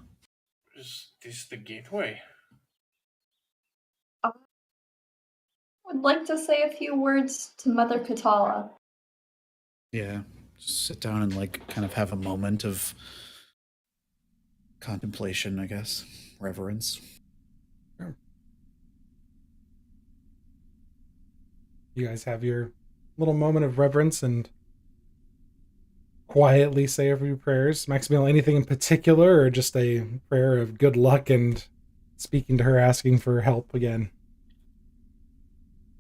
Is this the gateway? I would like to say a few words to Mother Katala. Yeah. Just sit down and kind of have a moment of contemplation, I guess. Reverence. Sure. You guys have your little moment of reverence and quietly say a few prayers. Maximilian, anything in particular, or just a prayer of good luck and speaking to her, asking for help again.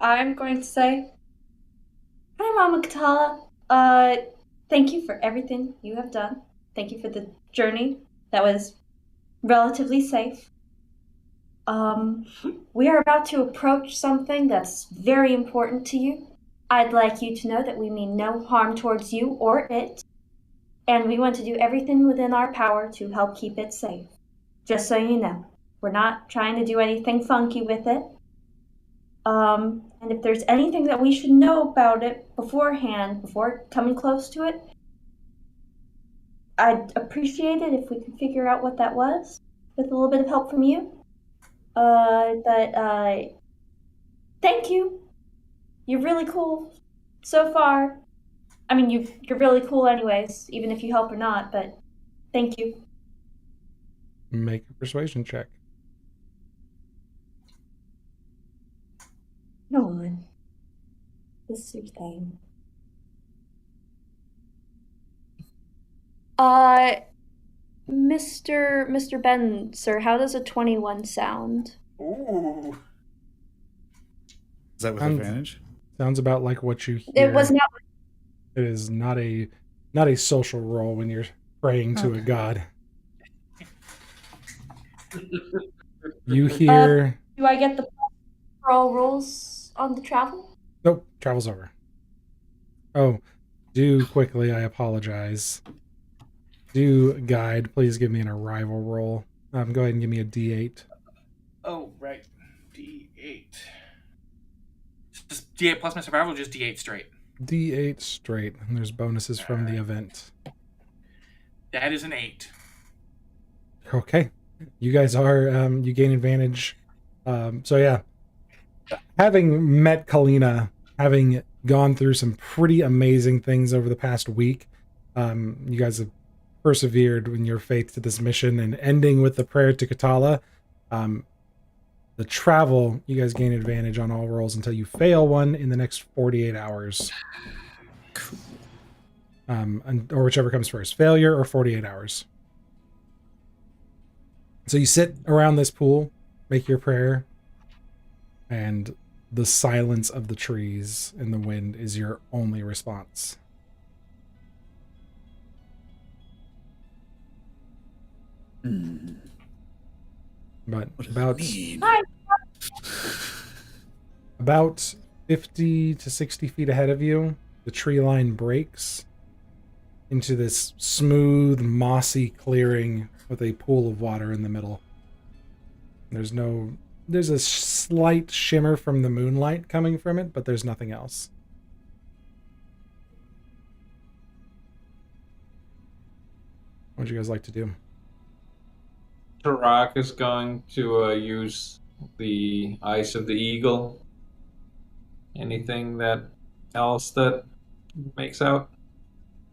I'm going to say, "Hi, Mama Katala. Thank you for everything you have done. Thank you for the journey that was relatively safe. We are about to approach something that's very important to you. I'd like you to know that we mean no harm towards you or it, and we want to do everything within our power to help keep it safe. Just so you know, we're not trying to do anything funky with it. And if there's anything that we should know about it beforehand, before coming close to it, I'd appreciate it if we could figure out what that was, with a little bit of help from you. Thank you. You're really cool so far. I mean, you're really cool anyways, even if you help or not, but thank you." Make a persuasion check. No one. This is your thing. Mr. Ben, sir, how does a 21 sound? Ooh. Is that with Sounds- advantage? Sounds about like what you hear. It was not. It is not a social role when you're praying to a god. You hear... Do I get the for all rolls on the travel? Nope, travel's over. Oh, do quickly, I apologize. Do guide, please give me an arrival roll. Go ahead and give me a D8. Oh, right. D8. Just D8 plus my survival, or just D8 straight? D8 straight, and there's bonuses from the event. That is an 8. Okay. You guys are, you gain advantage. So yeah, having met Kalina, having gone through some pretty amazing things over the past week, you guys have persevered in your faith to this mission, and ending with the prayer to Katala. The travel, you guys gain advantage on all rolls until you fail one in the next 48 hours. Or whichever comes first, failure or 48 hours. So you sit around this pool, make your prayer, and the silence of the trees and the wind is your only response. But about 50 to 60 feet ahead of you, the tree line breaks into this smooth, mossy clearing with a pool of water in the middle. There's a slight shimmer from the moonlight coming from it, but there's nothing else. What would you guys like to do? Tarak is going to use the Eyes of the Eagle. Anything else that makes out?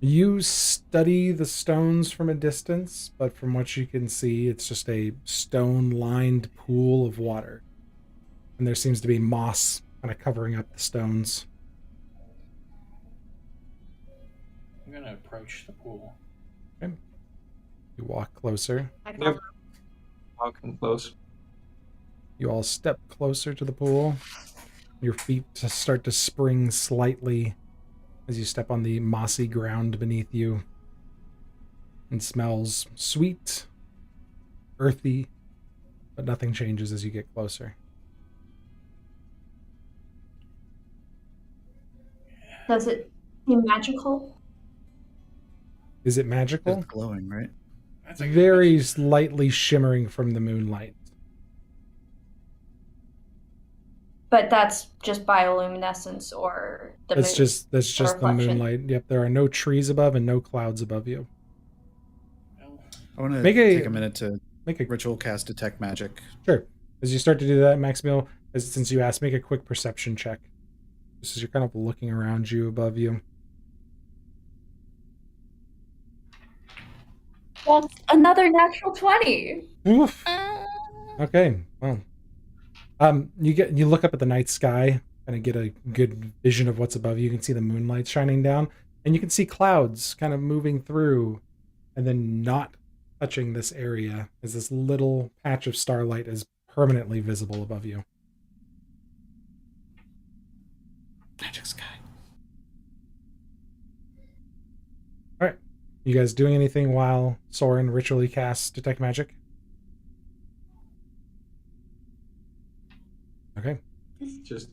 You study the stones from a distance, but from what you can see, it's just a stone-lined pool of water. And there seems to be moss kind of covering up the stones. I'm going to approach the pool. Okay. You walk closer. Yep. Walking close. You all step closer to the pool. Your feet just start to spring slightly as you step on the mossy ground beneath you. It smells sweet, earthy, but nothing changes as you get closer. Does it seem magical? Is it magical? It's glowing, right? That's a good Very question. lightly shimmering from the moonlight. But that's just bioluminescence or the That's moon. just the reflection. moonlight. Yep, there are no trees above and no clouds above you. Well, I want to Make take a minute to Make a ritual cast detect magic. Sure. As you start to do that, Maximil, since you asked, make a quick perception check. Just as you're kind of looking around you, above you. That's another natural 20. Oof. Okay. Well, you look up at the night sky and get a good vision of what's above you. You can see the moonlight shining down, and you can see clouds kind of moving through, and then not touching this area as this little patch of starlight is permanently visible above you. Magic sky. All right. You guys doing anything while Soren ritually casts Detect Magic? Okay. Just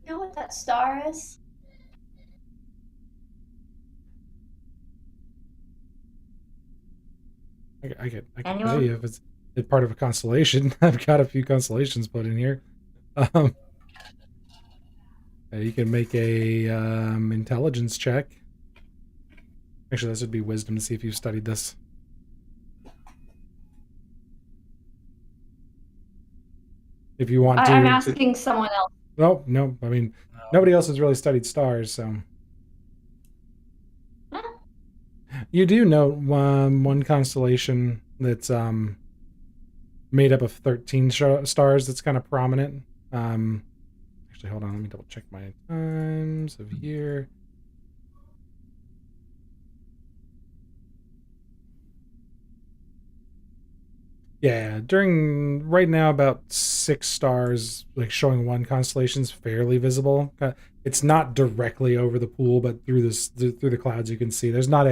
You know what that star is? I can Anyone? tell you if it's part of a constellation. I've got a few constellations put in here. You can make a intelligence check. Actually, this would be wisdom to see if you've studied this. If you want to. I'm asking someone else. No. I mean, nobody else has really studied stars, so. You do know one constellation that's made up of 13 stars that's kind of prominent. Actually, hold on. Let me double check my times of year. Yeah, right now, about 6 stars, like showing one constellation is fairly visible. It's not directly over the pool, but through the clouds, you can see. There's not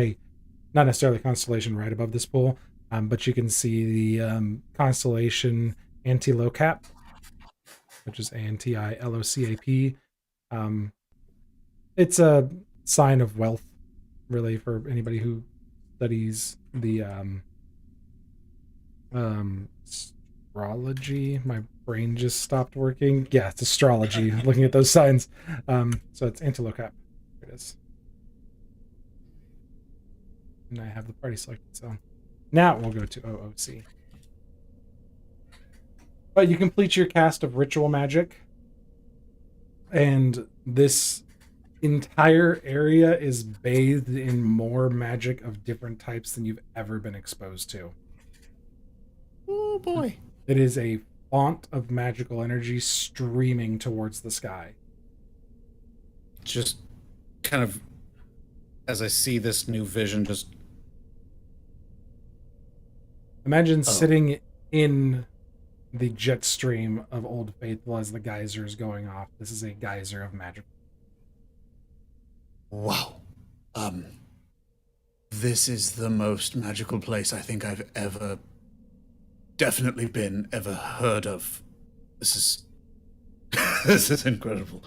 necessarily a constellation right above this pool, but you can see the constellation Antilocap, which is Antilocap. It's a sign of wealth, really, for anybody who studies the astrology. My brain just stopped working. Yeah, it's astrology. Looking at those signs. So it's Antilocap. There it is. And I have the party selected. So now we'll go to OOC. But you complete your cast of ritual magic, and this entire area is bathed in more magic of different types than you've ever been exposed to. Oh boy. It is a font of magical energy streaming towards the sky. Just kind of, as I see this new vision, just imagine sitting in the jet stream of Old Faithful as the geyser is going off. This is a geyser of magic. wow. This is the most magical place I think I've ever heard of. This is this is incredible.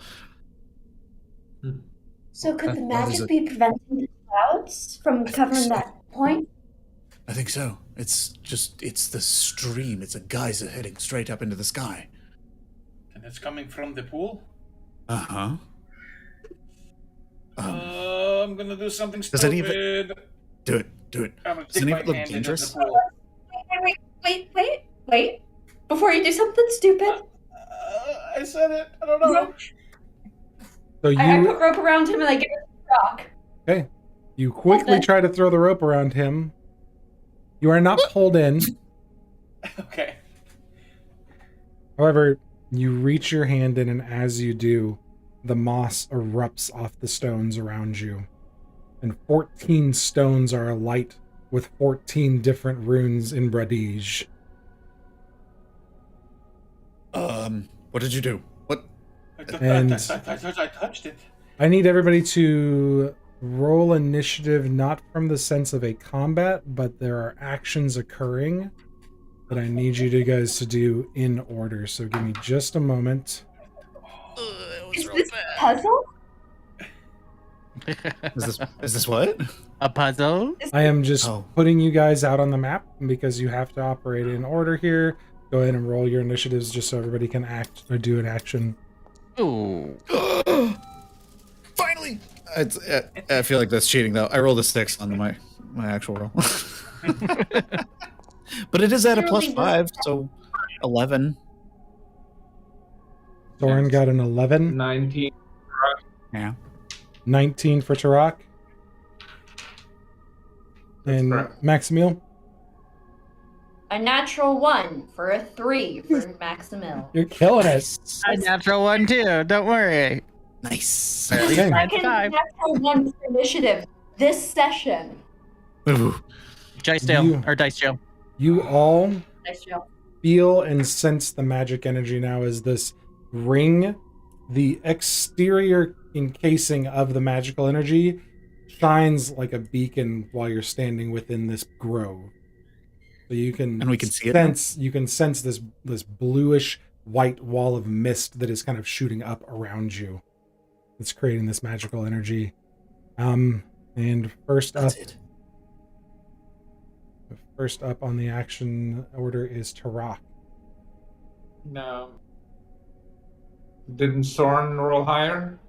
So could the That is magic a- be preventing the clouds from covering that point? I think so. It's the stream. It's a geyser heading straight up into the sky. And it's coming from the pool? Uh-huh. I'm gonna do something Does stupid. it even- Do it. I'm gonna Does stick it my even look hand into dangerous? the pool. Wait. Before you do something stupid, I said it. I don't know. So I you put rope around him and I give him a rock. okay? You quickly Okay. try to throw the rope around him. You are not pulled in. Okay. However, you reach your hand in, and as you do, the moss erupts off the stones around you. And 14 stones are alight with 14 different runes in Bradige. What did you do? What? I And- touched it. I need everybody to roll initiative, not from the sense of a combat, but there are actions occurring that I need you guys to do in order. So give me just a moment. Is this a puzzle? Is this what? A puzzle? I am just Oh. putting you guys out on the map because you have to operate in order here. Go ahead and roll your initiatives just so everybody can act or do an action. Ooh. Finally! I feel like that's cheating though. I rolled a 6 on my actual roll. But it is at a Surely +5, so 11. Soren got an 11. 19. Yeah. 19 for Tarak. And correct. Maximil, A natural 1 for a 3 for Maximil. you're killing us. A natural one too. Don't worry. Nice. Okay. Second Five. natural 1 for initiative this session. Ooh. Dice jail You- or dice jail. You all Nice job. feel and sense the magic energy now as this ring, the exterior encasing of the magical energy, shines like a beacon while you're standing within this grove. So you can And we can see it now? you can sense this bluish white wall of mist that is kind of shooting up around you. It's creating this magical energy. And first up, on the action order is Tarak. No. Didn't Soren roll higher?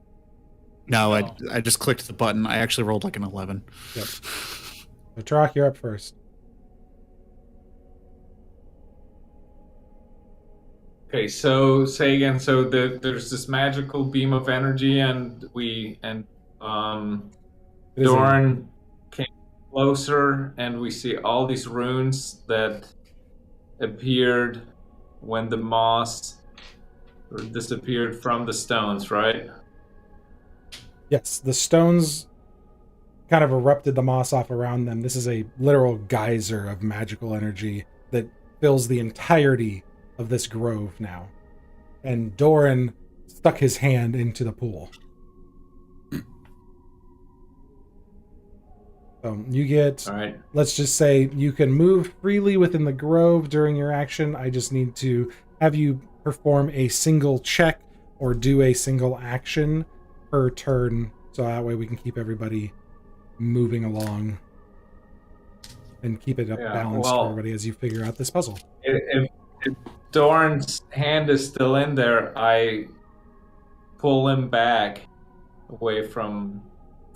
No, I just clicked the button. I actually rolled like an 11. Yep. So Tarak, you're up first. Okay, so say again. So there's this magical beam of energy, and It is a- Doran came closer, and we see all these runes that appeared when the moss disappeared from the stones, right? Yes, the stones kind of erupted the moss off around them. This is a literal geyser of magical energy that fills the entirety of this grove now. And Doran stuck his hand into the pool. So you get, All right. let's just say you can move freely within the grove during your action. I just need to have you perform a single check or do a single action per turn, so that way we can keep everybody moving along and keep it up balanced for everybody as you figure out this puzzle. If Doran's hand is still in there, I pull him back away from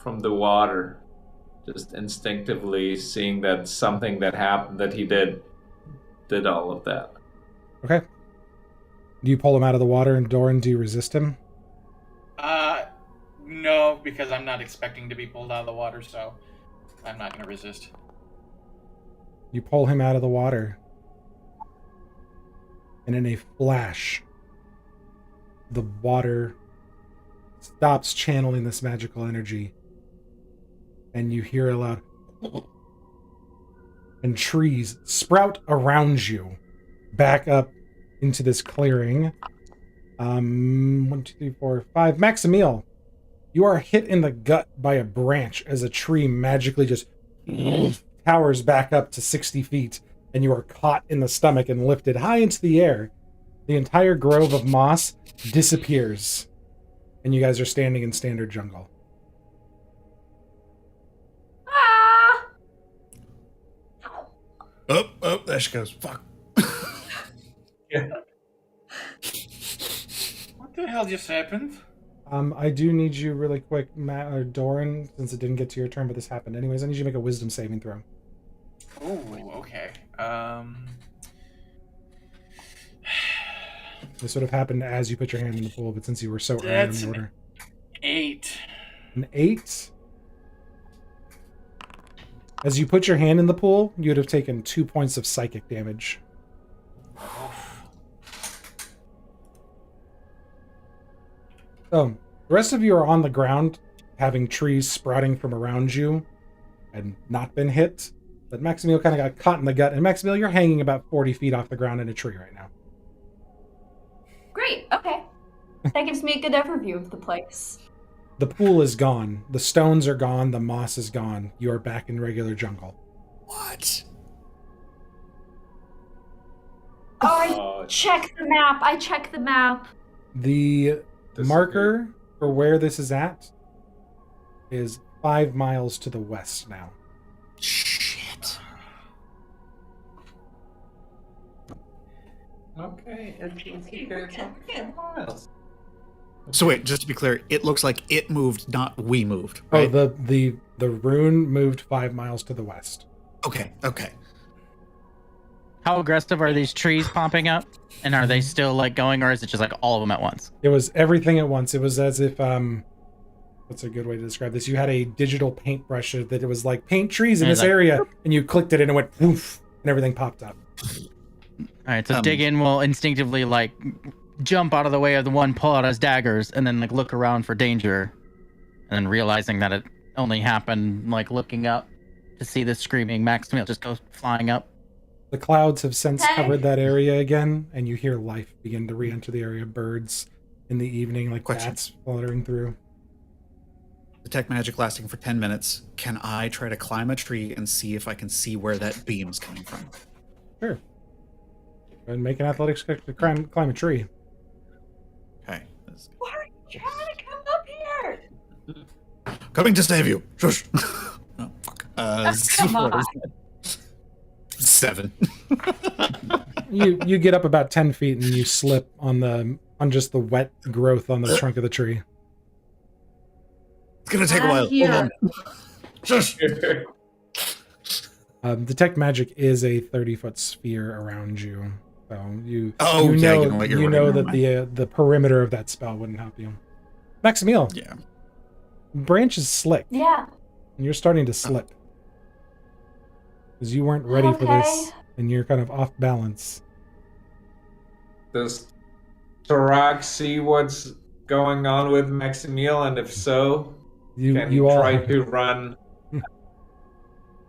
the water, just instinctively seeing that something that happened, that he did all of that. Okay. Do you pull him out of the water, and Doran, do you resist him? No, because I'm not expecting to be pulled out of the water, so I'm not going to resist. You pull him out of the water, and in a flash, the water stops channeling this magical energy, and you hear a loud and trees sprout around you back up into this clearing. 1, 2, 3, 4, 5. Maximil, you are hit in the gut by a branch as a tree magically just towers back up to 60 feet, and you are caught in the stomach and lifted high into the air. The entire grove of moss disappears, and you guys are standing in standard jungle. Ah! Oh, there she goes. Fuck. Yeah. What the hell just happened? I do need you really quick, Matt or Doran, since it didn't get to your turn, but this happened anyways. I need you to make a wisdom saving throw. Oh, okay. This would have happened as you put your hand in the pool, but since you were so early in That's the order. 8. An 8? As you put your hand in the pool, you would have taken 2 points of psychic damage. So, the rest of you are on the ground, having trees sprouting from around you, and not been hit. But Maximil kind of got caught in the gut, and Maximil, you're hanging about 40 feet off the ground in a tree right now. Great, okay. That gives me a good overview of the place. The pool is gone. The stones are gone. The moss is gone. You are back in regular jungle. What? Oh, I check the map. I check the map. The marker for where this is at is 5 miles to the west now. Shit. Okay, it's miles. So wait, just to be clear, it looks like it moved, not we moved, Oh, right? the rune moved 5 miles to the west. Okay. How aggressive are these trees popping up? And are they still like going, or is it just like all of them at once? It was everything at once. It was as if what's a good way to describe this? You had a digital paintbrush that it was like paint trees in And this like, area, and you clicked it and it went poof, and everything popped up. All right, so Diggin will instinctively like jump out of the way of the one, pull out his daggers, and then like look around for danger, and then realizing that it only happened like looking up to see the screaming Maximil just go flying up. The clouds have since Okay. covered that area again, and you hear life begin to re-enter the area. Birds in the evening, like Question. bats fluttering through. Detect magic lasting for 10 minutes. Can I try to climb a tree and see if I can see where that beam's coming from? Sure. Go ahead and make an athletics check to climb a tree. Okay. Why are you trying to come up here? Coming to save you. Shush. Oh, fuck. Come on. 7. You get up about 10 feet and you slip on just the wet growth on the trunk of the tree. It's gonna take a I'm while. here. Hold on. Shush. Detect magic is a 30-foot sphere around you, so you Oh, you yeah, know you know what you're you know running that the perimeter of that spell wouldn't help you. Maximil, Yeah. branch is slick, Yeah. and you're starting to slip because you weren't ready for this, and you're kind of off balance. Does Tarak see what's going on with Maximil? And if so, can he You all try to run?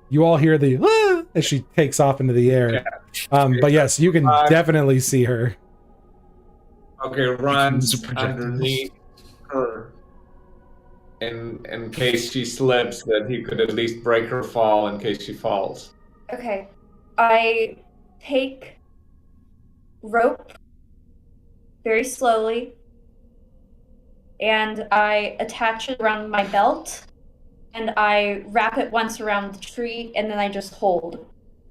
you all hear the "Ah!" as she takes off into the air. But yes, you can definitely see her. Okay, runs underneath her. In case she slips, that he could at least break her fall in case she falls. Okay. I take rope very slowly and I attach it around my belt and I wrap it once around the tree and then I just hold.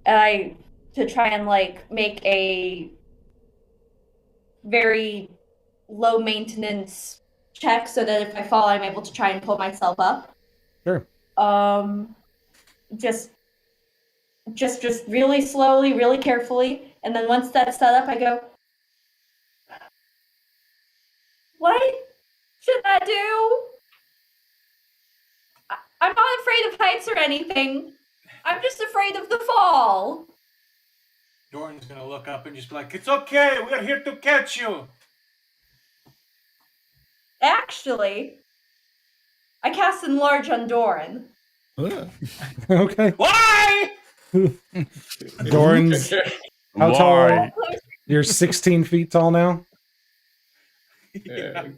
To try and like make a very low maintenance check so that if I fall I'm able to try and pull myself up. Sure. Just really slowly, really carefully, and then once that's set up, I go, what should I do? I'm not afraid of heights or anything. I'm just afraid of the fall. Doran's gonna look up and just be like, "It's okay, we're here to catch you." Actually, I cast Enlarge on Doran. Okay. Why? Doran's how tall? You're 16 feet tall now. Yeah.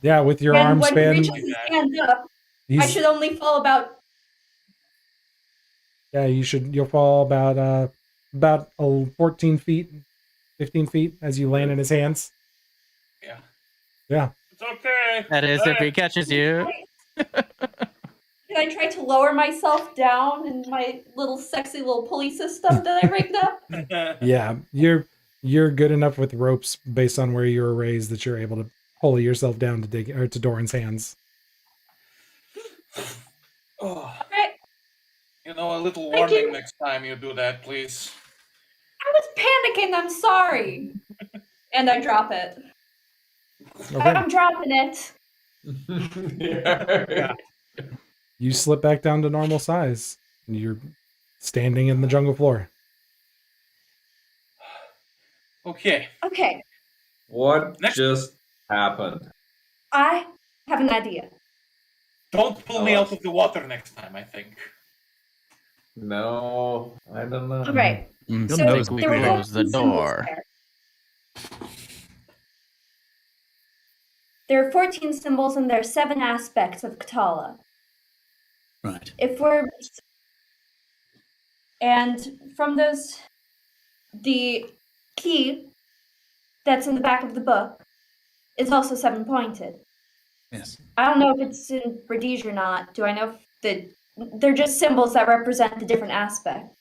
Yeah, with your And arm when span. he reaches his hand up, I he's- should only fall about Yeah, you'll fall about 14 feet, 15 feet as you land in his hands. Yeah. Yeah. It's okay. That is if he catches you. Can I try to lower myself down in my little sexy little pulley system that I rigged up? Yeah, you're good enough with ropes based on where you were raised that you're able to pulley yourself down to Doran's hands. Oh, Okay. you know, a little Thank warning you. next time you do that, please. I was panicking, I'm sorry. And I drop it. Okay. I'm dropping it. Yeah. You slip back down to normal size. And you're standing in the jungle floor. Okay. Okay, What Next- just happened? I have an idea. Don't pull me out of the water next time, I think. No, I don't know. All right. Mm, So think we there were close the 14 symbols door. there. There are 14 symbols and there are 7 aspects of Katala. Right. And from those, the key that's in the back of the book is also 7-pointed. Yes. I don't know if it's in British or not. Do I know if they're just symbols that represent the different aspects.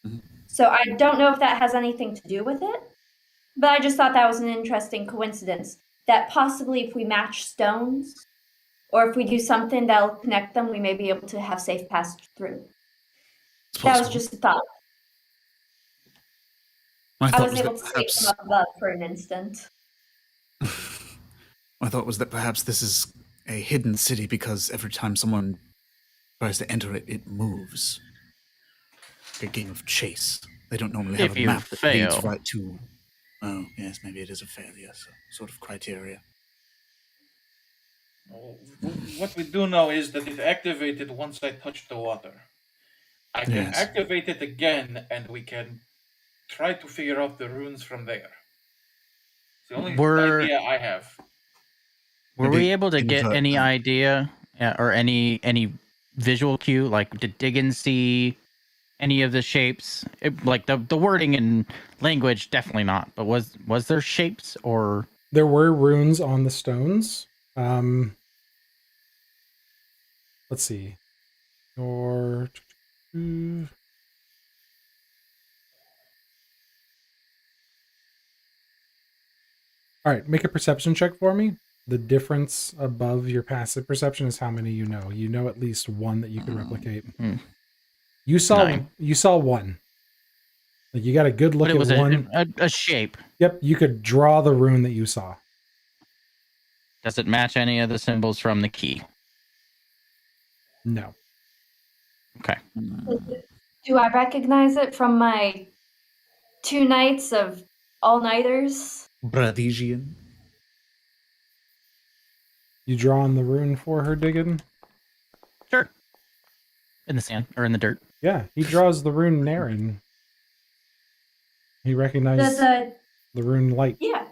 Mhm. So I don't know if that has anything to do with it, but I just thought that was an interesting coincidence that possibly if we match stones or if we do something that'll connect them, we may be able to have safe passage through. It's That was possible. just a thought. My I thought was was able that to see perhaps them above for an instant. my thought was that perhaps this is a hidden city because every time someone tries to enter it, it moves. Like a game of chase. They don't normally have If a you map that leads fail. right to. Oh, yes, maybe it is a failure, so, sort of criteria. Oh, what we do know is that it activated once I touched the water. I can Yes. activate it again, and we can try to figure out the runes from there. It's the only Were- idea I have. Were Maybe we able to get invert any them. idea or any visual cue? Like, did Diggin see any of the shapes? Like the wording and language, definitely not. But was there shapes or? There were runes on the stones. Let's see. Or all right, make a perception check for me. The difference above your passive perception is how many you know. You know at least one that you can replicate. You saw 9. You saw one. Like you got a good look But it was at one. a shape. Yep, you could draw the rune that you saw. Does it match any of the symbols from the key? No. Okay. Do I recognize it from my 2 nights of all-nighters? Bradesian. You draw on the rune for her, Diggin? Sure. In the sand or in the dirt. Yeah, he draws the rune Naren. He recognized The the rune light. yeah.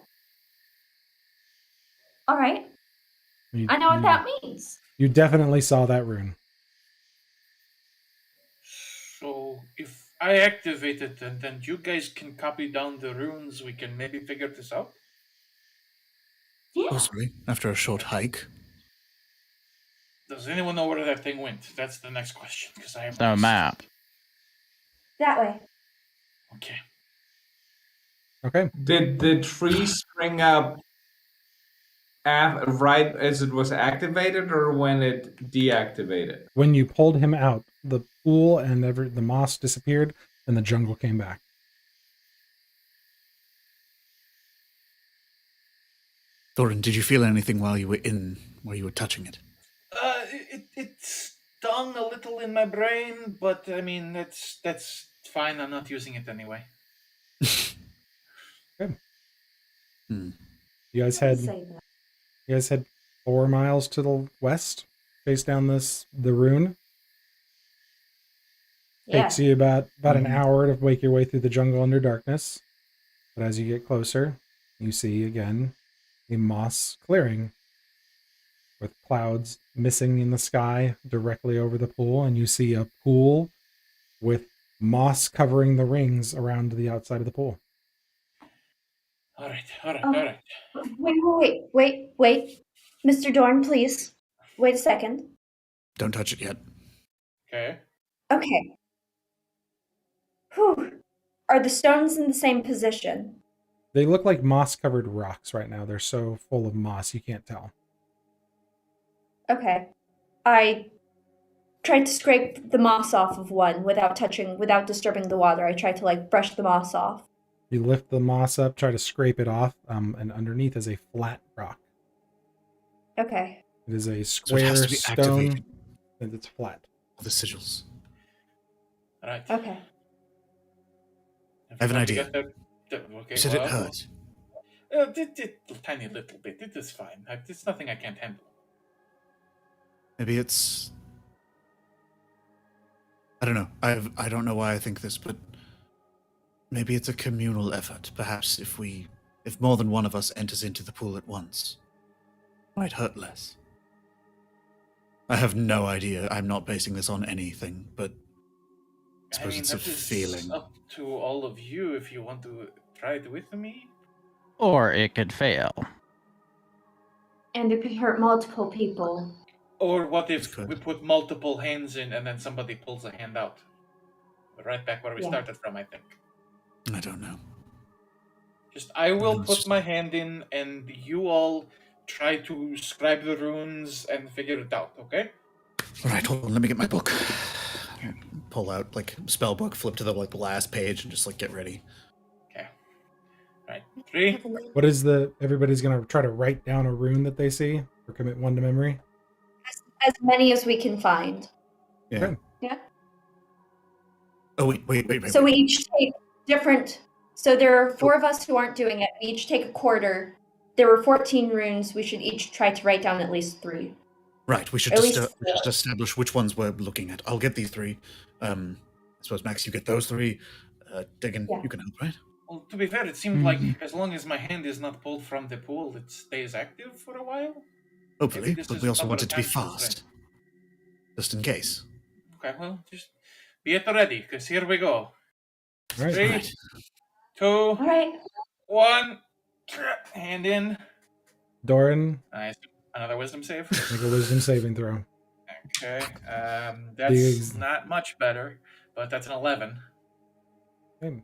All right. You, I know what you- that means. You definitely saw that rune. So if I activate it and then you guys can copy down the runes, we can maybe figure this out. Yeah. Possibly after a short hike. Does anyone know where that thing went? That's the next question because I have The map. That way. Okay. Okay. Did the tree spring up right as it was activated or when it deactivated? When you pulled him out, the pool and the moss disappeared and the jungle came back. Thorin, did you feel anything while you were touching it? It stung a little in my brain, but I mean that's fine. I'm not using it anyway. You guys had Say that. You guys head 4 miles to the west, chase down the rune. Yeah. Takes you about an hour to make your way through the jungle under darkness. But as you get closer, you see again a moss clearing with clouds missing in the sky directly over the pool, and you see a pool with moss covering the rings around the outside of the pool. All right. Wait. Mr. Dorn, please. Wait a second. Don't touch it yet. Okay. Okay. Whew. Are the stones in the same position? They look like moss-covered rocks right now. They're so full of moss, you can't tell. Okay. I tried to scrape the moss off of one without disturbing the water. I tried to brush the moss off. You lift the moss up, try to scrape it off, and underneath is a flat rock. Okay. It is a So it has square to be stone, activated. and it's flat. The sigils. All right. Okay. I have an idea. Okay. You said it hurt. Tiny little bit. It is fine. It's nothing I can't handle. Maybe it's. I don't know. I don't know why I think this, but maybe it's a communal effort. Perhaps if more than one of us enters into the pool at once, it might hurt less. I have no idea. I'm not basing this on anything, but I suppose it's a that is feeling. Up to all of you if you want to try it with me. Or it could fail. And it could hurt multiple people. Or what if Good. we put multiple hands in and then somebody pulls a hand out? We're right back where we Yeah. started from, I think. I don't know. I will No, it's put just- my hand in and you all try to scribe the runes and figure it out, okay? All right, hold on. Let me get my book. Pull out spell book, flip to the last page, and just get ready. Okay. Right. 3. What is everybody's gonna try to write down a rune that they see or commit one to memory? As many as we can find. Yeah. Okay. Yeah. Oh wait. So we each take different. So there are 4 of us who aren't doing it. We each take a quarter. There were 14 runes. We should each try to write down at least 3. Right, we should At just, least we should establish which ones we're looking at. I'll get these 3. I suppose, Max, you get those 3. Diggin, Yeah. you can help, right? Well, to be fair, it seemed like as long as my hand is not pulled from the pool, it stays active for a while. Hopefully, this but is we also double want it to be attention, right? fast. Just in case. Okay, well, just be at the ready, because here we go. All right. 3, Right. 2, All right. 1. Hand in. Doran, Nice. Another wisdom save. make a wisdom saving throw. Okay. That's These- not much better, but that's an 11. Okay.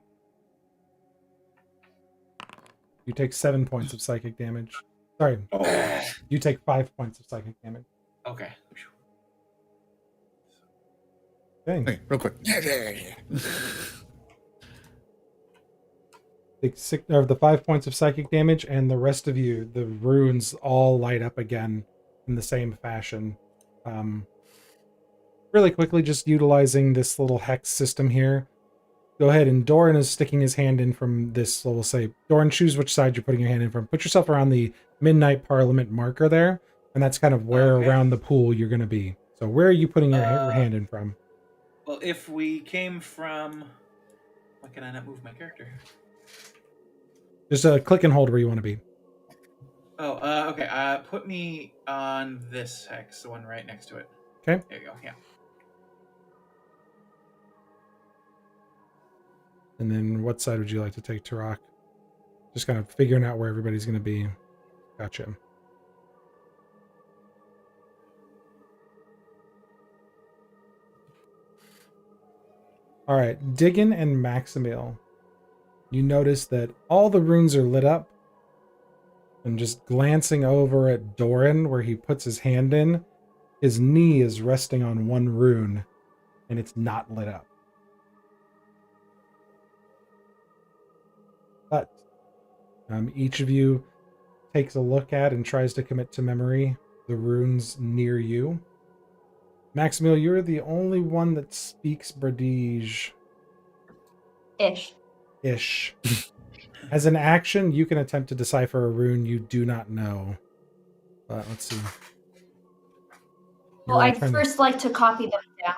You take 7 points of psychic damage. Sorry, Oh. you take 5 points of psychic damage. Okay. Okay. Okay, real quick. Take the 5 points of psychic damage, and the rest of you, the runes all light up again in the same fashion. Really quickly, just utilizing this little hex system here. Go ahead, and Doran is sticking his hand in from this, so we'll say, Doran, choose which side you're putting your hand in from. Put yourself around the Midnight Parliament marker there, and that's kind of where Okay. around the pool you're going to be. So where are you putting your hand in from? Well, if we came from... Why can I not move my character? Just click and hold where you want to be. Oh, okay. Put me on this hex, the one right next to it. Okay. There you go, yeah. And then what side would you like to take, Tarak? Just kind of figuring out where everybody's going to be. Gotcha. All right, Diggin and Maximil. You notice that all the runes are lit up. And just glancing over at Doran, where he puts his hand in, his knee is resting on one rune, and it's not lit up. But each of you takes a look at and tries to commit to memory the runes near you. Maximil, you're the only one that speaks Bradish. Ish. As an action, you can attempt to decipher a rune you do not know. But let's see. Well, I'd first like to copy them down.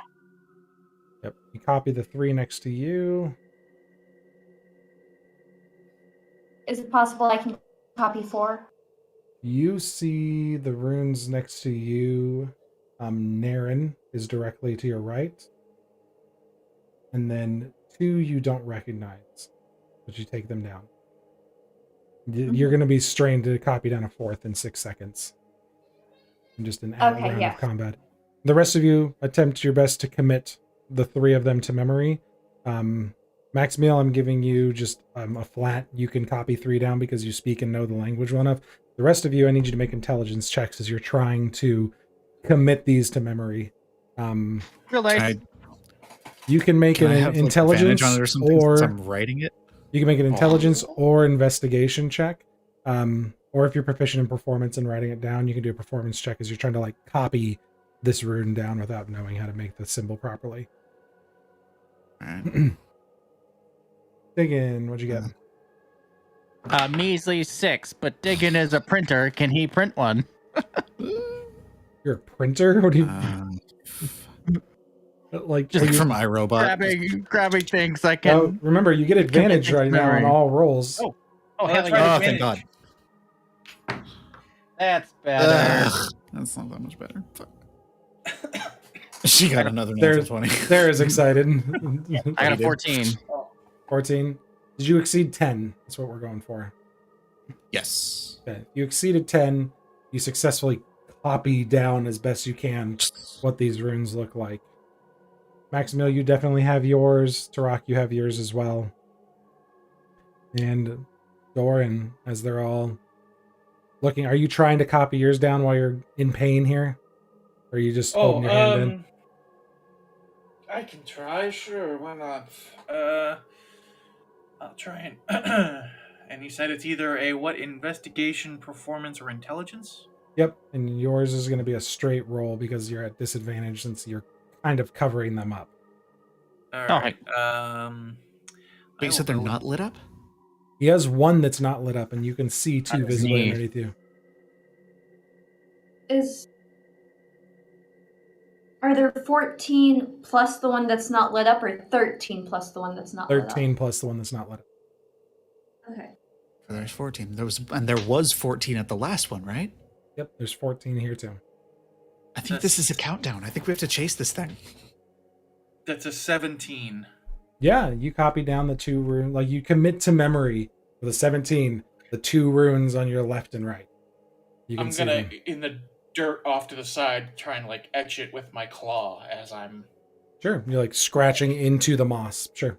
Yep. You copy the 3 next to you. Is it possible I can copy 4? You see the runes next to you. Naren is directly to your right. And then 2 you don't recognize, but you take them down. You're going to be strained to copy down a 4th in 6 seconds. In just an round of combat. The rest of you attempt your best to commit the 3 of them to memory. Maximil, I'm giving you just a flat. You can copy 3 down because you speak and know the language well enough. The rest of you, I need you to make intelligence checks as you're trying to commit these to memory. Real nice. You can make an intelligence on it or something or since I'm writing it. you can make an intelligence or investigation check. Or if you're proficient in performance and writing it down, you can do a performance check as you're trying to like copy this rune down without knowing how to make the symbol properly. Dig in. What'd you get? Measly 6, but Diggin is a printer. Can he print one? You're a printer? What do you like? Just are you- from iRobot. Grabbing things I can. Oh, remember, you get advantage right now on all rolls. Oh, Oh, hell that's yeah. right. Oh, thank God. That's better. Ugh, that's not that much better. Fuck. She got another natural 20. There is excited. I got a 14. 14. Did you exceed 10? That's what we're going for. Yes. Okay. You exceeded 10. You successfully copy down as best you can what these runes look like. Maximil, you definitely have yours. Tarak, you have yours as well. And Doran, as they're all looking, are you trying to copy yours down while you're in pain here? Or are you just holding your hand in? I can try, sure, why not? I'll try and... And you said it's either a what, investigation, performance, or intelligence? Yep, and yours is going to be a straight roll because you're at disadvantage since you're kind of covering them up. All right. But you said they're not lit up? He has one that's not lit up, and you can see 2 That's visibly neat. underneath you. Are there 14 plus the one that's not lit up, or 13 plus the one that's not lit up? 13 plus the one that's not lit up. Okay. There's 14. There was 14 at the last one, right? Yep, there's 14 here too. I think this is a countdown. I think we have to chase this thing. That's a 17. Yeah, you copy down the 2 runes. Like, you commit to memory for the 17, the 2 runes on your left and right. You can I'm see gonna, them. in the dirt off to the side, try and like etch it with my claw as I'm. Sure, you're like scratching into the moss. Sure.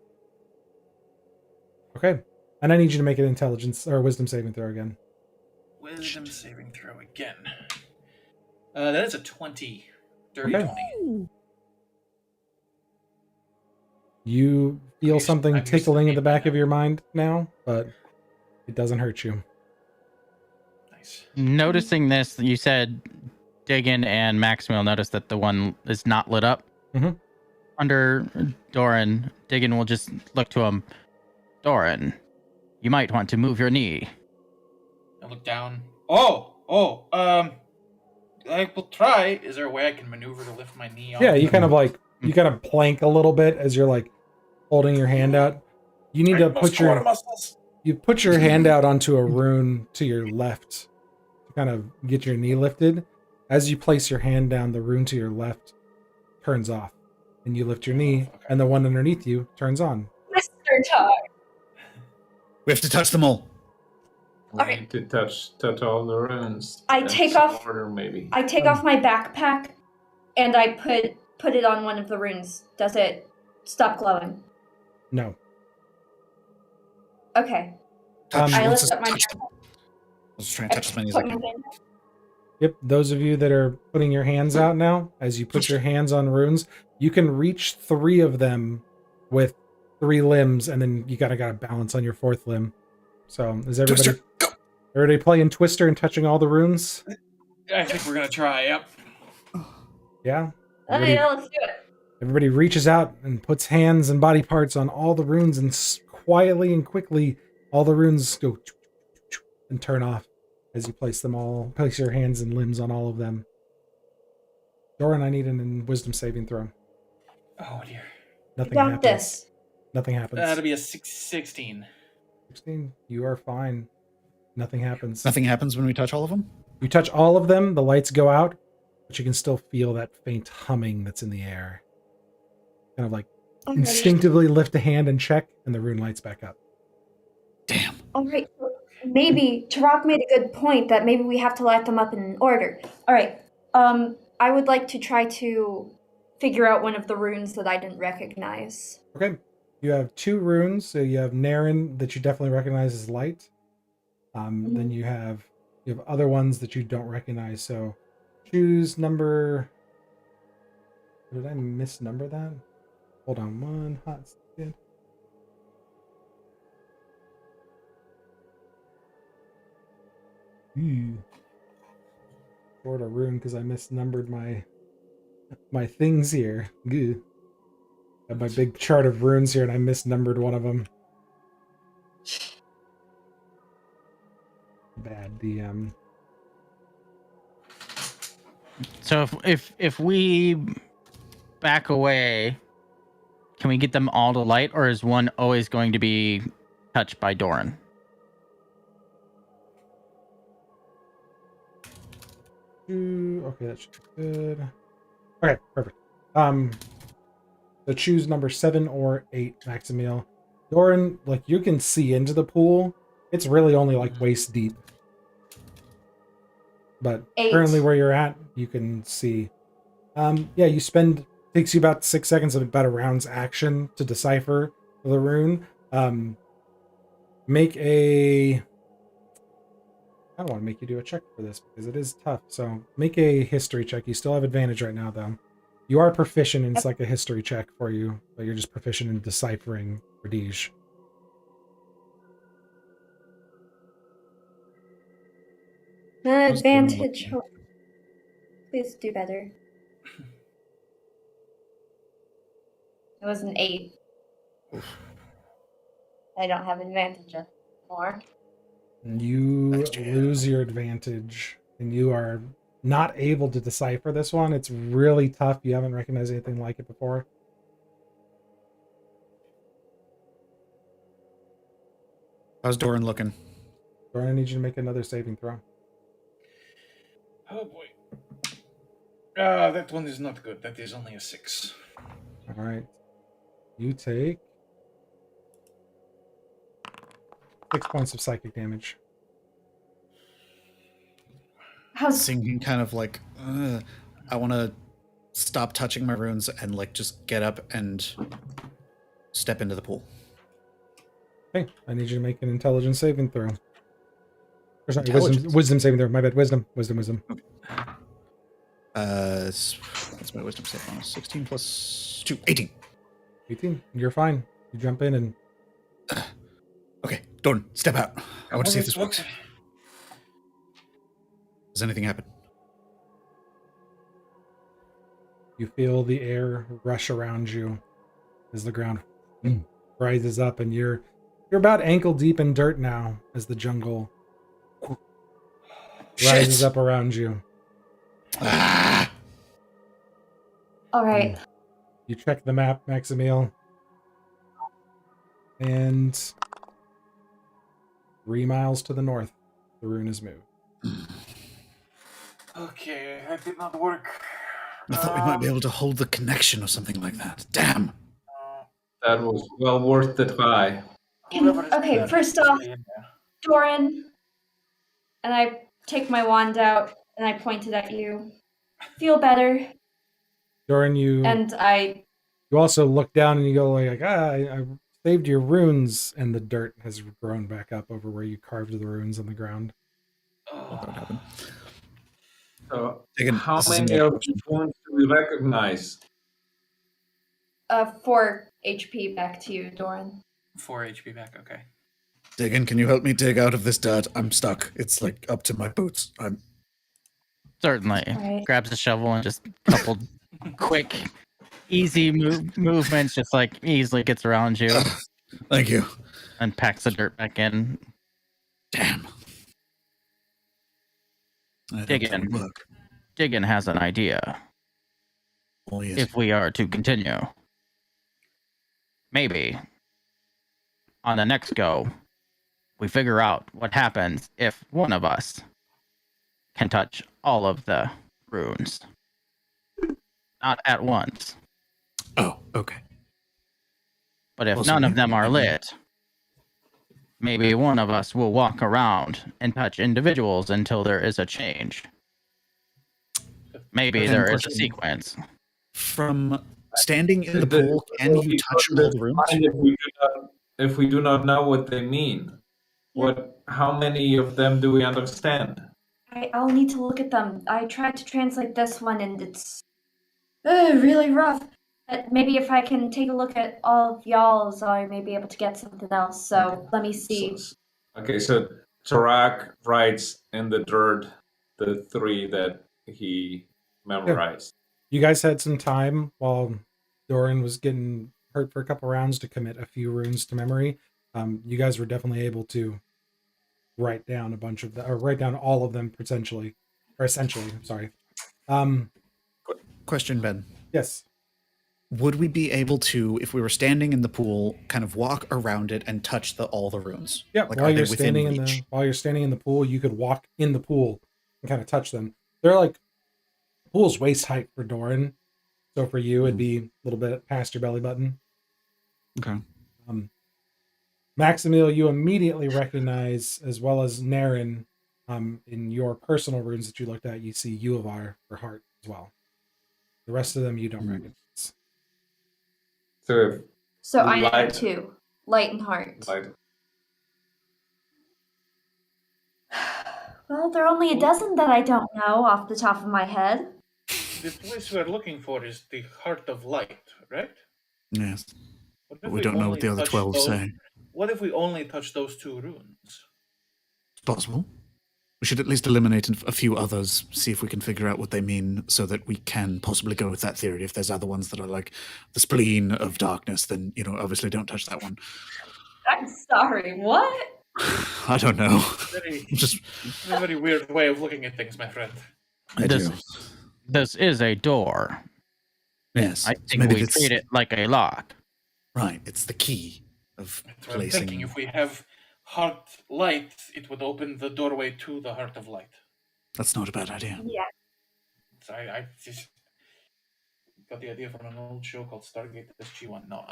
Okay, and I need you to make an intelligence or wisdom saving throw again. Wisdom saving throw again. That is a 20. Dirty Okay. 20. You feel used- something I'm used to tickling in the the back name of your mind now, but it doesn't hurt you. Nice. Noticing this, you said Diggin and Maximil noticed that the one is not lit up. Mhm. Under Doran, Diggin will just look to him. Doran, you might want to move your knee. I look down. I will try. Is there a way I can maneuver to lift my knee off? Yeah, you kind of plank a little bit as you're like holding your hand out. You need to put your hand out onto a rune to your left to kind of get your knee lifted. As you place your hand down, the rune to your left turns off, and you lift your knee, and the one underneath you turns on. Mr. Tar. We have to touch them all. We Okay. need to touch all the runes. I That's take in off- order, maybe. I take off my backpack, and I put it on one of the runes. Does it stop glowing? No. Okay. Touch. I Let's lift just up my touch them. Let's try and touch as many as I put my can. hand- Yep, those of you that are putting your hands out now, as you put your hands on runes, you can reach 3 of them with 3 limbs, and then you gotta balance on your 4th limb. So is everybody Twister, go! everybody playing Twister and touching all the runes? I think we're gonna try. Yep. Yeah. Oh, yeah, let's do it. Everybody reaches out and puts hands and body parts on all the runes, and quietly and quickly, all the runes go and turn off as you place your hands and limbs on all of them. Doran, I need an wisdom saving throw. Oh dear. Nothing Got happens. this. Nothing happens. That'll be a 16. 16, you are fine. Nothing happens. Nothing happens when we touch all of them? You touch all of them, the lights go out, but you can still feel that faint humming that's in the air. Kind of like Alright. instinctively lift a hand and check, and the rune lights back up. Damn. Alright. Maybe Tarak made a good point that maybe we have to light them up in order. Alright. I would like to try to figure out one of the runes that I didn't recognize. Okay. You have 2 runes. So you have Naren that you definitely recognize as light. Then you have other ones that you don't recognize. So choose number. Did I misnumber that? Hold on one hot second. Short a rune because I misnumbered my things here. Goo. I have my big chart of runes here, and I misnumbered one of them. Bad DM. So if we back away, can we get them all to light, or is one always going to be touched by Doran? Okay, that should be good. Okay, perfect. So choose number 7 or 8, Maximil. Doran, like, you can see into the pool. It's really only like waist deep. But 8. currently where you're at, you can see. Yeah, takes you about 6 seconds of about a round's action to decipher the rune. Make a... I don't want to make you do a check for this because it is tough. So make a history check. You still have advantage right now, though. You are proficient, and it's like a history check for you, but you're just proficient in deciphering Radish. Advantage. Please do better. It was an 8. I don't have advantage anymore. You lose your advantage, and you are not able to decipher this one. It's really tough. You haven't recognized anything like it before. How's Doran looking? Doran, I need you to make another saving throw. Oh boy. That one is not good. That is only a 6. All right. You take 6 points of psychic damage. How's Sinking kind of like, I want to stop touching my runes and like just get up and step into the pool. Okay, I need you to make an intelligence saving throw. Or sorry, Intelligence? wisdom saving throw. My bad. Wisdom. Okay. That's my wisdom save bonus. 16 plus 2, 18. 18. You're fine. You jump in and Okay, Doran, step out. I want to see if this works. Okay. Does anything happen? you feel the air rush around you as the ground rises up, and you're about ankle deep in dirt now as the jungle rises up around you. Ah! all right? You check the map, Maximil, and 3 miles to the north, the rune is moved. Okay, that did not work. I thought we might be able to hold the connection or something like that. Damn. That was well worth the try. Okay, first off, Doran, and I take my wand out and I point it at you. Feel better, Doran, you and I also look down and you go like, I saved your runes, and the dirt has grown back up over where you carved the runes on the ground. That would happen. So, Again, how this is many an- of the wounds do we recognize? 4 HP back to you, Doran. 4 HP back. Okay. Diggin, can you help me dig out of this dirt? I'm stuck. It's like up to my boots. I'm Certainly. Right. Grabs a shovel and just a couple quick, easy movements, just like easily gets around you Thank you. and packs the dirt back in. Damn. Dig in. Look. Diggin has an idea. Oh, yes. If we are to continue, maybe on the next go, we figure out what happens if one of us can touch all of the runes. Not at once, Oh, okay. but if Well, so none of maybe them are we can- lit, maybe one of us will walk around and touch individuals until there is a change. Maybe Okay, there is a question. sequence. From standing in the The- pool, can you touch all the runes? Mind if we do not know what they mean. How many of them do we understand? I'll need to look at them. I tried to translate this one and it's really rough. But maybe if I can take a look at all of y'all's, I may be able to get something else. So let me see. Okay, so Tarak writes in the dirt the 3 that he memorized. You guys had some time while Doran was getting hurt for a couple rounds to commit a few runes to memory. You guys were definitely able to write down a bunch of them, or write down all of them potentially, or essentially. I'm sorry. Question, Ben. Yes. Would we be able to, if we were standing in the pool, kind of walk around it and touch all the runes? Yeah. Like, while are they you're within standing reach? while you're standing in the pool, you could walk in the pool and kind of touch them. They're like, the pool's waist height for Doran, so for you it'd be a little bit past your belly button. Okay. Maximil, you immediately recognize, as well as Naren, in your personal runes that you looked at, you see Uvar for heart as well. The rest of them you don't recognize. So So I know Light. 2. Light and heart. like, Well, there are only a dozen that I don't know off the top of my head. The place we're looking for is the Heart of Light, right? Yes. What if But we don't know what the only other touch 12 those- say. What if we only touch those 2 runes? It's possible. We should at least eliminate a few others, see if we can figure out what they mean, so that we can possibly go with that theory. If there's other ones that are like the spleen of darkness, then, obviously don't touch that one. I'm sorry, what? I don't know. Very, Just a very weird way of looking at things, my friend. I This- do. This is a door. Yes. I so think maybe we that's treat it like a lock. right. It's the key of That's what I'm thinking. placing. If we have heart light, it would open the doorway to the heart of light. That's not a bad idea. Yeah. So I just got the idea from an old show called Stargate SG-1. No,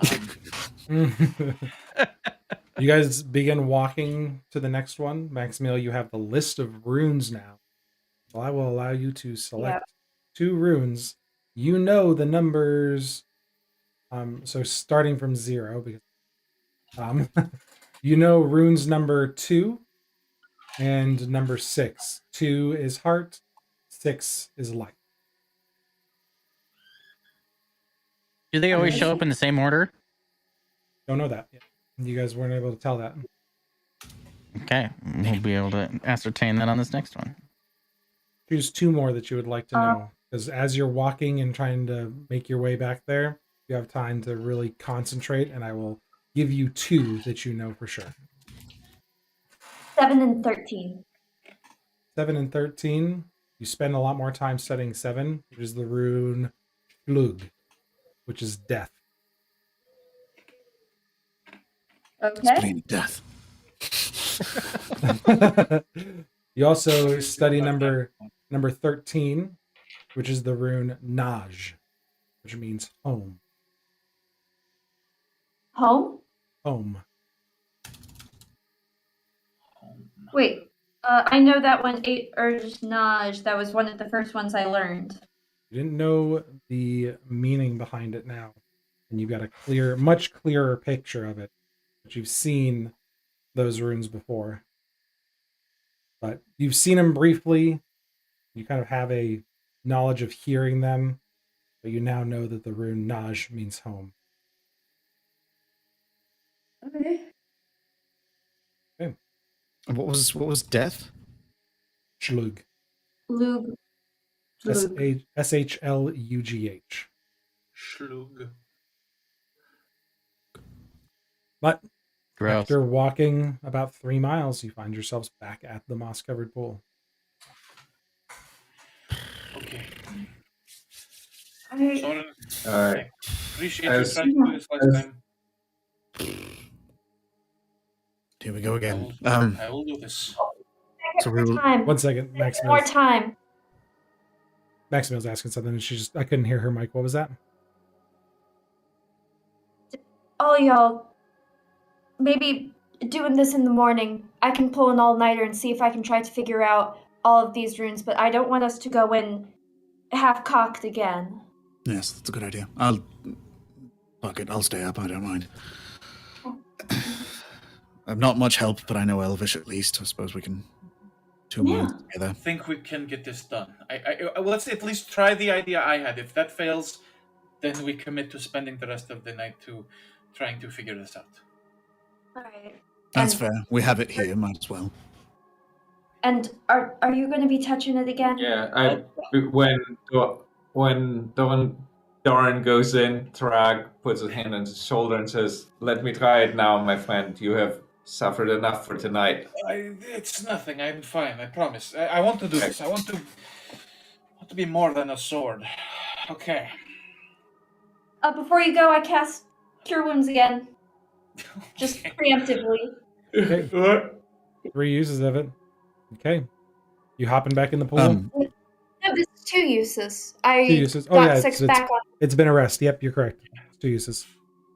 You guys begin walking to the next one. Maximil, you have the list of runes now. Well, I will allow you to select 2 runes. You know the numbers. So starting from 0, because you know runes number 2 and number 6. 2 is heart, 6 is light. Do they always show up in the same order? Don't know that yet. You guys weren't able to tell that. Okay, we'll be able to ascertain that on this next one. Choose 2 more that you would like to know. Because as you're walking and trying to make your way back there, you have time to really concentrate, and I will give you 2 that you know for sure. 7 and 13. 7 and 13. You spend a lot more time studying 7, which is the rune Shlug, which is death. Okay. Explain death. You also study number 13, which is the rune Naj, which means home. Home? Home. Wait. I know that one, 8 Naj. That was one of the first ones I learned. You didn't know the meaning behind it now, and you've got a much clearer picture of it. But you've seen those runes before. But you've seen them briefly. You kind of have a knowledge of hearing them, but you now know that the rune Naj means home. Okay. And what was death? Shlug. Lug. Shlugh. Schlug. But Gross. after walking about 3 miles, you find yourselves back at the moss-covered pool. Okay. I, Soren, All right. appreciate I you was- trying to do this last time. Here we go again. I will do this. So we will, time. 1 second, More Maximil's time. asking something, and I couldn't hear her mic. What was that? All y'all, maybe doing this in the morning. I can pull an all-nighter and see if I can try to figure out all of these runes, but I don't want us to go in half-cocked again. yes, that's a good idea. Fuck it, I'll stay up, I don't mind. I'm not much help, but I know Elvish at least. I suppose we can 2 minds together. I think we can get this done. Well, let's at least try the idea I had. If that fails, then we commit to spending the rest of the night to trying to figure this out. Alright. That's And- fair. We have it here, might as well. And are you going to be touching it again? Yeah, when Doran goes in, Thrag puts his hand on his shoulder and says, "Let me try it now, my friend. You have suffered enough for tonight." It's nothing. I'm fine. I promise. I want to do this. I want to be more than a sword. Okay. Before you go, I cast Cure Wounds again. Just preemptively. Okay. 3 uses of it. Okay. You hopping back in the pool? No, this is 2 uses. I 2 uses. Oh got yeah, 6 it's back on it's been a rest. Yep, you're correct. It's 2 uses.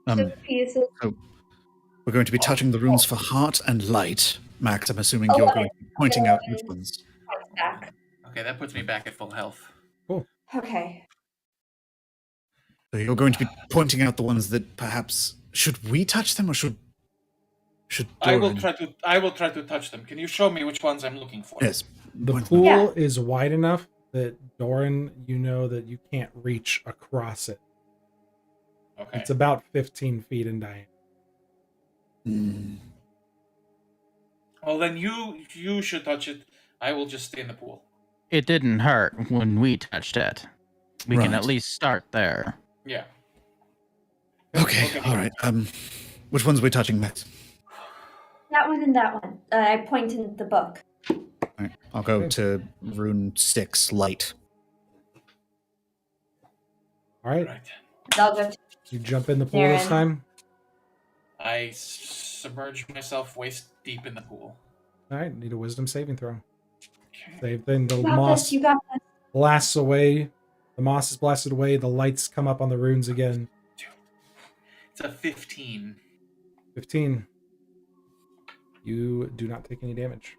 6 uses. We're going to be touching the runes for heart and light. Max, I'm assuming you're going to be pointing out which ones. Back. Okay, that puts me back at full health. Okay. So you're going to be pointing out the ones that perhaps should we touch them or should I will Doran? try to touch them. Can you show me which ones I'm looking for? Yes. The point pool Yeah. is wide enough that Doran, you know that you can't reach across it. Okay. It's about 15 feet in diameter. Hmm. Well, then you should touch it. I will just stay in the pool. It didn't hurt when we touched it. We can Right. at least start there. Yeah. Okay, Okay. all right. Which ones are we touching, Max? That one and that one. I point in the book. All right, I'll go Okay. to rune 6, light. All right. Right. I'll go. You jump in the pool this Darren. time. I submerge myself waist deep in the pool. All right. Need a wisdom saving throw. Okay. Save. Then the You got moss this. You got this. blasts away. The moss is blasted away. The lights come up on the runes again. It's a 15. 15. You do not take any damage.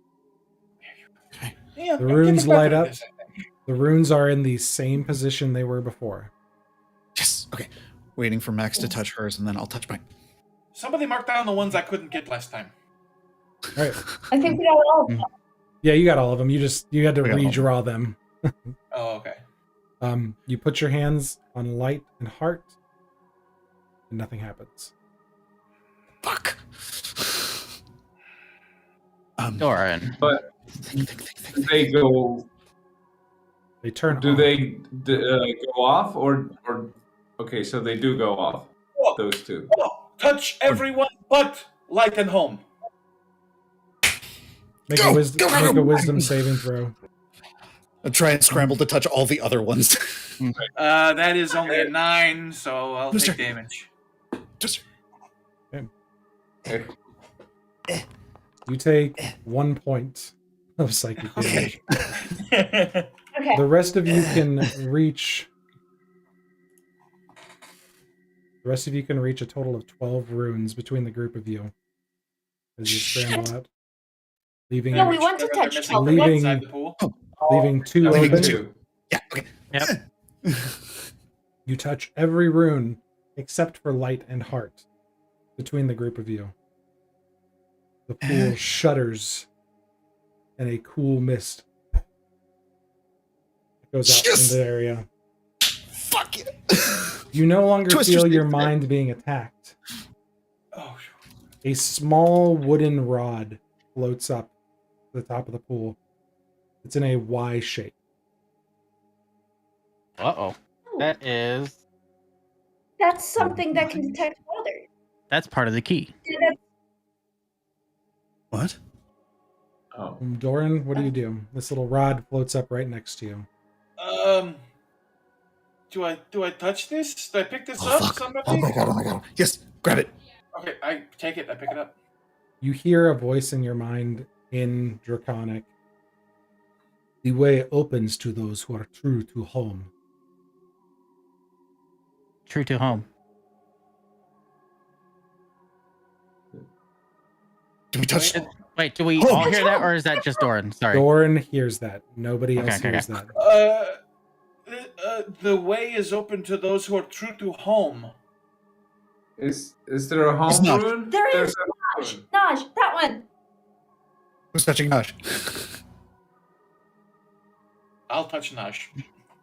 Yeah, The I'm runes getting better light at up. this, I think. The runes are in the same position they were before. Yes. Okay. Waiting for Max to touch hers, and then I'll touch mine. Somebody mark down the ones I couldn't get last time. All right. I think we got all of them. Yeah, you got all of them. You had to We got all of them. redraw them. Oh, okay. You put your hands on light and heart, and nothing happens. Fuck. Doran. But Think. they go. They turn. Do off. they go off or? Okay, so they do go off. Oh, Those two. oh, touch everyone but light and home. Make Go, a wisdom. go, Make go. a wisdom saving throw. I'll try and scramble to touch all the other ones. That is only a 9, so I'll Mister. take damage. Just Okay. You take 1 point of psychic damage. Okay. The rest of you can reach. The rest of you can reach a total of 12 runes between the group of you as you scramble out, leaving No, we want to touch Missing 12. Leaving- inside the pool. leaving 2 No, open. two. yeah. Okay. Yep. You touch every rune except for light and heart between the group of you. The pool shudders and a cool mist goes out Yes! into the area. Fuck it. You no longer Twister's feel your big mind being attacked. Oh, A small wooden rod floats up to the top of the pool. It's in a Y shape. Uh-oh. That is... That's something that can detect water. That's part of the key. Yeah, that's- What? Oh. Doran, what do you do? This little rod floats up right next to you. do I touch this? Do I pick this Oh up? fuck! Somebody? Oh my god! Oh my god! Yes, grab it. Okay, I take it. I pick it up. You hear a voice in your mind in Draconic. The way opens to those who are true to home. True to home. Do we touch? Wait, do we Oh. all hear that, or is that just Doran? Sorry. Doran hears that. Nobody else Okay, hears okay. that. The way is open to those who are true to home. Is there a home It's not. rune? There There's is a Naj, rune. Naj, that one. Who's touching Nash? I'll touch Nash.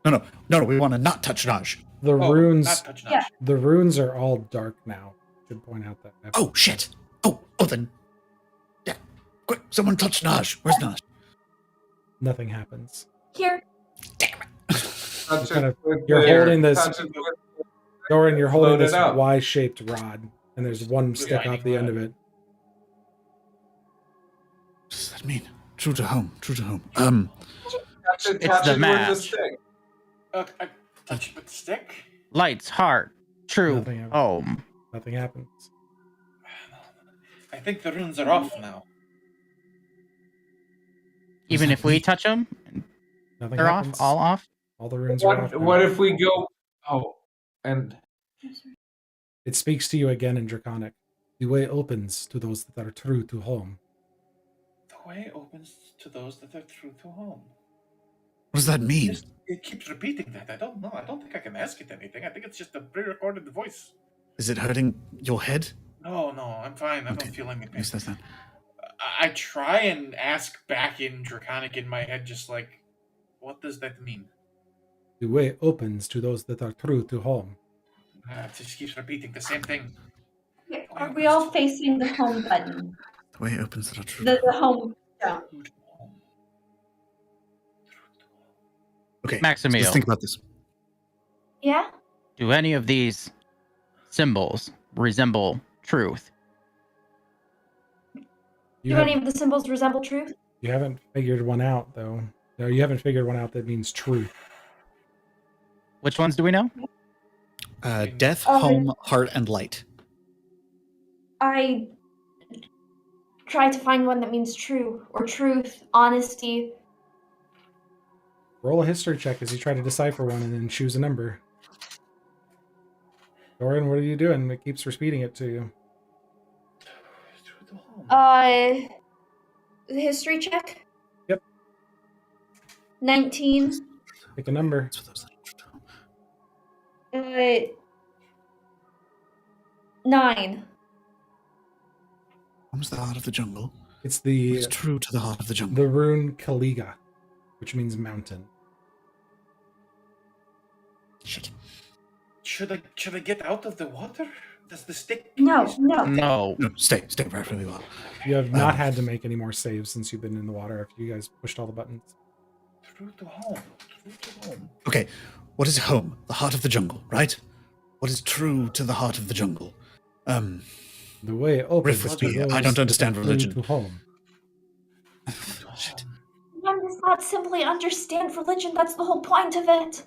No. We want to not touch Nash. The Oh, runes, not touch Nash. Yeah. the runes are all dark now. Should point out that. Oh shit! Oh then. Yeah. Quick! Someone touch Nash. Where's Nash? Nothing happens. Here. Damn it! Touch Kind it of- with you're your- holding this- touch it with- Doran, you're holding Load it this up. Y-shaped rod, and there's one stick Shining off the end rod. of it. What does that mean? True to home. True to home. Touch it, It's touch the it with the match. stick. I touch it with the stick. Lights, heart, true Nothing happens. home. Nothing happens. I think the runes are off now. Even if we touch them, Nothing they're happens. off, all off. All the runes are off. What now. if we go? Oh, and It speaks to you again in Draconic. The way opens to those that are true to home. The way opens to those that are true to home. What does that mean? It keeps repeating that. I don't know. I don't think I can ask it anything. I think it's just a pre-recorded voice. Is it hurting your head? No, I'm fine. I Okay. don't feel any pain. Yes, that's not. I try and ask back in Draconic in my head, just like, what does that mean? The way opens to those that are true to home. It just keeps repeating the same thing. Are we all facing the home button? The way it opens to the true. The home. Yeah. True to home. Okay. Maximilian. Let's think about this. Yeah? Do any of these symbols resemble truth? You Do have, any of the symbols resemble truth? You haven't figured one out, though. No, you haven't figured one out that means truth. Which ones do we know? Death, home, heart, and light. I try to find one that means true, or truth, honesty. Roll a history check as you try to decipher one and then choose a number. Dorian, what are you doing? It keeps repeating it to you. The history check? Yep. 19. Pick a number. That's what I was like. 9. What was the heart of the jungle? It's What is true to the heart of the jungle? the rune Kaliga, which means mountain. Shit. Should I get out of the water? Does the stick? No. No. No, stay right where you are. You have not had to make any more saves since you've been in the water after you guys pushed all the buttons. True to home. True to home. Okay, what is home? The heart of the jungle, right? What is true to the heart of the jungle? The way opens Riff with to me. those I don't understand true religion. To home. Shit. One does not simply understand religion. That's the whole point of it.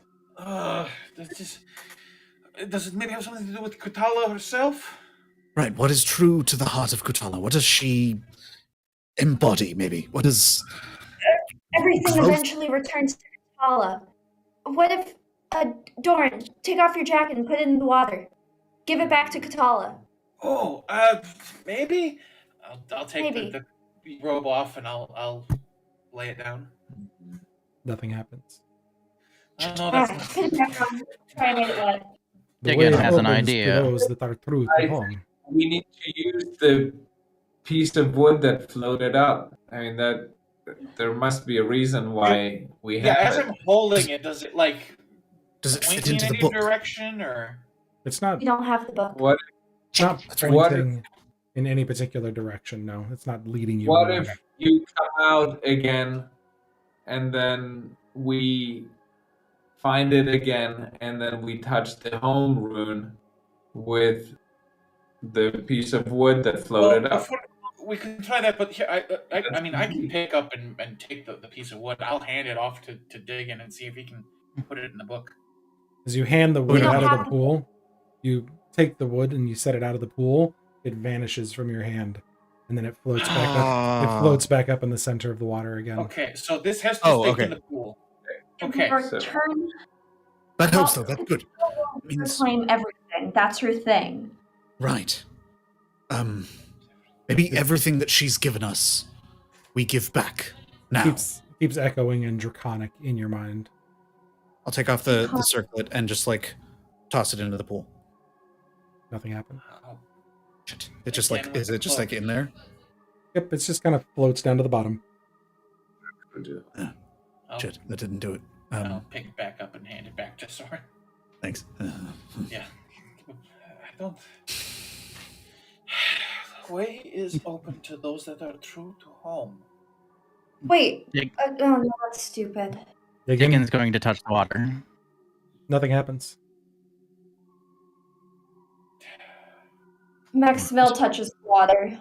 Does it maybe have something to do with Kutala herself? Right, what is true to the heart of Kutala? What does she embody, maybe? What is... Everything Growth? eventually returns to Katala. What if, Doran, take off your jacket and put it in the water. Give it back to Katala. Oh, maybe. I'll take Maybe. the robe off and I'll lay it down. Nothing happens. Oh, no, that's Put it back on. Try and make it wet. The Diggin way has an opens idea. To those that are true to home. We need to use the piece of wood that floated up. I mean, that there must be a reason why we yeah. have As it. I'm holding it, does it like Does it point fit me into in the any book? direction or? It's not We don't have the book. What it's not That's right. What pointing in any particular direction. No, it's not leading you. What anywhere. if you come out again, and then we find it again, and then we touch the home rune with the piece of wood that floated up? We can try that, but here, I mean, I can pick up and take the piece of wood. I'll hand it off to Diggin and see if he can put it in the book. As you hand the wood don't out of have the the- pool, you take the wood and you set it out of the pool. It vanishes from your hand, and then it floats back up. It floats back up in the center of the water again. Okay, so this has to Oh, stick okay. in the pool. Okay, Return. That helps, though. That's good. Means... Reclaim everything. That's her thing. Right. Maybe everything that she's given us, we give back now. Keeps echoing in Draconic in your mind. I'll take off the circlet and just, like, toss it into the pool. Nothing happened. Shit. It just, like, is it just, like, in there? Yep, it's just kind of floats down to the bottom. Shit, that didn't do it. I'll pick it back up and hand it back to Soren. Thanks. Yeah. I don't... The way is open to those that are true to home. Wait. Dig- Oh, no, that's stupid. Again, Diggin's going to touch the water. nothing happens. Maximil touches the water.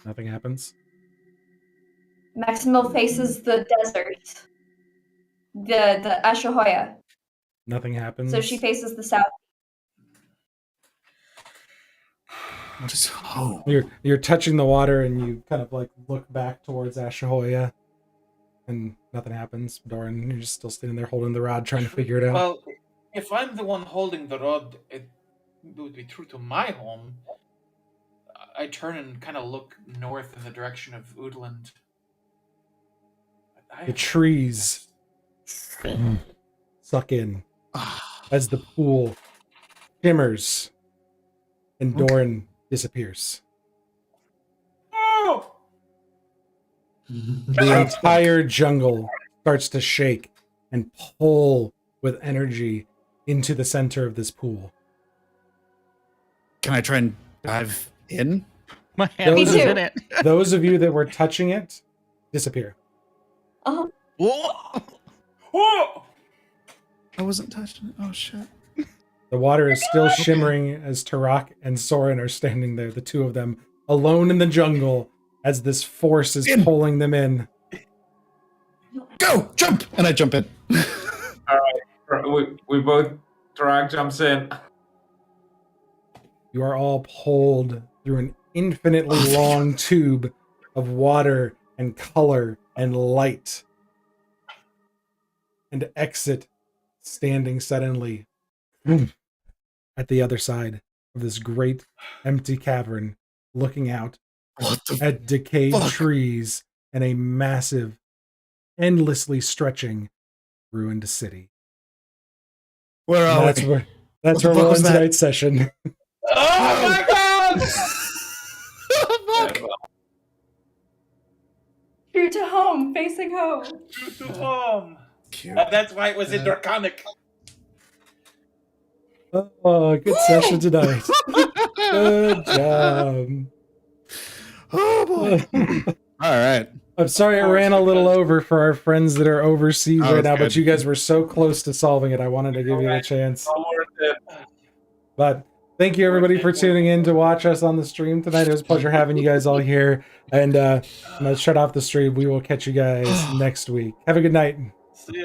Nothing happens. Maximil faces the desert. The Ashahoya. Nothing happens. So she faces the south. What is home? You're touching the water and you kind of like look back towards Ashahoya, and nothing happens. Doran, you're just still standing there holding the rod, trying to figure it out. Well, if I'm the one holding the rod, it would be true to my home. I turn and kind of look north in the direction of Udland. The trees suck in as the pool shimmers and Doran disappears. Oh! The entire jungle starts to shake and pull with energy into the center of this pool. Can I try and dive in? My hand Me was too. in it. Those of you that were touching it disappear. Uh-huh. Whoa! Oh! I wasn't touching it. Oh, shit. The water is still shimmering as Tarak and Soren are standing there, the two of them, alone in the jungle, as this force is pulling them in. Go, jump, and I jump in. All right, we both. Tarak jumps in. You are all pulled through an infinitely long tube of water and color and light, and exit standing suddenly at the other side of this great empty cavern, looking out What the at decayed fuck? trees and a massive, endlessly stretching ruined city. Where And are that's we? where that's What the where fuck we'll was end that? tonight's session. Oh my god! Fuck. True to home, facing home. True to home. Cute. That's why it was in Draconic. Oh, good session tonight. Good job. Oh boy. All right. I'm sorry I Of course, ran a little because- over for our friends that are overseas Oh, right it's now, but good. you guys were so close to solving it. I wanted to give you a chance. Not worth it. But thank you everybody for tuning in to watch us on the stream tonight. It was a pleasure having you guys all here. And I'm going to shut off the stream. We will catch you guys next week. Have a good night.